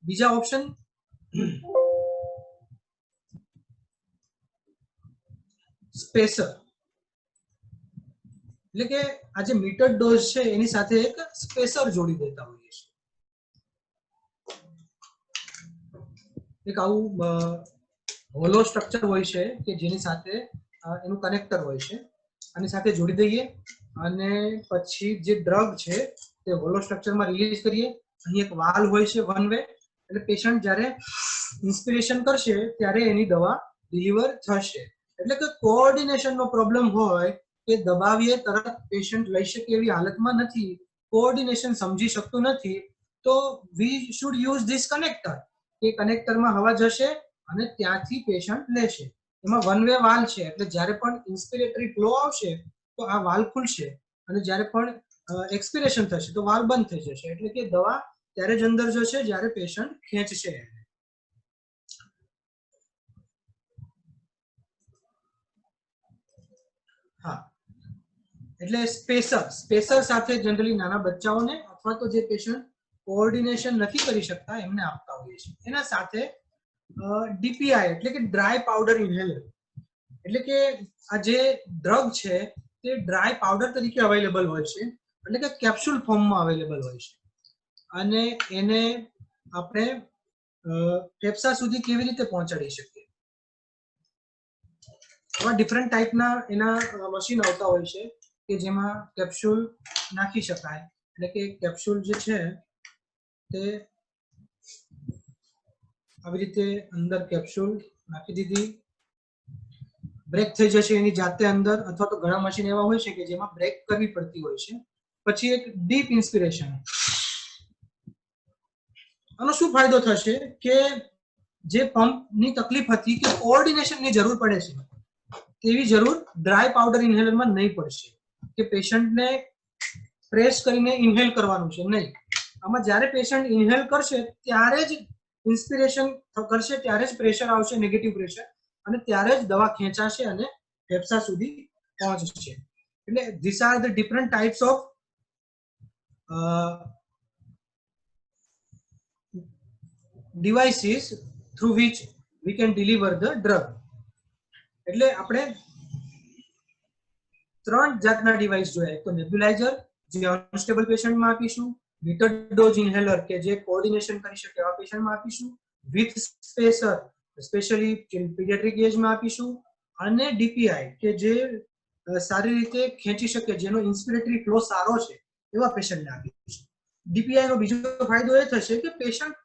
Speaker 3: બીજા ઓપ્શન સ્પેસર, એટલે કે આ જે મીટર્ડ ડોઝ છે એની સાથે એક સ્પેસર જોડી દેતા હોઈએ છીએ. એક આવું હોલો સ્ટ્રક્ચર હોય છે કે જેની સાથે એનું કનેક્ટર હોય છે, આની સાથે જોડી દઈએ અને પછી જે ડ્રગ છે તે હોલો સ્ટ્રક્ચરમાં રિલીઝ કરીએ. અહીં એક વાલ્વ હોય છે વન વે, એટલે પેશન્ટ જ્યારે ઇન્સ્પિરેશન કરશે ત્યારે એની દવા ડિલિવર થશે. એટલે કે કોઓર્ડિનેશનનો પ્રોબ્લેમ હોય કે દબાવીએ તરત પેશન્ટ લઈ શકે એવી હાલતમાં નથી, કોઓર્ડિનેશન સમજી શકતું નથી, તો we should use this connector. એ કનેક્ટરમાં હવા જશે અને ત્યાંથી પેશન્ટ લેશે. એમાં વન વે વાલ્વ છે, એટલે જ્યારે પણ ઇન્સ્પિરેટરી ફ્લો આવશે તો આ વાલ્વ ખુલશે અને જ્યારે પણ એક્સપિરેશન થશે તો વાલ્વ બંધ થઈ જશે. એટલે કે દવા ત્યારે જ અંદર જશે જ્યારે પેશન્ટ ખેંચશે. હા, એટલે સ્પેસર સાથે જનરલી નાના બચ્ચાઓને અથવા તો જે પેશન્ટ કોઓર્ડિનેશન નથી કરી શકતા એમને આપતા હોઈએ છીએ. એના સાથે ડીપીઆઈ એટલે કે ડ્રાય પાવડર ઇન્હેલર, એટલે કે આ જે ડ્રગ છે તે ડ્રાય પાવડર તરીકે અવેલેબલ હોય છે, એટલે કે કેપ્સ્યુલ ફોર્મમાં અવેલેબલ હોય છે. અને એને આપણે ફેફસા સુધી કેવી રીતે પહોંચાડી શકીએ? આવા ડિફરન્ટ ટાઈપના એના મશીન આવતા હોય છે કે જેમાં કેપ્સ્યુલ નાખી શકાય. એટલે કે કેપ્સ્યુલ જે છે તે આવી રીતે અંદર કેપ્સ્યુલ નાખી દીધી, બ્રેક થઈ જશે એની જાતે અંદર, અથવા તો ઘણા મશીન એવા હોય છે કે જેમાં બ્રેક કરવી પડતી હોય છે. પછી એક ડીપ ઇન્સ્પિરેશન. આનો શું ફાયદો થશે કે જે પંપની તકલીફ હતી કે કોઓર્ડિનેશનની જરૂર પડે છે તેવી જરૂર ડ્રાય પાવડર ઇન્હેલરમાં નહીં પડશે, કે પેશન્ટને પ્રેસ કરીને ઇન્હેલ કરવાનું છે નહીં. આમાં જ્યારે પેશન્ટ ઇન્હેલ કરશે ત્યારે જ ઇન્સ્પિરેશન કરશે, ત્યારે જ પ્રેશર આવશે, નેગેટિવ પ્રેશર, અને ત્યારે જ દવા ખેંચાશે અને ફેફસા સુધી પહોંચશે. એટલે this are the different types of devices through which we can deliver the drug. એટલે આપણે ત્રણ જાતના ડિવાઇસ જોયા. તો નેબ્યુલાઇઝર જે અનસ્ટેબલ પેશન્ટમાં આપીશું, લિટર ડોઝ ઇન્હેલર કે જે કોઓર્ડિનેશન કરી શકે એવા પેશન્ટમાં આપીશું, વિથ સ્પેસર સ્પેશિયલી પીડિયાટ્રિક એજમાં આપીશું, અને ડીપીઆઈ કે જે સારી રીતે ખેંચી શકે, જેનો ઇન્સ્પિરેટરી ફ્લો સારો છે એવા પેશન્ટને આપીશું. ડીપીઆઈ નો બીજો ફાયદો એ થશે કે પેશન્ટ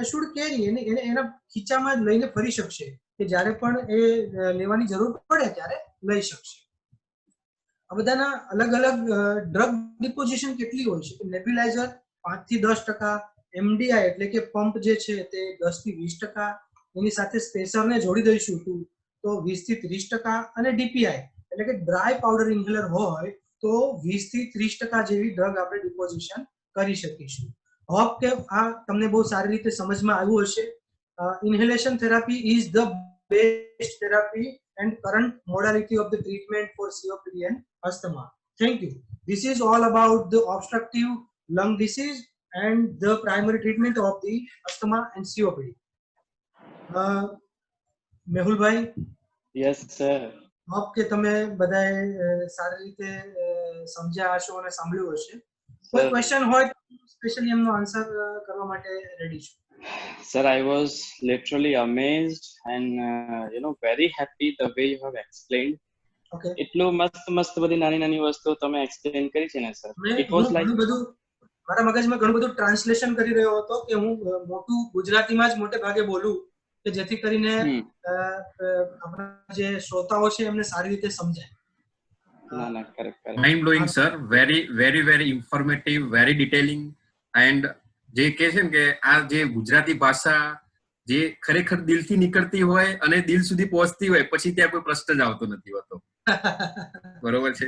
Speaker 3: શુડ કેરી એને એના ખીચામાં જ લઈને ફરી શકશે, કે જ્યારે પણ એ લેવાની જરૂર પડે ત્યારે લઈ શકશે. આ બધાના અલગ અલગ ડ્રગ ડિપોઝિશન કેટલી હોય છે? નેબ્યુલાઇઝર 5 થી 10%, એમડીઆઈ એટલે કે પંપ જે છે તે 10 થી 20%, એની સાથે સ્પેસરને જોડી દઈશું તો 20 થી 30%, અને ડીપીઆઈ એટલે કે ડ્રાય પાવડર ઇન્હેલર હોય તો 20 થી 30% જેવી ડ્રગ આપણે ડિપોઝિશન કરી શકીશું. હોપ કે આ તમને બહુ સારી રીતે સમજમાં આવ્યું હશે. Inhalation therapy is the best therapy and current modality of the treatment for COPD and asthma. Thank you. This is all about the obstructive lung disease and the primary treatment of the asthma and COPD. Mehul ભાઈ,
Speaker 2: Yes, sir.
Speaker 3: Hope કે તમે બધાએ સારી રીતે સમજ્યા હશો અને સાંભળ્યું હશે. કોઈ ક્વેશ્ચન હોય સ્પેશિયલી એમનો આન્સર કરવા માટે રેડી છું.
Speaker 2: Sir, I was literally amazed and very happy the way you have explained.
Speaker 3: Okay.
Speaker 2: એટલું મસ્ત બધી નાની વસ્તુઓ તમે એક્સપ્લેન કરી છે ને સર. It was like
Speaker 3: મારા મગજમાં ઘણું બધું ટ્રાન્સલેશન કરી રહ્યો હતો કે હું મોટું ગુજરાતીમાં જ મોટે ભાગે બોલું, કે જેથી કરીને આપણા જે શ્રોતાઓ છે એમને સારી રીતે સમજાય.
Speaker 2: ના correct.
Speaker 1: Mind blowing sir, very informative, very detailing. And જે કે છે ને કે આ જે ગુજરાતી ભાષા જે ખરેખર દિલથી નીકળતી હોય અને દિલ સુધી પહોંચતી હોય પછી ત્યાં કોઈ પ્રશ્ન જ આવતો નથી હોતો. બરોબર છે?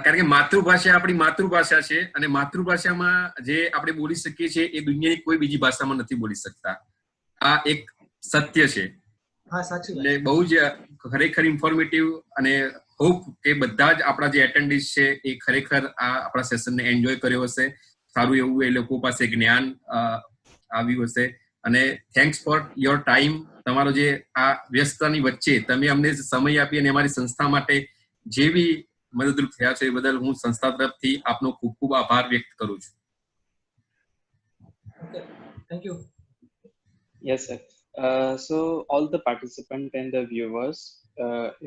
Speaker 1: કારણ કે માતૃભાષા આપણી માતૃભાષા છે, અને માતૃભાષામાં જે આપણે બોલી શકીએ છીએ એ દુનિયાની કોઈ બીજી ભાષામાં નથી બોલી શકતા. આ એક સત્ય છે. એટલે બહુ જ ખરેખર ઇન્ફોર્મેટિવ, અને હોપ કે બધા જ આપણા જે એટેન્ડિસ છે એ ખરેખર આ આપણા સેશનને એન્જોય કર્યો હશે. સારું એવું એ લોકો પાસે જ્ઞાન આવ્યું હશે. અને થેન્ક્સ ફોર યોર ટાઈમ. તમારો જે આ વ્યસ્તતાની વચ્ચે તમે અમને સમય આપી અને અમારી સંસ્થા માટે જે બી મદદરૂપ થયા છે એ બદલ હું સંસ્થા તરફથી આપનો ખૂબ ખૂબ આભાર વ્યક્ત કરું છું.
Speaker 3: Thank you.
Speaker 2: Yes, sir. So all the participants and the viewers,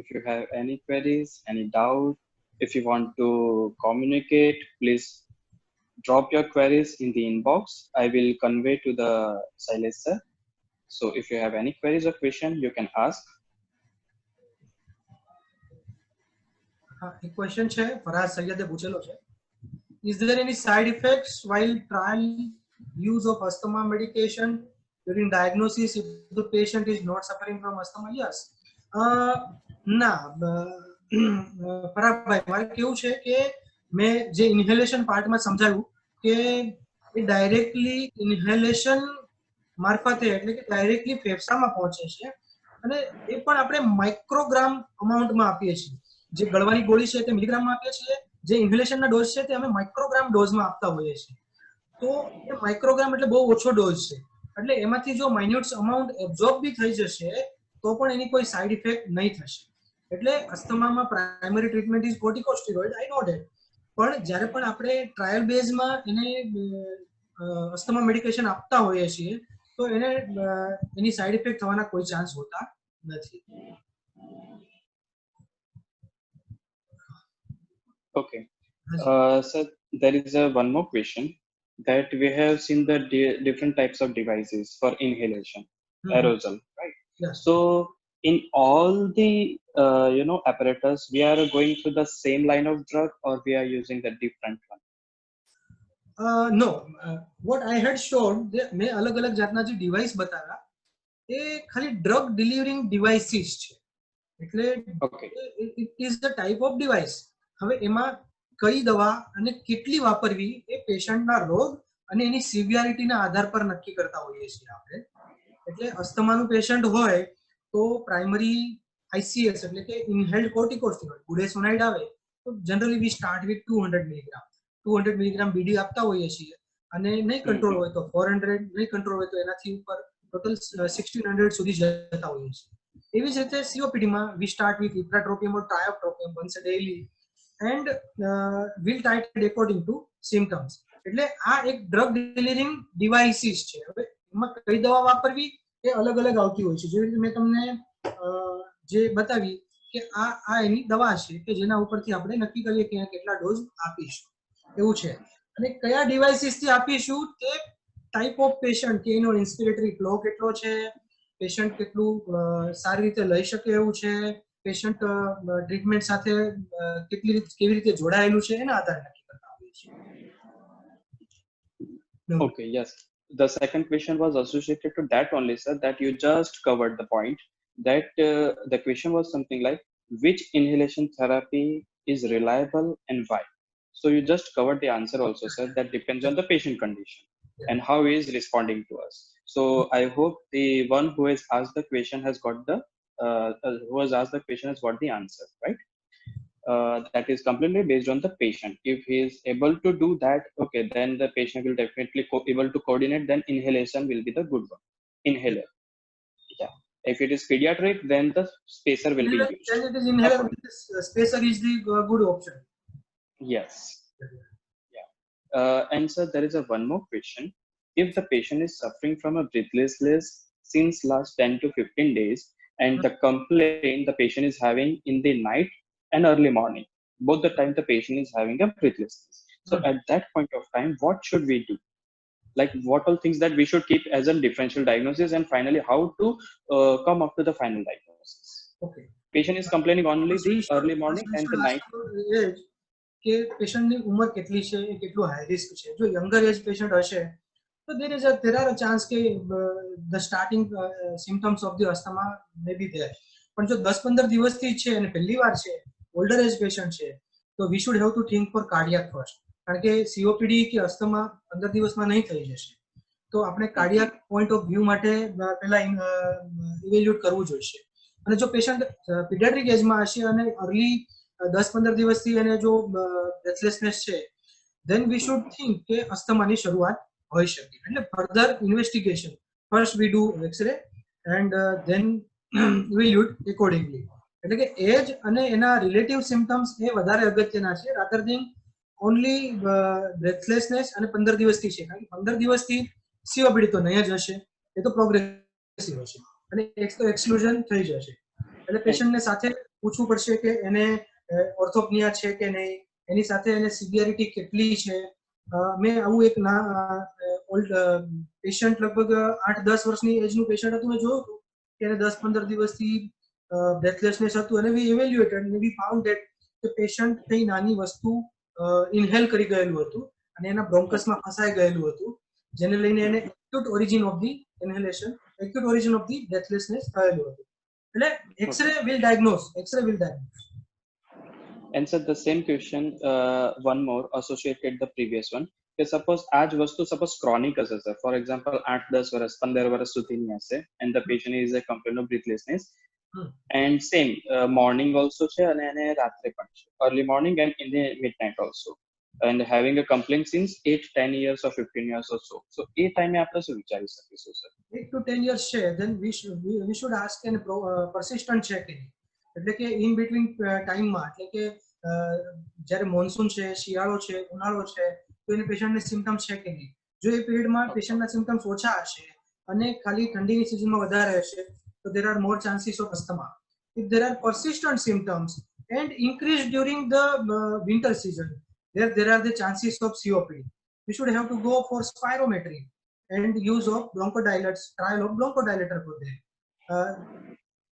Speaker 2: if you have any queries, any doubt, if you want to communicate, please drop your queries in the inbox. I will convey to the Silas sir. So if you have any queries or question, you can ask.
Speaker 3: એક question છે, ફરાઝ સૈયદે પૂછેલો છે. Is there any side effects while trial use of asthma medication during diagnosis if the patient is not suffering from asthma? Yes. ના ફરાભાઈ, મારે કેવું છે કે મેં જે ઇન્હેલેશન પાર્ટમાં સમજાવ્યું કે એ ડાયરેક્ટલી ઇન્હેલેશન મારફતે એટલે કે ડાયરેક્ટલી ફેફસામાં પહોંચે છે, અને એ પણ આપણે માઇક્રોગ્રામ અમાઉન્ટમાં આપીએ છીએ. જે ગળવાની ગોળી છે તે મિલીગ્રામમાં આપીએ છીએ, જે ઇન્હેલેશનના ડોઝ છે તે અમે માઇક્રોગ્રામ ડોઝમાં આપતા હોઈએ છીએ. તો એ માઇક્રોગ્રામ એટલે બહુ ઓછો ડોઝ છે, એટલે એમાંથી જો માઇન્યુટ અમાઉન્ટ એબ્ઝોર્બ બી થઈ જશે તો પણ એની કોઈ સાઇડ ઇફેક્ટ નહીં થશે. એટલે અસ્થમામાં primary treatment is corticosteroid, I know that. પણ જ્યારે પણ આપણે ટ્રાયલ બેઝમાં એને અસ્થમા મેડિકેશન આપતા હોઈએ છીએ તો એને એની સાઇડ ઇફેક્ટ થવાના કોઈ ચાન્સ હોતા નથી.
Speaker 2: Okay. So there is one more question that we have seen the different types of devices for inhalation, aerosol, right?
Speaker 3: Yes.
Speaker 2: So in all the apparatus, we are going through the same line of drug, or we are using the different one?
Speaker 3: No. What I had shown, મેં અલગ-અલગ જાતના જે device બતાવ્યા એ ખાલી drug delivering devices છે. એટલે it is the type of device. હવે એમાં કઈ દવા અને કેટલી વાપરવી એ પેશન્ટના રોગ અને એની સિવિયારિટીના આધાર પર નક્કી કરતા હોઈએ છીએ આપણે. એટલે અસ્થમાનું પેશન્ટ હોય તો પ્રાઇમરી ICS એટલે કે ઇનહેલ્ડ કોર્ટિકોસ્ટેરોઇડ બુડેસોનાઇડ આવે તો generally we start with 200 milligram 200 milligram BD આપતા હોઈએ છીએ અને નહીં કંટ્રોલ હોય તો 400, નહીં કંટ્રોલ હોય તો એનાથી ઉપર ટોટલ 1600 સુધી જતા હોઈએ છીએ એવી જ રીતે COPD માં we start with ipratropium or tiotropium once daily and will titrate according to symptoms એટલે આ એક ડ્રગ ડિલિવરિંગ ડિવાઇસીસ છે હવે એમાં કઈ દવા વાપરવી એ અલગ અલગ આવતી હોય છે જેવી રીતે મેં તમને જે બતાવી કે આ એની દવા છે કે જેના ઉપરથી આપણે નક્કી કરીએ કે કેટલા ડોઝ આપીશું એવું છે અને કયા ડિવાઇસીસ થી આપીશું તે ટાઈપ ઓફ પેશન્ટ કે એનો ઇન્સ્પિરેટરી ફ્લો કેટલો છે પેશન્ટ કેટલું સારી રીતે લઈ શકે એવું છે પેશન્ટ ટ્રીટમેન્ટ સાથે કેવી રીતે જોડાયેલું છે એના આધારે નક્કી કરતા હોઈએ છીએ.
Speaker 2: Okay, yes. The second question was associated to that only, sir, that you just covered the point. That the question was something like, which inhalation therapy is reliable and why? So you just covered the answer also, sir. That depends on the patient condition and how he is responding to us. So I hope the one who has asked the question has got the answer, right? That is completely based on the patient. If he is able to do that, okay, then the patient will definitely able to coordinate. Then inhalation will be the good one, inhaler. Yeah. If it is pediatric, then the spacer will be used.
Speaker 3: Then it is inhaler. Spacer is the good option.
Speaker 2: Yes. Yeah. And sir, there is one more question. If the patient is suffering from a breathlessness since last 10 to 15 days, and the complaint the patient is having in the night and early morning, both the time the patient is having a breathlessness. So at that point of time, what should we do? Like what all things that we should keep as a differential diagnosis, and finally how to come up to the final diagnosis.
Speaker 3: Okay.
Speaker 2: Patient is complaining only the early morning and the night.
Speaker 3: કે પેશન્ટની ઉંમર કેટલી છે એ કેટલું high risk છે જો younger એજ patient હશે તો there are a chance કે the starting symptoms of the asthma may be there પણ જો 10-15 દિવસથી છે અને પહેલી વાર છે ઓલ્ડર એજ પેશન્ટ છે તો we should have to think for cardiac first કારણ કે COPD કે અસ્થમા 15 દિવસમાં નહીં થઈ જશે તો આપણે કાર્ડિયાક પોઈન્ટ ઓફ વ્યૂ માટે પહેલા ઇવેલ્યુએટ કરવું જોઈએ અને જો પેશન્ટ પીડિયાટ્રિક એજમાં હશે અને અર્લી 10-15 દિવસથી એને જો બ્રેથલેસનેસ છે then we should think કે અસ્થમાની શરૂઆત હોઈ શકે એટલે further investigation first we do x-ray and then evaluate accordingly એટલે કે એજ અને એના રિલેટિવ સિમ્પટમ્સ એ વધારે અગત્યના છે rather than only breathlessness અને 15 દિવસથી છે કારણ કે 15 દિવસથી COPD તો નહીં જ હશે એ તો પ્રોગ્રેસિવ હશે અને એક તો એક્સક્લુઝન થઈ જશે એટલે પેશન્ટને સાથે પૂછવું પડશે કે એને ઓર્થોપનિયા છે કે નહીં એની સાથે એને સિવિયરિટી કેટલી છે મેં આવું એક ઓલ્ડ પેશન્ટ લગભગ 8-10 વર્ષની એજનું પેશન્ટ હતું મેં જોયું હતું કે એને 10-15 દિવસથી બ્રેથલેસનેસ હતું અને વી ઇવેલ્યુએટેડ અને વી ફાઉન્ડ ધેટ કે પેશન્ટ કઈ નાની વસ્તુ ઇન્હેલ કરી ગયેલું હતું અને એના બ્રોન્કસમાં ફસાઈ ગયેલું હતું જેને લઈને એને acute origin of the inhalation acute origin of the breathlessness થયેલું હતું એટલે xray will diagnose
Speaker 2: And sir, the same question, one more associated the previous one. Suppose आज वस्तु suppose chronic हसे sir. For example, 8-10 वर्ष 15 वर्ष સુધી ની હશે and the patient is a complaint of breathlessness. And same morning also છે અને એને રાત્રે પણ છે early morning and in the midnight also. And having a complaint since 8-10 years or 15 years or so. So એ ટાઈમે આપણે શું વિચારી શકીશું sir?
Speaker 3: 8 to 10 years છે then we should ask an persistent checking. એટલે કે ઇન બિટવીન ટાઈમમાં એટલે કે જ્યારે મોન્સૂન છે શિયાળો છે ઉનાળો છે તો એને પેશન્ટને સિમ્પટમ્સ છે કે નહીં જો એ પીરિયડમાં પેશન્ટના સિમ્પટમ્સ ઓછા હશે અને ખાલી ઠંડીની સિઝનમાં વધારે હશે તો there are more chances of asthma. If there are persistent symptoms and increase during the winter season, there are the chances of COPD. We should have to go for spirometry and use of bronchodilators, trial of bronchodilator for them.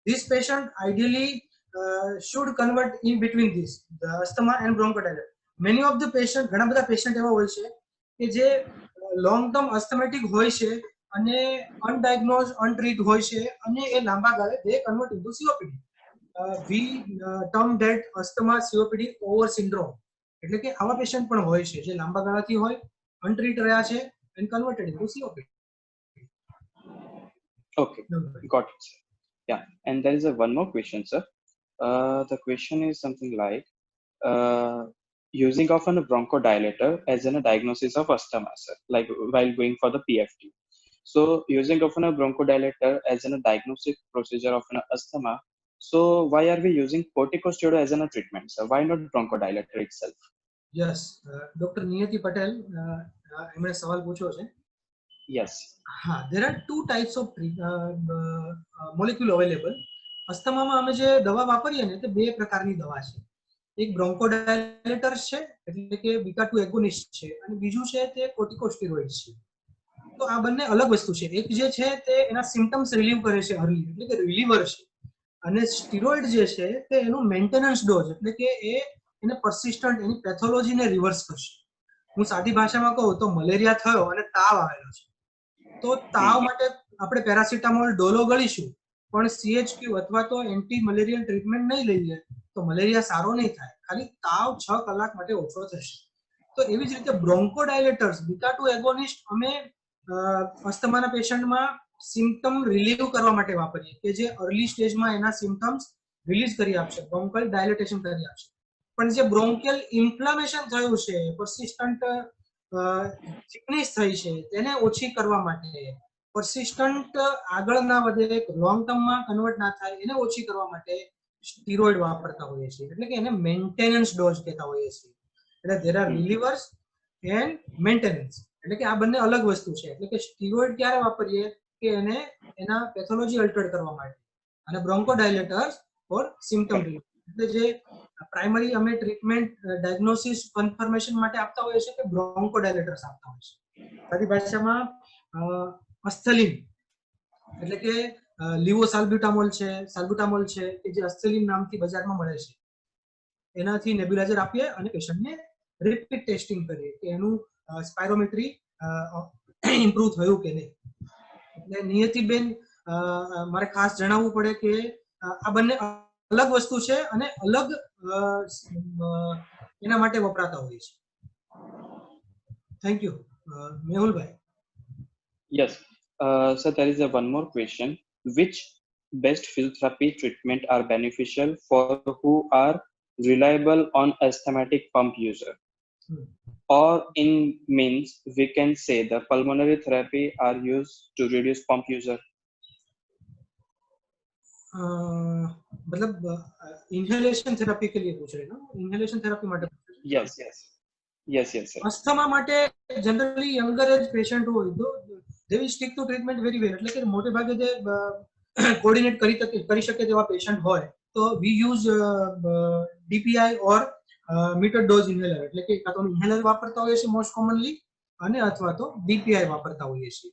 Speaker 3: This patient ideally should convert in between this, the asthma and bronchodilator. Many of the patient, ઘણા બધા patient એવા હોય છે કે જે long term અસ્થમેટિક હોય છે અને અનડાયગ્નોઝ અનટ્રીટ હોય છે અને એ લાંબા ગાળે they convert into COPD. We term that asthma COPD over syndrome. એટલે કે આવા પેશન્ટ પણ હોય છે જે લાંબા ગાળાથી હોય અનટ્રીટ રહ્યા છે and converted into COPD.
Speaker 2: Okay, got it. Yeah, and there is a one more question, sir. The question is something like using of a bronchodilator as in a diagnosis of asthma, sir, like while going for the PFT. So using of a bronchodilator as in a diagnostic procedure of an asthma. So why are we using corticosteroid as a treatment, sir? Why not bronchodilator itself?
Speaker 3: Yes doctor Niyati Patel એમણે સવાલ પૂછ્યો છે.
Speaker 2: Yes.
Speaker 3: હા, there are two types of molecule available. અસ્થમામાં અમે જે દવા વાપરીએ ને તે બે પ્રકારની દવા છે. એક બ્રોન્કોડાયલેટર છે એટલે કે બીટા 2 એગોનિસ્ટ છે અને બીજું છે તે કોર્ટિકોસ્ટેરોઇડ છે. તો આ બંને અલગ વસ્તુ છે. એક જે છે તે એના સિમ્પટમ્સ રિલીવ કરે છે અર્લી એટલે કે રિલીવર છે, અને સ્ટીરોઇડ જે છે તે એનું મેન્ટેનન્સ ડોઝ એટલે કે એને persistent એની પેથોલોજીને રિવર્સ કરશે. હું સાદી ભાષામાં કહું તો મલેરિયા થયો અને તાવ આવેલો છે, તો તાવ માટે આપણે પેરાસિટામોલ ડોલો ગળીશું પણ CHQ અથવા તો એન્ટી મલેરિયલ ટ્રીટમેન્ટ નહીં લઈએ તો મલેરિયા સારો નહીં થાય, ખાલી તાવ 6 કલાક માટે ઓછો થશે. તો એવી જ રીતે બ્રોન્કોડાયલેટર્સ બીટા 2 એગોનિસ્ટ અમે અસ્થમાના પેશન્ટમાં સિમ્પટમ રિલીવ કરવા માટે વાપરીએ કે જે અર્લી સ્ટેજમાં એના સિમ્પટમ્સ રિલીઝ કરી આપશે, બ્રોન્કલ ડાયલેટેશન કરી આપશે. પણ જે બ્રોન્કિયલ ઇન્ફ્લામેશન થયું છે, persistent થિકનેસ થઈ છે, તેને ઓછી કરવા માટે, persistent આગળ ના વધે, લોંગ ટર્મમાં કન્વર્ટ ના થાય એને ઓછી કરવા માટે સ્ટીરોઇડ વાપરતા હોઈએ છીએ, એટલે કે એને મેન્ટેનન્સ ડોઝ કહેતા હોઈએ છીએ. એટલે there are relievers and maintenance, એટલે કે આ બંને અલગ વસ્તુ છે. એટલે કે સ્ટીરોઇડ ક્યારે વાપરીએ કે એને એના પેથોલોજી અલ્ટર કરવા માટે, અને બ્રોન્કોડાયલેટર્સ ફોર સિમ્પટમ રિલીફ. એટલે જે પ્રાઇમરી અમે ટ્રીટમેન્ટ ડાયગ્નોસિસ કન્ફર્મેશન માટે આપતા હોઈએ છીએ કે બ્રોન્કોડાયલેટર્સ આપતા હોય છે. સાદી ભાષામાં અસ્થલિન એટલે કે લિવોસાલ્બ્યુટામોલ છે કે જે અસ્થલિન નામથી બજારમાં મળે છે, એનાથી નેબ્યુલાઇઝર આપીએ અને પેશન્ટને રિપીટ ટેસ્ટિંગ કરીએ કે એનું સ્પાયરોમેટ્રી ઇમ્પ્રુવ થયું કે નહીં. એટલે નિયતિબેન મારે ખાસ જણાવવું પડે કે આ બંને અલગ વસ્તુ છે અને અલગ એના માટે વપરાતા હોય છે. Thank you. Mehulbhai.
Speaker 2: Yes. So there is one more question. Which best physiotherapy treatment are beneficial for who are reliable on asthmatic pump user? Or in means we can say the pulmonary therapy are used to reduce pump user.
Speaker 3: मतलब inhalation therapy કે लिए पूछ रहे हैं ना? Inhalation therapy માટે.
Speaker 2: Yes. Sir.
Speaker 3: Asthma માટે generally younger એજ patient હોય તો they will stick to treatment very well. એટલે કે મોટે ભાગે જે કોઓર્ડિનેટ કરી શકે તેવા પેશન્ટ હોય તો we use DPI or metered dose inhaler, એટલે કે કાં તો ઇન્હેલર વાપરતા હોઈએ છીએ મોસ્ટ કોમનલી અને અથવા તો DPI વાપરતા હોઈએ છીએ.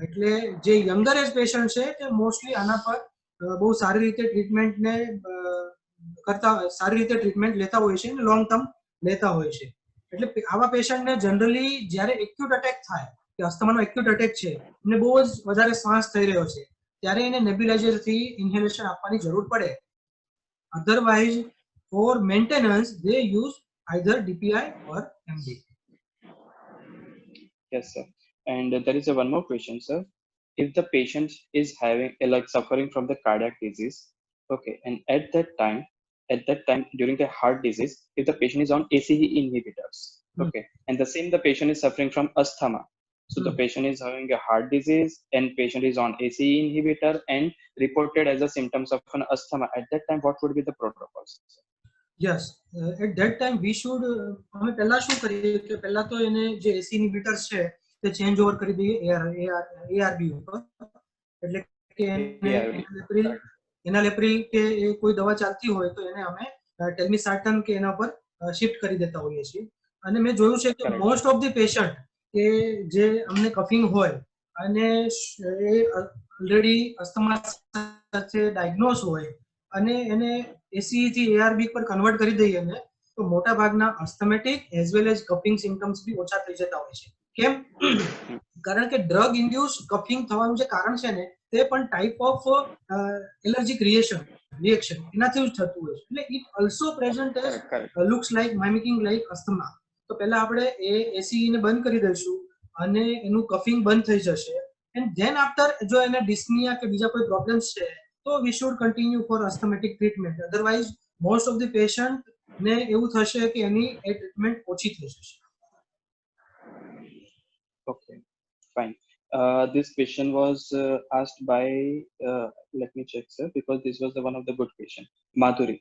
Speaker 3: એટલે જે યંગર એજ પેશન્ટ છે તે મોસ્ટલી આના પર બહુ સારી રીતે ટ્રીટમેન્ટને સારી રીતે ટ્રીટમેન્ટ લેતા હોય છે અને લોંગ ટર્મ લેતા હોય છે. એટલે આવા પેશન્ટને જનરલી જ્યારે એક્યુટ અટેક થાય કે અસ્થમાનો એક્યુટ અટેક છે, એમને બહુ જ વધારે શ્વાસ થઈ રહ્યો છે, ત્યારે એને નેબ્યુલાઇઝરથી ઇન્હેલેશન આપવાની જરૂર પડે. Otherwise for maintenance they use either DPI or MD.
Speaker 2: Yes, sir. And there is one more question, sir. If the patient is having like suffering from the cardiac disease, okay, and at that time during the heart disease, if the patient is on ACE inhibitors, okay, and the same the patient is suffering from asthma, so the patient is having a heart disease and patient is on ACE inhibitor and reported as a symptoms of an asthma, at that time what would be the protocols?
Speaker 3: Yes, at that time we should અમે પહેલા શું કરીએ કે પહેલા તો એને જે ACE inhibitors છે તે ચેન્જ ઓવર કરી દઈએ ARB ઉપર. એટલે કે એનાલેપ્રિલ કે કોઈ દવા ચાલતી હોય તો એને અમે ટેલ્મિસાર્ટન કે એના પર શિફ્ટ કરી દેતા હોઈએ છીએ. અને મેં જોયું છે કે મોસ્ટ ઓફ ધી પેશન્ટ કે જે અમને કફિંગ હોય અને એ ઓલરેડી અસ્થમા સાથે ડાયગ્નોઝ હોય અને એને ACE થી ARB પર કન્વર્ટ કરી દઈએ ને તો મોટા ભાગના અસ્થમેટિક as well as coughing symptoms બી ઓછા થઈ જતા હોય છે. કેમ? કારણ કે ડ્રગ ઇન્ડ્યુસ કફિંગ થવાનું જે કારણ છે ને તે પણ ટાઈપ ઓફ એલર્જીક રિએક્શન એનાથી જ થતું હોય છે. એટલે it also present as looks like mimicking like asthma. તો પહેલા આપણે એ ACE ને બંધ કરી દઈશું અને એનું કફિંગ બંધ થઈ જશે. એન્ડ ધેન આફ્ટર જો એને ડિસ્નિયા કે બીજા કોઈ પ્રોબ્લેમ્સ છે તો we should continue for asthmatic treatment. Otherwise most of the patient ને એવું થશે કે એની એ ટ્રીટમેન્ટ ઓછી થઈ જશે.
Speaker 2: Okay, fine. This question was asked by, let me check, sir, because this was one of the good question. Madhuri.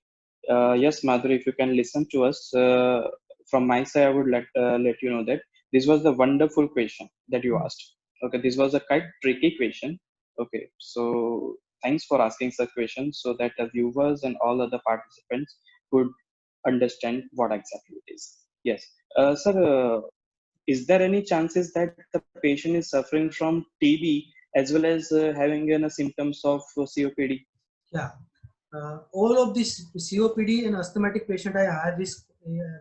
Speaker 2: Yes, Madhuri, if you can listen to us, from my side, I would let you know that this was the wonderful question that you asked. Okay, this was a quite tricky question. Okay, so thanks for asking such questions so that the viewers and all other participants could understand what exactly it is. Yes, sir, is there any chances that the patient is suffering from TB as well as having symptoms of COPD?
Speaker 3: Yeah, all of these COPD and asthmatic patient are high risk.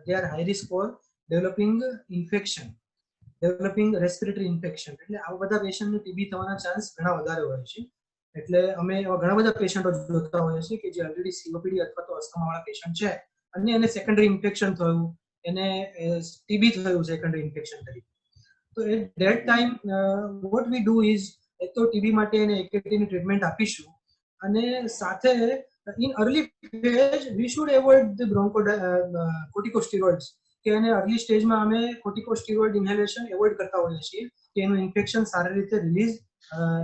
Speaker 3: They are high risk for developing infection, developing respiratory infection. એટલે આ બધા પેશન્ટને TB થવાના chance ઘણા વધારે હોય છે. એટલે અમે એવા ઘણા બધા પેશન્ટો જોતા હોઈએ છીએ કે જે ઓલરેડી COPD અથવા તો અસ્થમાવાળા પેશન્ટ છે અને એને સેકન્ડરી ઇન્ફેક્શન થયું, એને ટીબી થયું સેકન્ડરી ઇન્ફેક્શન તરીકે. તો at that time what we do is એક તો ટીબી માટે એને એકેટીની ટ્રીટમેન્ટ આપીશું અને સાથે in early phase we should avoid the corticosteroids કે એને અર્લી સ્ટેજમાં અમે કોર્ટિકોસ્ટેરોઇડ ઇન્હેલેશન એવોઇડ કરતા હોઈએ છીએ કે એનું ઇન્ફેક્શન સારી રીતે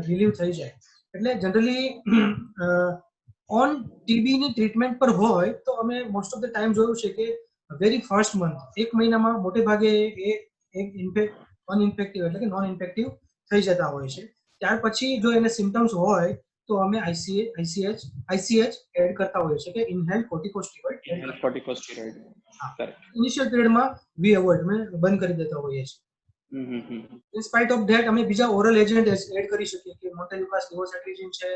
Speaker 3: રિલીવ થઈ જાય. એટલે જનરલી ઓન ટીબીની ટ્રીટમેન્ટ પર હોય તો અમે મોસ્ટ ઓફ ધ ટાઈમ જોયું છે કે વેરી ફર્સ્ટ મંથ, એક મહિનામાં મોટે ભાગે એ અનઇન્ફેક્ટિવ એટલે કે નોન ઇન્ફેક્ટિવ થઈ જતા હોય છે. ત્યાર પછી જો એને સિમ્ટમ્સ હોય તો અમે ICH એડ કરતા હોઈએ છીએ કે ઇન્હેલ કોર્ટિકોસ્ટેરોઇડ. ઇનિશિયલ પીરિયડમાં વી એવોઇડ અમે બંધ કરી દેતા હોઈએ છીએ. ઇન સ્પાઇટ ઓફ ધેટ અમે બીજા ઓરલ એજન્ટ એડ કરી શકીએ કે મોન્ટેલુપાસ લિવોસેટ્રિજિન છે,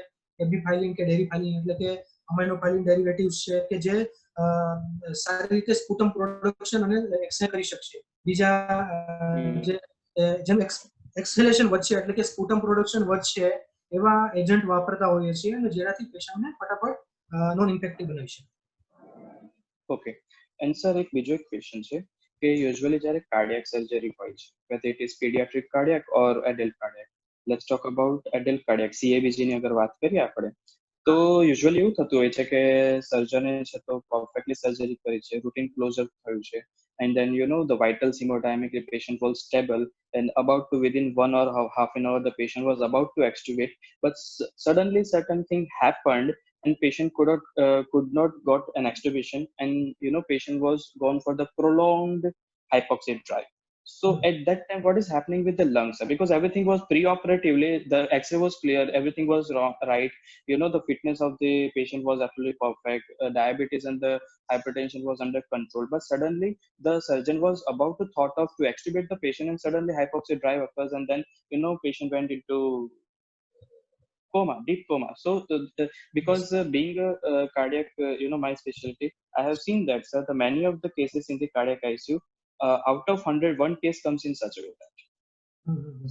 Speaker 3: એબિફાઇલિન કે ડેરિફાઇલિન એટલે કે અમાઇનોફાઇલિન ડેરિવેટિવ્સ છે કે જે સારી રીતે સ્પુટમ પ્રોડક્શન અને એક્સેલ કરી શકશે. બીજા જેમ એક્સહેલેશન વધશે એટલે કે સ્પુટમ પ્રોડક્શન વધશે એવા એજન્ટ વાપરતા હોઈએ છીએ અને જેનાથી પેશન્ટને ફટાફટ નોન ઇન્ફેક્ટિવ બનાવી શકે.
Speaker 2: ઓકે, એન્ડ સર એક બીજો એક ક્વેશ્ચન છે કે યુઝ્યુઅલી જ્યારે કાર્ડિયાક સર્જરી હોય છે, whether it is pediatric cardiac or adult cardiac, let's talk about adult cardiac, CABG ની અગર વાત કરીએ આપણે તો યુઝ્યુઅલી એવું થતું હોય છે કે સર્જને છે તો પરફેક્ટલી સર્જરી કરી છે, રૂટીન ક્લોઝર થયું છે, and then the vital hemodynamic, the patient was stable and about to within 1 or half an hour the patient was about to extubate, but suddenly certain thing happened and patient could not got an extubation, and patient was gone for the prolonged hypoxic drive. So at that time, what is happening with the lungs? Because everything was pre-operatively, the X-ray was clear, everything was right. The fitness of the patient was absolutely perfect. Diabetes and the hypertension was under control. But suddenly, the surgeon was about to thought of to extubate the patient, and suddenly hypoxic drive occurs, and then patient went into coma, deep coma. So because being a cardiac, my specialty, I have seen that, sir. The many of the cases in the cardiac ICU. Out of 100, one case comes in such a way that.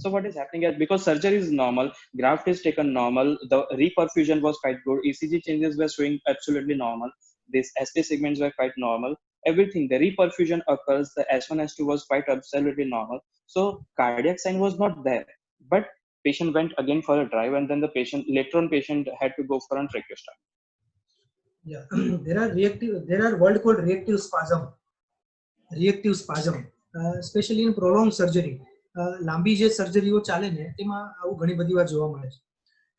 Speaker 2: So what is happening is because surgery is normal, graft is taken normal, the reperfusion was quite good, ECG changes were showing absolutely normal, these ST segments were quite normal, everything, the reperfusion occurs, the S1, S2 was quite absolutely normal. So cardiac sign was not there, but patient went again for a drive, and then later on patient had to go for a tracheostomy.
Speaker 3: Yeah, there are word called reactive spasm, especially in prolonged surgery. લાંબી જે સર્જરીઓ ચાલે ને તેમાં આવું ઘણી બધી વાર જોવા મળે છે.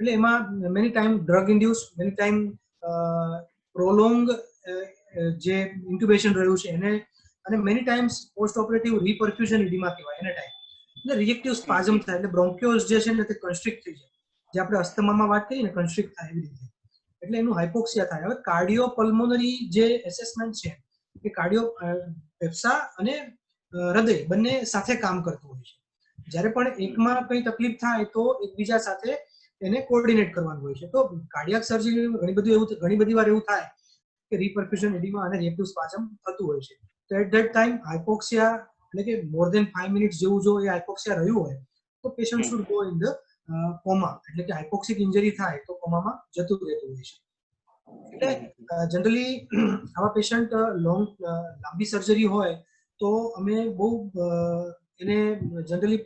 Speaker 3: એટલે એમાં many time drug induce, many time prolong જે ઇન્ક્યુબેશન રહ્યું છે એને, અને મેની ટાઈમ્સ પોસ્ટ ઓપરેટિવ રીપરફ્યુઝન ઇડીમા કહેવાય એને ટાઈમ. એટલે રિએક્ટિવ સ્પાઝમ થાય એટલે બ્રોન્ક્યોલ્સ જે છે ને તે કન્સ્ટ્રિક્ટ થઈ જાય, જે આપણે અસ્થમામાં વાત કરીએ ને કન્સ્ટ્રિક્ટ થાય એવી રીતે, એટલે એનું હાઇપોક્સિયા થાય. હવે કાર્ડિયોપલ્મોનરી જે એસેસમેન્ટ છે કે કાર્ડિયો ફેફસા અને હૃદય બંને સાથે કામ કરતું હોય છે. જ્યારે પણ એકમાં કંઈ તકલીફ થાય તો એકબીજા સાથે એને કોઓર્ડિનેટ કરવાનું હોય છે. તો કાર્ડિયાક સર્જરી ઘણી બધી વાર એવું થાય કે રીપરફ્યુઝન એડીમા અને રિએક્ટિવ સ્પાઝમ થતું હોય છે. તો એટ ધેટ ટાઈમ હાઇપોક્સિયા એટલે કે મોર ધેન 5 મિનિટ્સ જેવું જો એ હાઇપોક્સિયા રહ્યું હોય તો patient should go in the comma, એટલે કે હાઇપોક્સિક ઇન્જરી થાય તો કોમામાં જતું રહેતું હોય છે. એટલે જનરલી આવા પેશન્ટ લાંબી સર્જરી હોય તો અમે બહુ એને જનરલી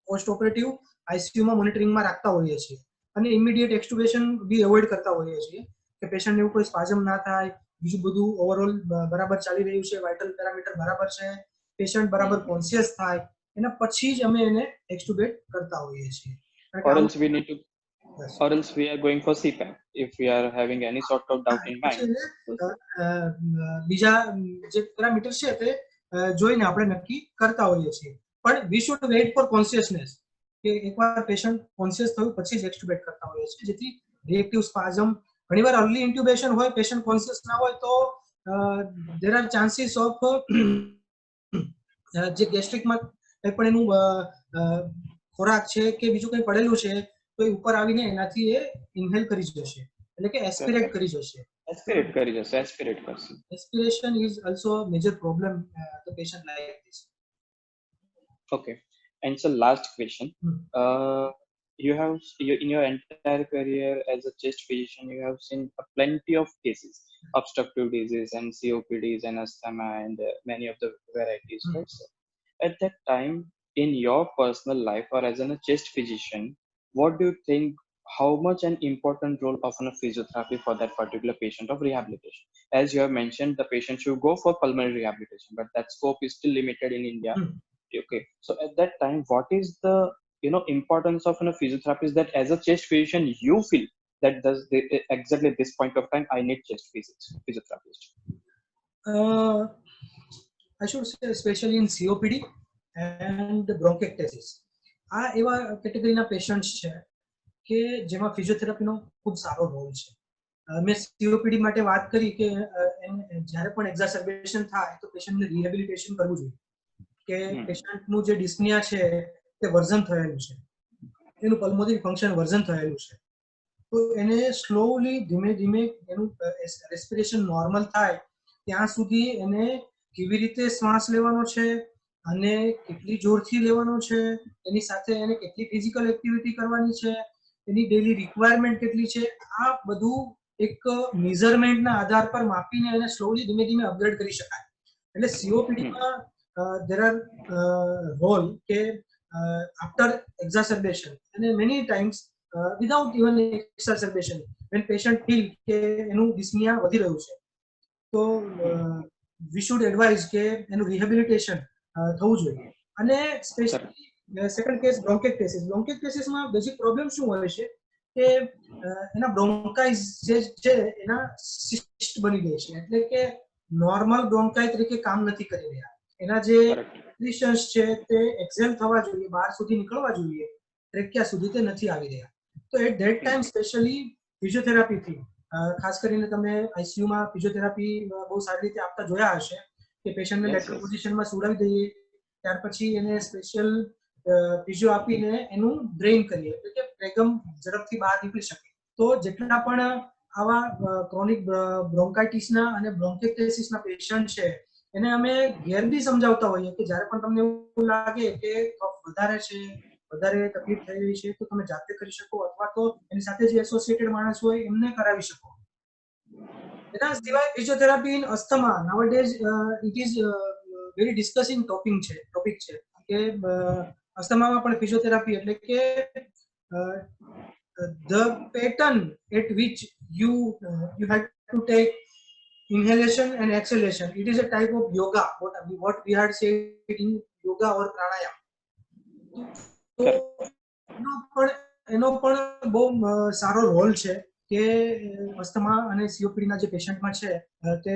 Speaker 3: પોસ્ટ ઓપરેટિવ આઈસીયુમાં મોનિટરિંગમાં રાખતા હોઈએ છીએ અને ઇમિડિયેટ એક્સ્ટુબેશન બી એવોઇડ કરતા હોઈએ છીએ કે પેશન્ટને એવું કોઈ સ્પાઝમ ના થાય, બીજું બધું ઓવરઓલ બરાબર ચાલી રહ્યું છે, વાઇટલ પેરામીટર બરાબર છે, પેશન્ટ બરાબર કોન્શિયસ થાય, એના પછી જ અમે એને એક્સ્ટુબેટ કરતા હોઈએ છીએ.
Speaker 2: Or else we need to, or else we are going for CPAP if we are having any sort of doubt in mind.
Speaker 3: બીજા જે પેરામીટર છે તે જોઈને આપણે નક્કી કરતા હોઈએ છીએ. પણ we should weight four consciousness, કે એકવાર પેશન્ટ કોન્શિયસ થયું પછી જ એક્સ્ટુબેટ કરતા હોઈએ છીએ, જેથી રિએક્ટિવ સ્પાઝમ, ઘણીવાર અર્લી ઇન્ટ્યુબેશન હોય, પેશન્ટ કોન્શિયસ ના હોય તો there are chances of જે ગેસ્ટ્રિકમાં કંઈ પણ એનું ખોરાક છે કે બીજું કંઈ પડેલું છે તો એ ઉપર આવીને એનાથી એ ઇન્હેલ કરી જશે, એટલે કે એસ્પિરેટ કરી જશે.
Speaker 2: Aspirate કરશે.
Speaker 3: Aspiration is also a major problem the patient like this.
Speaker 2: Okay, and so last question. You have in your entire career as a chest physician, you have seen plenty of cases, obstructive disease and COPDs and asthma and many of the varieties. Right? So at that time, in your personal life or as a chest physician, what do you think? How much an important role of a physiotherapy for that particular patient of rehabilitation? As you have mentioned, the patient should go for pulmonary rehabilitation, but that scope is still limited in India. Okay, so at that time, what is the importance of a physiotherapist that as a chest physician you feel that exactly at this point of time I need chest physiotherapist?
Speaker 3: I should say especially in COPD and bronchiectasis. આ એવા કેટેગરીના patients છે કે જેમાં ફિઝિયોથેરાપીનો ખૂબ સારો role છે. મેં COPD માટે વાત કરી કે જ્યારે પણ એક્ઝાસર્બેશન થાય તો પેશન્ટને રિહેબિલિટેશન કરવું જોઈએ, કે પેશન્ટનું જે ડિસ્નિયા છે તે વર્ઝન થયેલું છે, એનું પલ્મોનરી ફંક્શન વર્ઝન થયેલું છે, તો એને સ્લોલી ધીમે ધીમે એનું રેસ્પિરેશન નોર્મલ થાય ત્યાં સુધી એને કેવી રીતે શ્વાસ લેવાનો છે અને કેટલી જોરથી લેવાનો છે, એની સાથે એને કેટલી ફિઝિકલ એક્ટિવિટી કરવાની છે, એની ડેલી રિક્વાયરમેન્ટ કેટલી છે, આ બધું એક મેઝરમેન્ટના આધાર પર માપીને એને સ્લોલી ધીમે ધીમે અપગ્રેડ કરી શકાય. એટલે COPDમાં there are role કે after exacerbation and many times without even exacerbation when patient feel કે એનું dyspnea વધી રહ્યું છે તો we should advise કે એનું rehabilitation થવું જોઈએ. અને સ્પેશિયલી સેકન્ડ કેસ બ્રોન્કિએક્ટેસિસ માં બેઝિક પ્રોબ્લેમ શું હોય છે કે એના બ્રોન્કાઇઝ જે છે એના સિસ્ટ બની ગઈ છે, એટલે કે નોર્મલ બ્રોન્કાઈ તરીકે કામ નથી કરી રહ્યા. એના જે એક્સક્રીશન્સ છે તે એક્સેલ થવા જોઈએ, બહાર સુધી નીકળવા જોઈએ, ટ્રેકિયા સુધી તે નથી આવી રહ્યા. તો એટ ધેટ ટાઈમ સ્પેશિયલી ફિઝિયોથેરાપીથી, ખાસ કરીને તમે આઈસીયુમાં ફિઝિયોથેરાપી બહુ સારી રીતે આપતા જોયા હશે કે પેશન્ટને લેટરલ પોઝિશનમાં સુડાવી દઈએ, ત્યાર પછી એને સ્પેશિયલ ફિઝિયો આપીને એનું ડ્રેઇન કરીએ, એટલે કે પ્લેગમ ઝડપથી બહાર નીકળી શકે. તો જેટલા પણ આવા ક્રોનિક બ્રોન્કાઇટિસના અને બ્રોન્કિએક્ટેસિસના પેશન્ટ છે એને અમે ઘેર બી સમજાવતા હોઈએ કે જ્યારે પણ તમને એવું લાગે કે કફ વધારે છે, વધારે તકલીફ થઈ રહી છે, તો તમે જાતે કરી શકો અથવા તો એની સાથે જે એસોસિએટેડ માણસ હોય એમને કરાવી શકો. એના સિવાય physiotherapy in asthma nowadays it is very discussing topic છે કે અસ્થમામાં પણ ફિઝિયોથેરાપી એટલે કે the pattern at which you have to take inhalation and exhalation, it is a type of yoga, what we had said in yoga or pranayam. તો એનો પણ બહુ સારો રોલ છે કે અસ્થમા અને COPD ના જે પેશન્ટમાં છે તે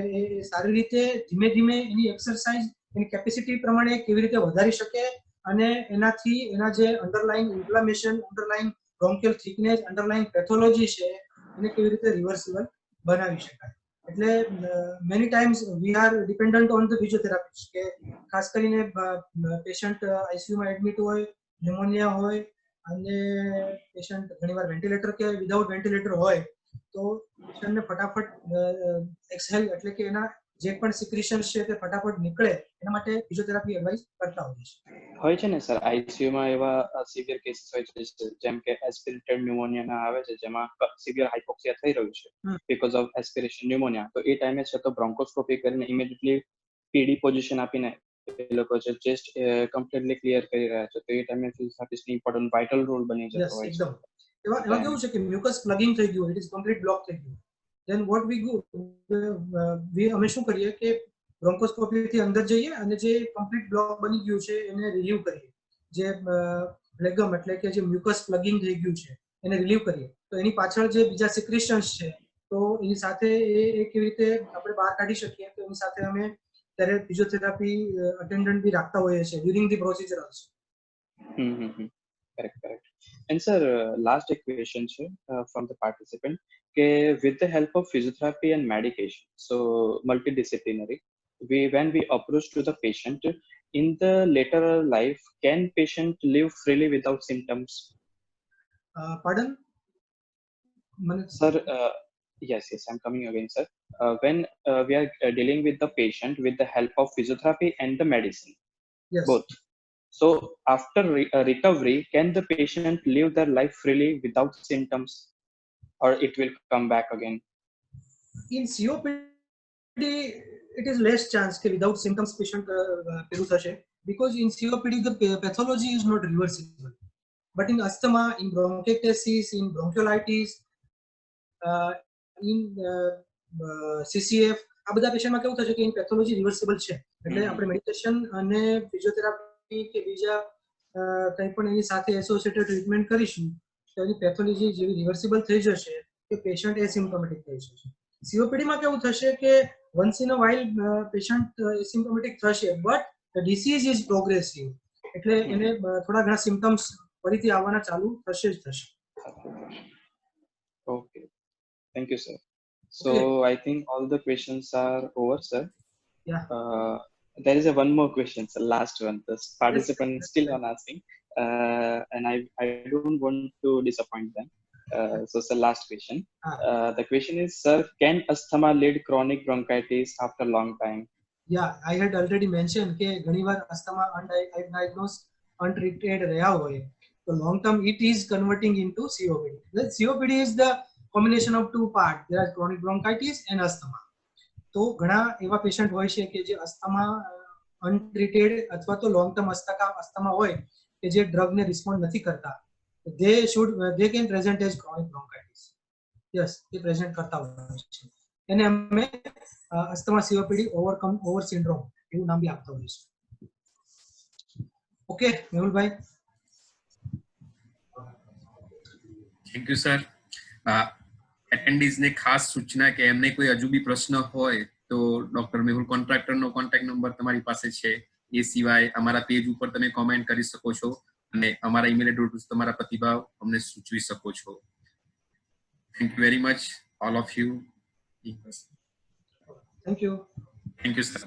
Speaker 3: સારી રીતે ધીમે ધીમે એની એક્સરસાઇઝ એની કેપેસિટી પ્રમાણે કેવી રીતે વધારી શકે અને એનાથી એના જે underline inflammation, underline bronchial thickness, underline pathology છે એને કેવી રીતે રિવર્સિબલ બનાવી શકાય. એટલે many times we are dependent on the physiotherapist, કે ખાસ કરીને પેશન્ટ આઈસીયુમાં એડમિટ હોય, ન્યુમોનિયા હોય અને પેશન્ટ ઘણીવાર વેન્ટિલેટર કે વિધાઉટ વેન્ટિલેટર હોય તો પેશન્ટને ફટાફટ એક્સહેલ એટલે કે એના જે પણ સિક્રેશન્સ છે તે ફટાફટ નીકળે એના માટે ફિઝિયોથેરાપી એડવાઇસ કરતા
Speaker 2: હોય છે ને સર. આઈસીયુમાં એવા સિવિયર કેસીસ હોય છે જેમ કે એસ્પિરેટેડ ન્યુમોનિયા આવે છે જેમાં સિવિયર હાઇપોક્સિયા થઈ રહ્યું છે બીકોઝ ઓફ એસ્પિરેશન ન્યુમોનિયા. તો એ ટાઈમે છે તો બ્રોન્કોસ્કોપી કરીને ઇમિડિયેટલી પીડી પોઝિશન આપીને એ લોકો છે ચેસ્ટ કમ્પ્લીટલી ક્લિયર કરી રહ્યા છે. તો એ ટાઈમે ફિઝિયોથેરાપિસ્ટની ઇમ્પોર્ટન્ટ વાઇટલ રોલ બની જતો હોય છે.
Speaker 3: એમાં કેવું છે કે મ્યુકસ પ્લગિંગ થઈ ગયું, ઇટ ઇઝ કમ્પ્લીટ બ્લોક થઈ ગયું. ધેન વોટ વી ગો અમે શું કરીએ કે બ્રોન્કોસ્કોપી થી અંદર જઈએ અને જે કમ્પ્લીટ બ્લોક બની ગયું છે એને રિલીવ કરીએ. જે ફ્લેગમ એટલે કે જે મ્યુકસ પ્લગિંગ થઈ ગયું છે એને રિલીવ કરીએ. તો એની પાછળ જે બીજા સિક્રેશન્સ છે તો એની સાથે એ કેવી રીતે આપણે બહાર કાઢી શકીએ, તો એની સાથે અમે ત્યારે ફિઝિયોથેરાપી અટેન્ડન્ટ બી રાખતા હોઈએ છીએ during the procedure also.
Speaker 2: Correct. And sir, last question from the participant, with the help of physiotherapy and medication, so multidisciplinary, when we approach to the patient in the later life, can patient live freely without symptoms?
Speaker 3: Pardon?
Speaker 2: Sir, yes, I'm coming again, sir. When we are dealing with the patient with the help of physiotherapy and the medicine,
Speaker 3: yes,
Speaker 2: both. So after recovery, can the patient live their life freely without symptoms, or it will come back again?
Speaker 3: In COPD, it is less chance that without symptoms patient because in COPD the pathology is not reversible. But in asthma, in bronchiectasis, in bronchiolitis, in CCF, આ બધા પેશન્ટમાં કેવું થશે કે એની pathology reversible છે. એટલે આપણે medication અને physiotherapy કે બીજા કંઈ પણ એની સાથે એસોસિએટેડ ટ્રીટમેન્ટ કરીશું તો એની પેથોલોજી જેવી રિવર્સિબલ થઈ જશે કે પેશન્ટ એસિમ્પ્ટોમેટિક થઈ જશે. COPD માં કેવું થશે કે once in a while patient asymptomatic થશે, but the disease is progressive, એટલે એને થોડા ઘણા સિમ્પટમ્સ ફરીથી આવવાના ચાલુ થશે જ થશે.
Speaker 2: Okay, thank you, sir. So I think all the questions are over, sir.
Speaker 3: Yeah.
Speaker 2: There is one more question, sir. Last one. The participant still on asking, and I don't want to disappoint them. So, sir, last question. The question is, sir, can asthma lead chronic bronchitis after long time?
Speaker 3: Yeah, I had already mentioned કે ઘણીવાર asthma undiagnosed, untreated રહ્યા હોય તો long term it is converting into COPD. The COPD is the combination of two parts. There are chronic bronchitis and asthma. તો ઘણા એવા patient હોય છે કે જે અસ્થમા અનટ્રીટેડ અથવા તો લોંગ ટર્મ અસ્થમા હોય કે જે ડ્રગને રિસ્પોન્ડ નથી કરતા, they can present as chronic bronchitis. Yes, they present કરતા હોય છે. એને અમે અસ્થમા COPD ઓવર સિન્ડ્રોમ એવું નામ બી આપતા હોઈએ છીએ. ઓકે મેહુલભાઈ.
Speaker 1: Thank you sir. એટેન્ડીઝ ને ખાસ સૂચના કે એમને કોઈ હજુ બી પ્રશ્ન હોય તો ડોક્ટર મેહુલ કોન્ટ્રાક્ટર નો કોન્ટેક્ટ નંબર તમારી પાસે છે. એ સિવાય અમારા પેજ ઉપર તમે કોમેન્ટ કરી શકો છો અને અમારા ઈમેલ એડ્રેસ તમારા પ્રતિભાવ અમને સૂચવી શકો છો. Thank you very much all of you.
Speaker 3: Thank you.
Speaker 1: Thank you sir.